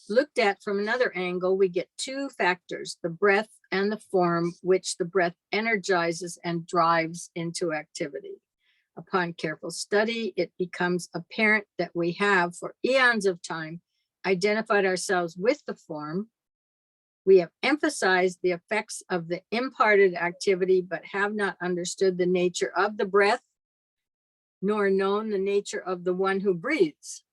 Looked at from another angle, we get two factors, the breath and the form, which the breath energizes and drives into activity. Upon careful study, it becomes apparent that we have, for eons of time, identified ourselves with the form. We have emphasized the effects of the imparted activity, but have not understood the nature of the breath, nor known the nature of the one who breathes.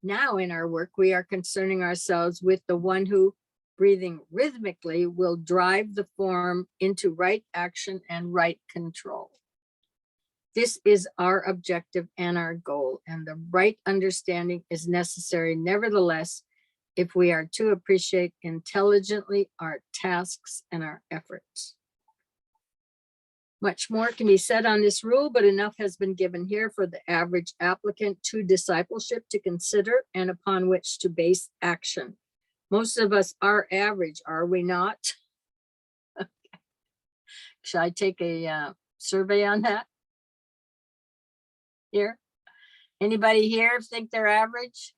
Now in our work, we are concerning ourselves with the one who, breathing rhythmically, will drive the form into right action and right control. This is our objective and our goal, and the right understanding is necessary nevertheless if we are to appreciate intelligently our tasks and our efforts. Much more can be said on this rule, but enough has been given here for the average applicant to discipleship to consider and upon which to base action. Most of us are average, are we not? Should I take a survey on that? Here? Anybody here think they're average?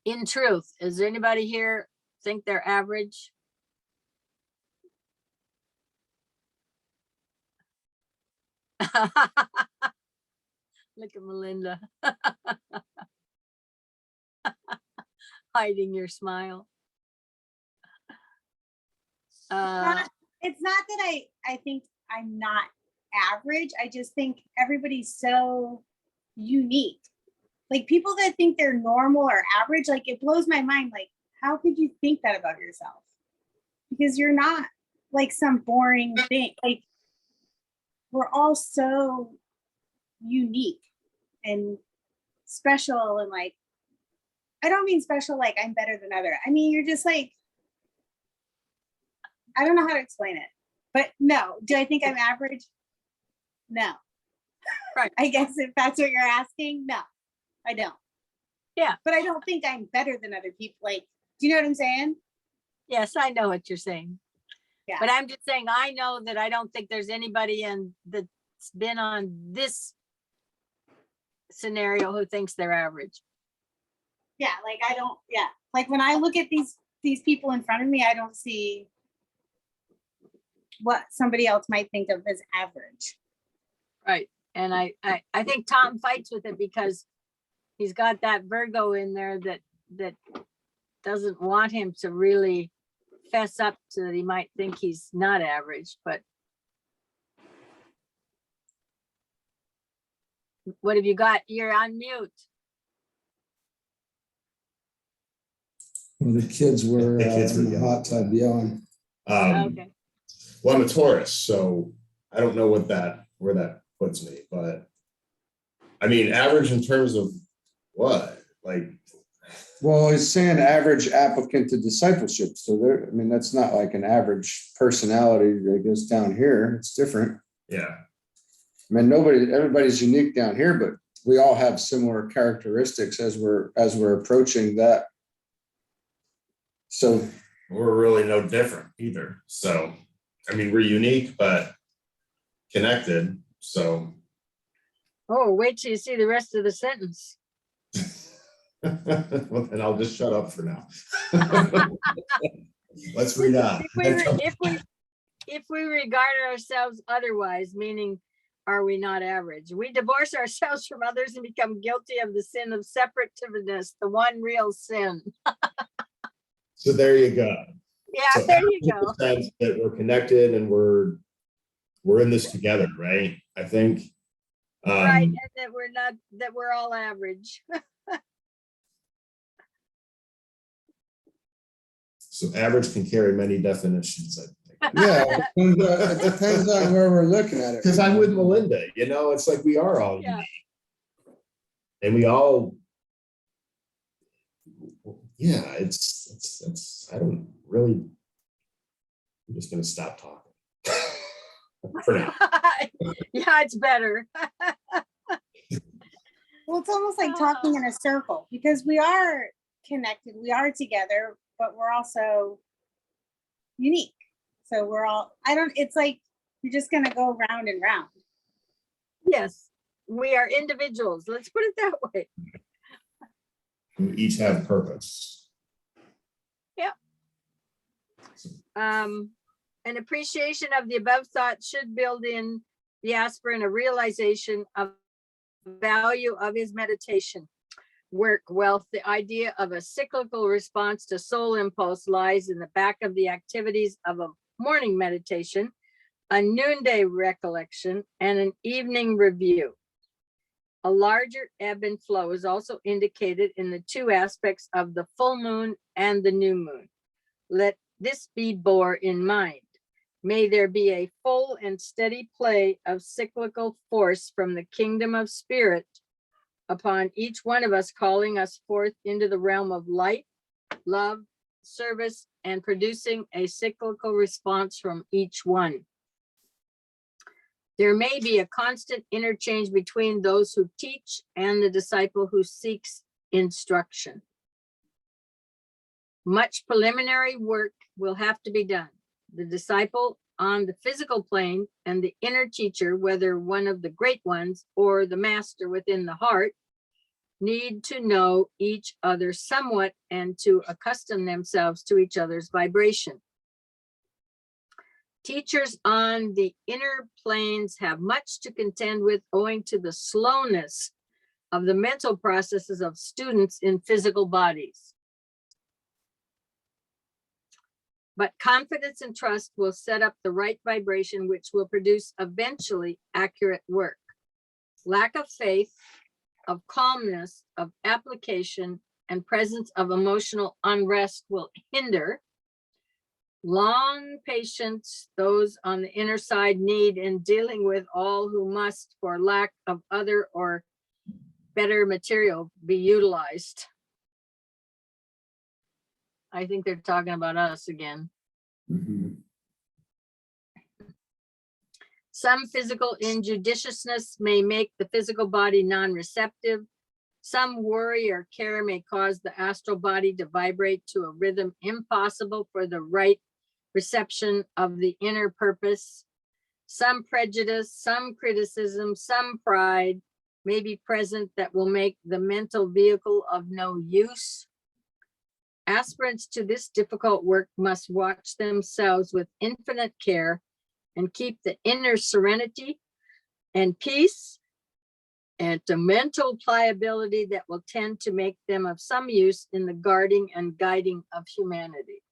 In truth, is anybody here think they're average? Look at Melinda. Hiding your smile. It's not that I think I'm not average. I just think everybody's so unique. Like people that think they're normal or average, like it blows my mind. Like, how could you think that about yourself? Because you're not like some boring thing. Like we're all so unique and special, and like, I don't mean special like I'm better than other. I mean, you're just like, I don't know how to explain it, but no. Do I think I'm average? No. Right. I guess if that's what you're asking, no, I don't. Yeah. But I don't think I'm better than other people. Like, do you know what I'm saying? Yes, I know what you're saying. Yeah. But I'm just saying, I know that I don't think there's anybody that's been on this scenario who thinks they're average. Yeah, like I don't, yeah. Like when I look at these people in front of me, I don't see what somebody else might think of as average. Right. And I think Tom fights with it because he's got that Virgo in there that doesn't want him to really fess up so that he might think he's not average. But what have you got? You're on mute. Well, the kids were The kids were in the hot tub yelling. Okay. Well, I'm a Taurus, so I don't know where that puts me, but I mean, average in terms of what? Like, Well, he's saying average applicant to discipleship. So there, I mean, that's not like an average personality that goes down here. It's different. yeah. I mean, everybody's unique down here, but we all have similar characteristics as we're approaching that. So We're really no different either. So, I mean, we're unique, but connected. So, Oh, wait till you see the rest of the sentence. well, then I'll just shut up for now. Let's read on. If we regard ourselves otherwise, meaning are we not average? We divorce ourselves from others and become guilty of the sin of separativeness, the one real sin. So there you go. Yeah, So there you go. sense that we're connected and we're in this together, right? I think. Right, and that we're all average. So average can carry many definitions, I think. yeah, it depends on where we're looking at it. Because I'm with Melinda, it's like we are all Yeah. unique. And we all, yeah, it's I don't really, I'm just gonna stop talking for now. Yeah, it's better. Well, it's almost like talking in a circle because we are connected, we are together, but we're also unique. So we're all, it's like you're just gonna go round and round. Yes, we are individuals. Let's put it that way. We each have purpose. Yep. An appreciation of the above thought should build in the aspirant a realization of the value of his meditation. Work, wealth, the idea of a cyclical response to soul impulse lies in the back of the activities of a morning meditation, a noonday recollection, and an evening review. A larger ebb and flow is also indicated in the two aspects of the full moon and the new moon. Let this be bore in mind. May there be a full and steady play of cyclical force from the kingdom of spirit upon each one of us, calling us forth into the realm of light, love, service, and producing a cyclical response from each one. There may be a constant interchange between those who teach and the disciple who seeks instruction. Much preliminary work will have to be done. The disciple on the physical plane and the inner teacher, whether one of the great ones or the master within the heart, need to know each other somewhat and to accustom themselves to each other's vibration. Teachers on the inner planes have much to contend with owing to the slowness of the mental processes of students in physical bodies. But confidence and trust will set up the right vibration, which will produce eventually accurate work. Lack of faith, of calmness, of application, and presence of emotional unrest will hinder. Long patience those on the inner side need in dealing with all who must, for lack of other or better material, be utilized. I think they're talking about us again. Mhm. Some physical injudiciousness may make the physical body non-receptive. Some worry or care may cause the astral body to vibrate to a rhythm impossible for the right reception of the inner purpose. Some prejudice, some criticism, some pride may be present that will make the mental vehicle of no use. Aspirants to this difficult work must watch themselves with infinite care and keep the inner serenity and peace and the mental pliability that will tend to make them of some use in the guarding and guiding of humanity.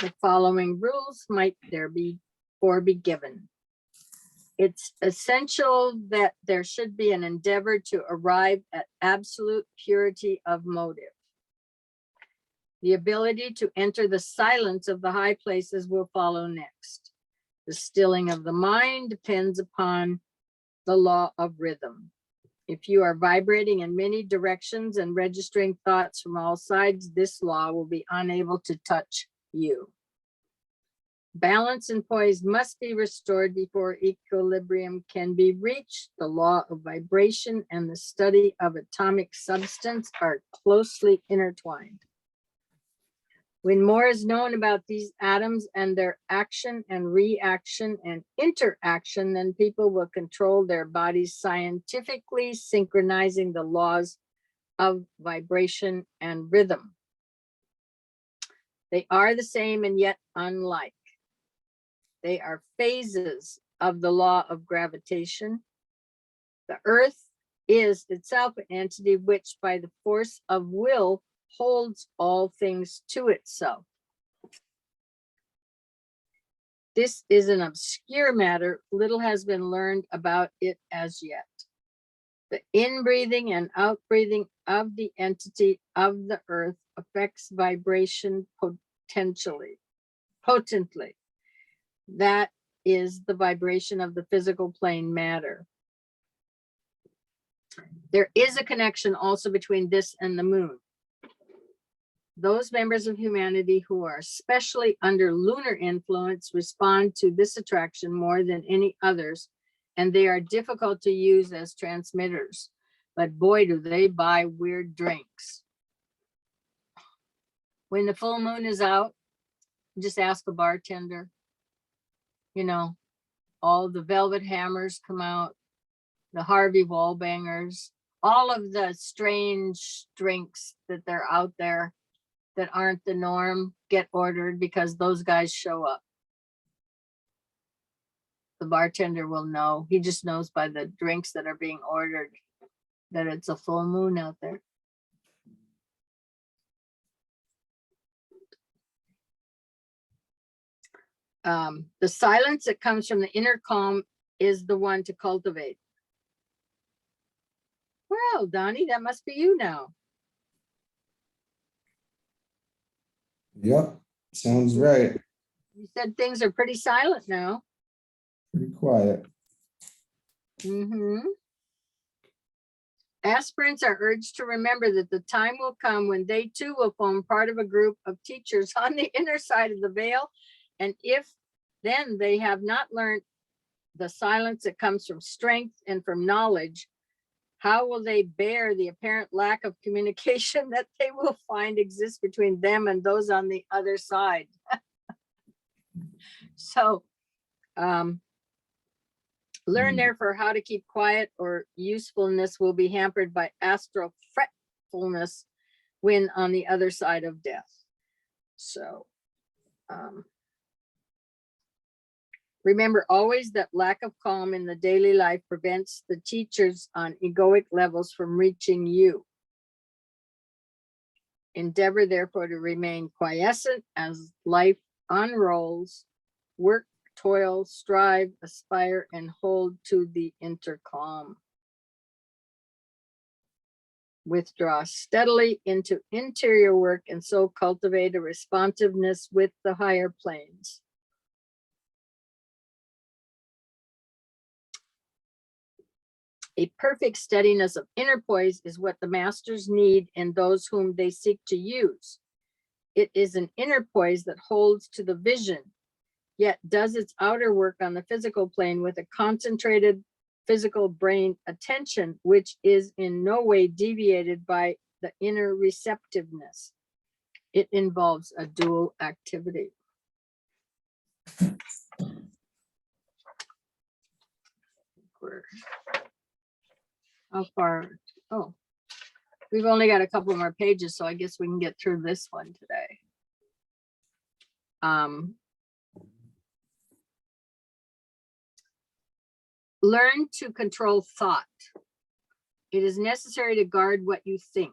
The following rules might therefore be given. It's essential that there should be an endeavor to arrive at absolute purity of motive. The ability to enter the silence of the high places will follow next. The stilling of the mind depends upon the law of rhythm. If you are vibrating in many directions and registering thoughts from all sides, this law will be unable to touch you. Balance and poise must be restored before equilibrium can be reached. The law of vibration and the study of atomic substance are closely intertwined. When more is known about these atoms and their action and reaction and interaction, then people will control their bodies scientifically, synchronizing the laws of vibration and rhythm. They are the same and yet unlike. They are phases of the law of gravitation. The earth is itself an entity which, by the force of will, holds all things to itself. This is an obscure matter. Little has been learned about it as yet. The inbreathing and outbreathing of the entity of the earth affects vibration potently. That is the vibration of the physical plane matter. There is a connection also between this and the moon. Those members of humanity who are especially under lunar influence respond to this attraction more than any others, and they are difficult to use as transmitters. But boy, do they buy weird drinks. When the full moon is out, just ask a bartender. You know, all the Velvet Hammers come out, the Harvey Wallbangers, all of the strange drinks that they're out there that aren't the norm get ordered because those guys show up. The bartender will know. He just knows by the drinks that are being ordered that it's a full moon out there. The silence that comes from the inner calm is the one to cultivate. Well, Donnie, that must be you now. Yep, sounds right. You said things are pretty silent now. Pretty quiet. Aspirants are urged to remember that the time will come when they too will form part of a group of teachers on the inner side of the veil. And if then they have not learned the silence that comes from strength and from knowledge, how will they bear the apparent lack of communication that they will find exists between them and those on the other side? So, learn therefore how to keep quiet, or usefulness will be hampered by astral fretfulness when on the other side of death. So Remember always that lack of calm in the daily life prevents the teachers on egoic levels from reaching you. Endeavor, therefore, to remain quiescent as life unrolls. Work, toil, strive, aspire, and hold to the intercalm. Withdraw steadily into interior work and so cultivate a responsiveness with the higher planes. A perfect steadiness of inner poise is what the masters need in those whom they seek to use. It is an inner poise that holds to the vision, yet does its outer work on the physical plane with a concentrated physical brain attention, which is in no way deviated by the inner receptiveness. It involves a dual activity. How far? Oh, we've only got a couple more pages, so I guess we can get through this one today. Learn to control thought. It is necessary to guard what you think.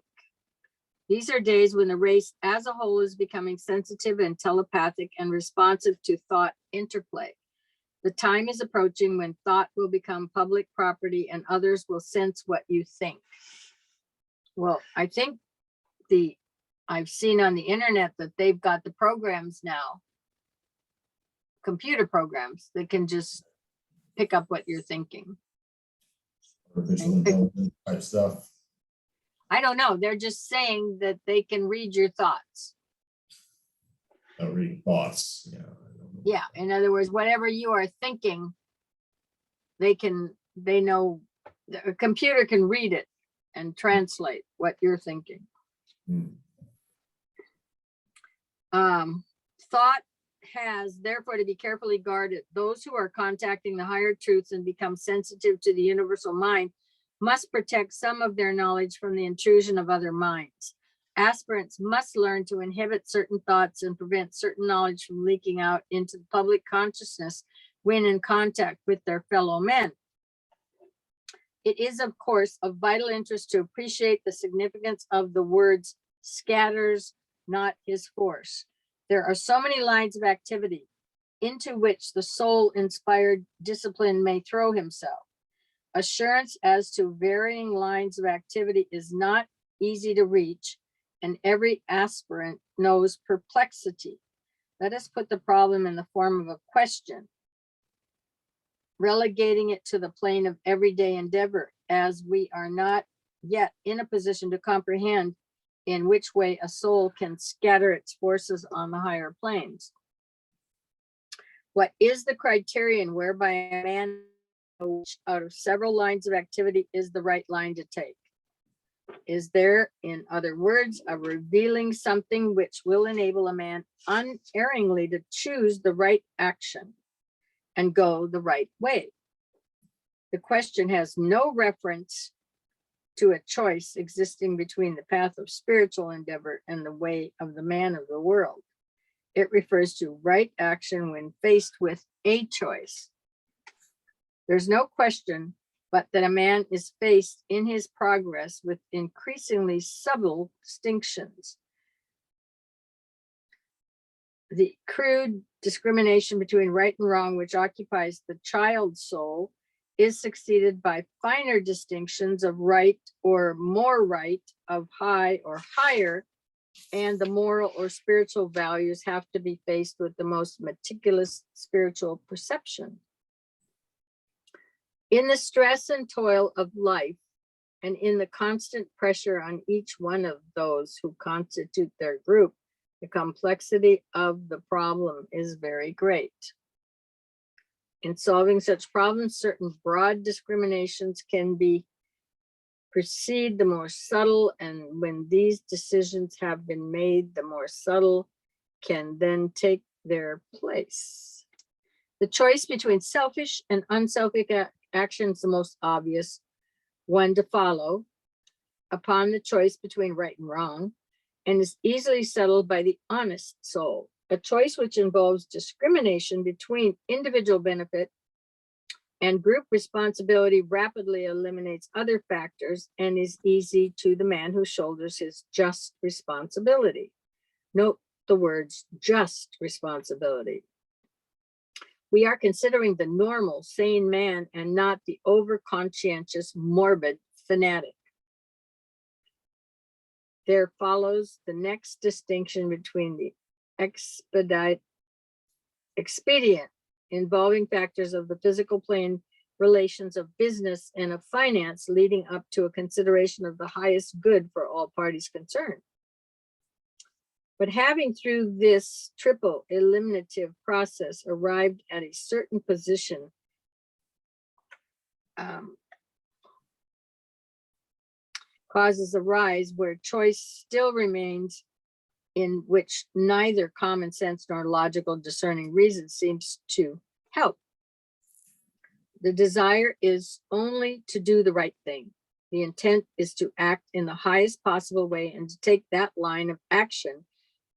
These are days when the race as a whole is becoming sensitive and telepathic and responsive to thought interplay. The time is approaching when thought will become public property and others will sense what you think. Well, I think I've seen on the internet that they've got the programs now, computer programs that can just pick up what you're thinking. Artificial intelligence type stuff. I don't know. They're just saying that they can read your thoughts. Reading thoughts. Yeah. Yeah. In other words, whatever you are thinking, they know, a computer can read it and translate what you're thinking. Thought has therefore to be carefully guarded. Those who are contacting the higher truths and become sensitive to the universal mind must protect some of their knowledge from the intrusion of other minds. Aspirants must learn to inhibit certain thoughts and prevent certain knowledge from leaking out into the public consciousness when in contact with their fellow men. It is, of course, of vital interest to appreciate the significance of the words scatters not his force. There are so many lines of activity into which the soul-inspired discipline may throw himself. Assurance as to varying lines of activity is not easy to reach, and every aspirant knows perplexity. Let us put the problem in the form of a question, relegating it to the plane of everyday endeavor, as we are not yet in a position to comprehend in which way a soul can scatter its forces on the higher planes. What is the criterion whereby a man out of several lines of activity is the right line to take? Is there, in other words, a revealing something which will enable a man unerringly to choose the right action and go the right way? The question has no reference to a choice existing between the path of spiritual endeavor and the way of the man of the world. It refers to right action when faced with a choice. There's no question but that a man is faced in his progress with increasingly subtle distinctions. The crude discrimination between right and wrong, which occupies the child's soul, is succeeded by finer distinctions of right or more right, of high or higher, and the moral or spiritual values have to be faced with the most meticulous spiritual perception. In the stress and toil of life, and in the constant pressure on each one of those who constitute their group, the complexity of the problem is very great. In solving such problems, certain broad discriminations can precede the more subtle, and when these decisions have been made, the more subtle can then take their place. The choice between selfish and unselfish action is the most obvious one to follow upon the choice between right and wrong, and is easily settled by the honest soul. A choice which involves discrimination between individual benefit and group responsibility rapidly eliminates other factors and is easy to the man who shoulders his just responsibility. Note the words just responsibility. We are considering the normal, sane man and not the over-conscientious, morbid fanatic. There follows the next distinction between the expedient involving factors of the physical plane, relations of business and of finance, leading up to a consideration of the highest good for all parties concerned. But having through this triple eliminative process arrived at a certain position, causes a rise where choice still remains, in which neither common sense nor logical discerning reason seems to help. The desire is only to do the right thing. The intent is to act in the highest possible way and to take that line of action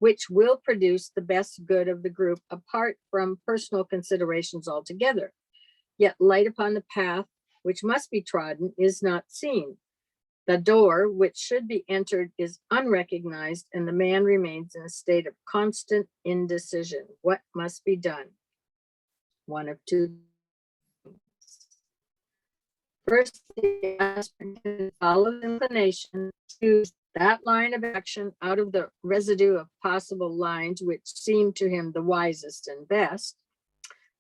which will produce the best good of the group apart from personal considerations altogether. Yet light upon the path which must be trodden is not seen. The door which should be entered is unrecognized, and the man remains in a state of constant indecision. What must be done? One of two. First, the aspirant follows inclination, choose that line of action out of the residue of possible lines which seem to him the wisest and best.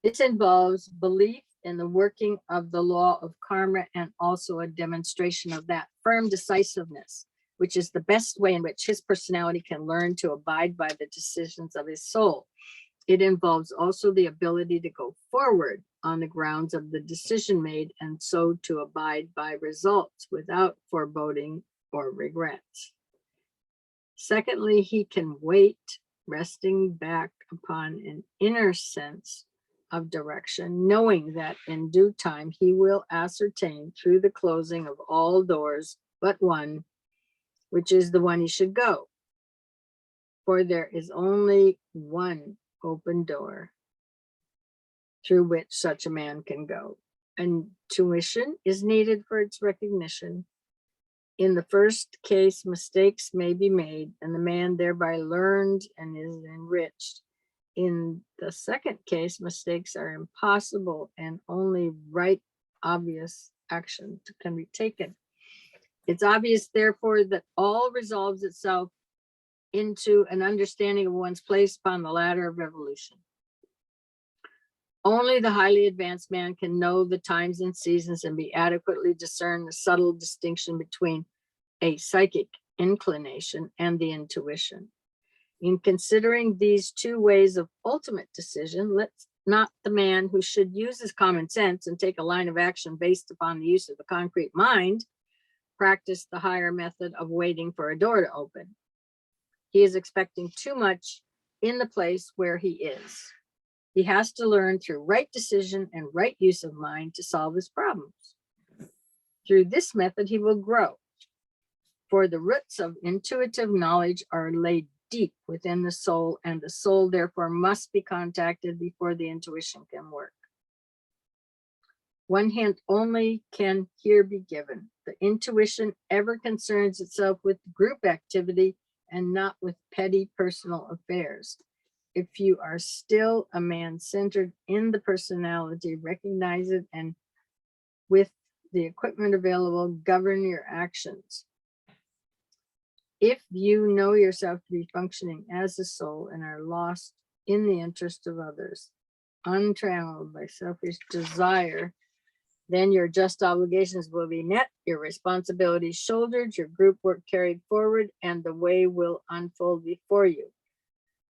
This involves belief in the working of the law of karma and also a demonstration of that firm decisiveness, which is the best way in which his personality can learn to abide by the decisions of his soul. It involves also the ability to go forward on the grounds of the decision made and so to abide by results without foreboding or regrets. Secondly, he can wait, resting back upon an inner sense of direction, knowing that in due time he will ascertain through the closing of all doors but one, which is the one he should go. For there is only one open door through which such a man can go. Intuition is needed for its recognition. In the first case, mistakes may be made, and the man thereby learned and is enriched. In the second case, mistakes are impossible and only right, obvious action can be taken. It's obvious, therefore, that all resolves itself into an understanding of one's place upon the ladder of evolution. Only the highly advanced man can know the times and seasons and be adequately discern the subtle distinction between a psychic inclination and the intuition. In considering these two ways of ultimate decision, let's not the man who should use his common sense and take a line of action based upon the use of the concrete mind practice the higher method of waiting for a door to open. He is expecting too much in the place where he is. He has to learn through right decision and right use of mind to solve his problems. Through this method, he will grow. For the roots of intuitive knowledge are laid deep within the soul, and the soul therefore must be contacted before the intuition can work. One hint only can here be given. The intuition ever concerns itself with group activity and not with petty personal affairs. If you are still a man centered in the personality, recognize it, and with the equipment available, govern your actions. If you know yourself to be functioning as a soul and are lost in the interest of others, untrammeled by selfish desire, then your just obligations will be met, your responsibilities shouldered, your group work carried forward, and the way will unfold before you.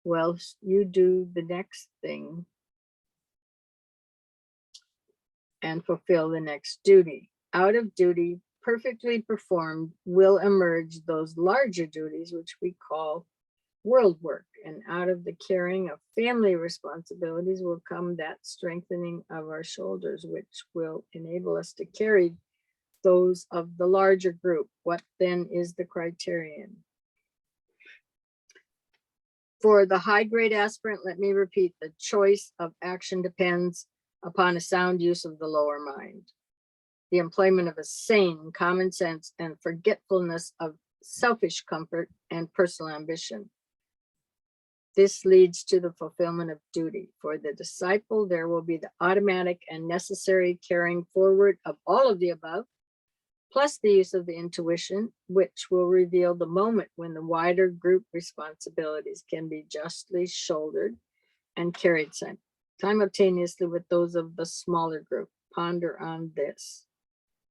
Whilst you do the next thing and fulfill the next duty. Out of duty, perfectly performed, will emerge those larger duties, which we call world work. And out of the carrying of family responsibilities will come that strengthening of our shoulders, which will enable us to carry those of the larger group. What then is the criterion? For the high-grade aspirant, let me repeat, the choice of action depends upon a sound use of the lower mind. The employment of a sane common sense and forgetfulness of selfish comfort and personal ambition. This leads to the fulfillment of duty. For the disciple, there will be the automatic and necessary carrying forward of all of the above, plus the use of the intuition, which will reveal the moment when the wider group responsibilities can be justly shouldered and carried simultaneously with those of the smaller group. Ponder on this.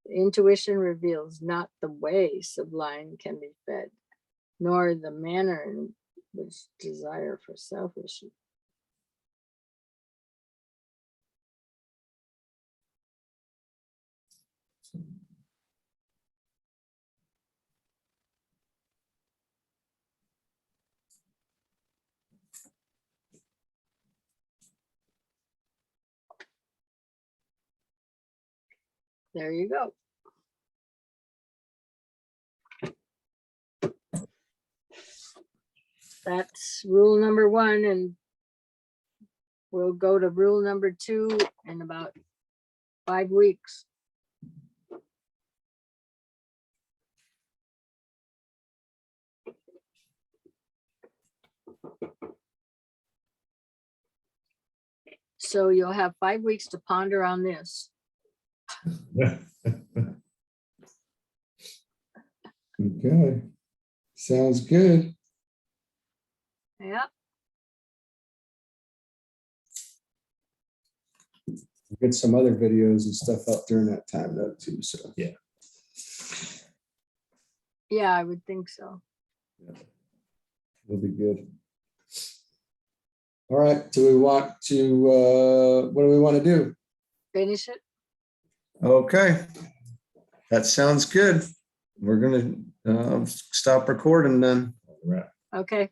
The intuition reveals not the way sublime can be fed, nor the manner in which desire for selfish. There you go. That's rule number 1, and we'll go to rule number 2 in about 5 weeks. So you'll have 5 weeks to ponder on this. Okay. Sounds good. Yep. We'll get some other videos and stuff up during that time though too. So Yeah, I would think so. it'll be good. All right. Do we want to what do we want to do? Finish it. Okay. That sounds good. We're gonna stop recording then. Right. Okay.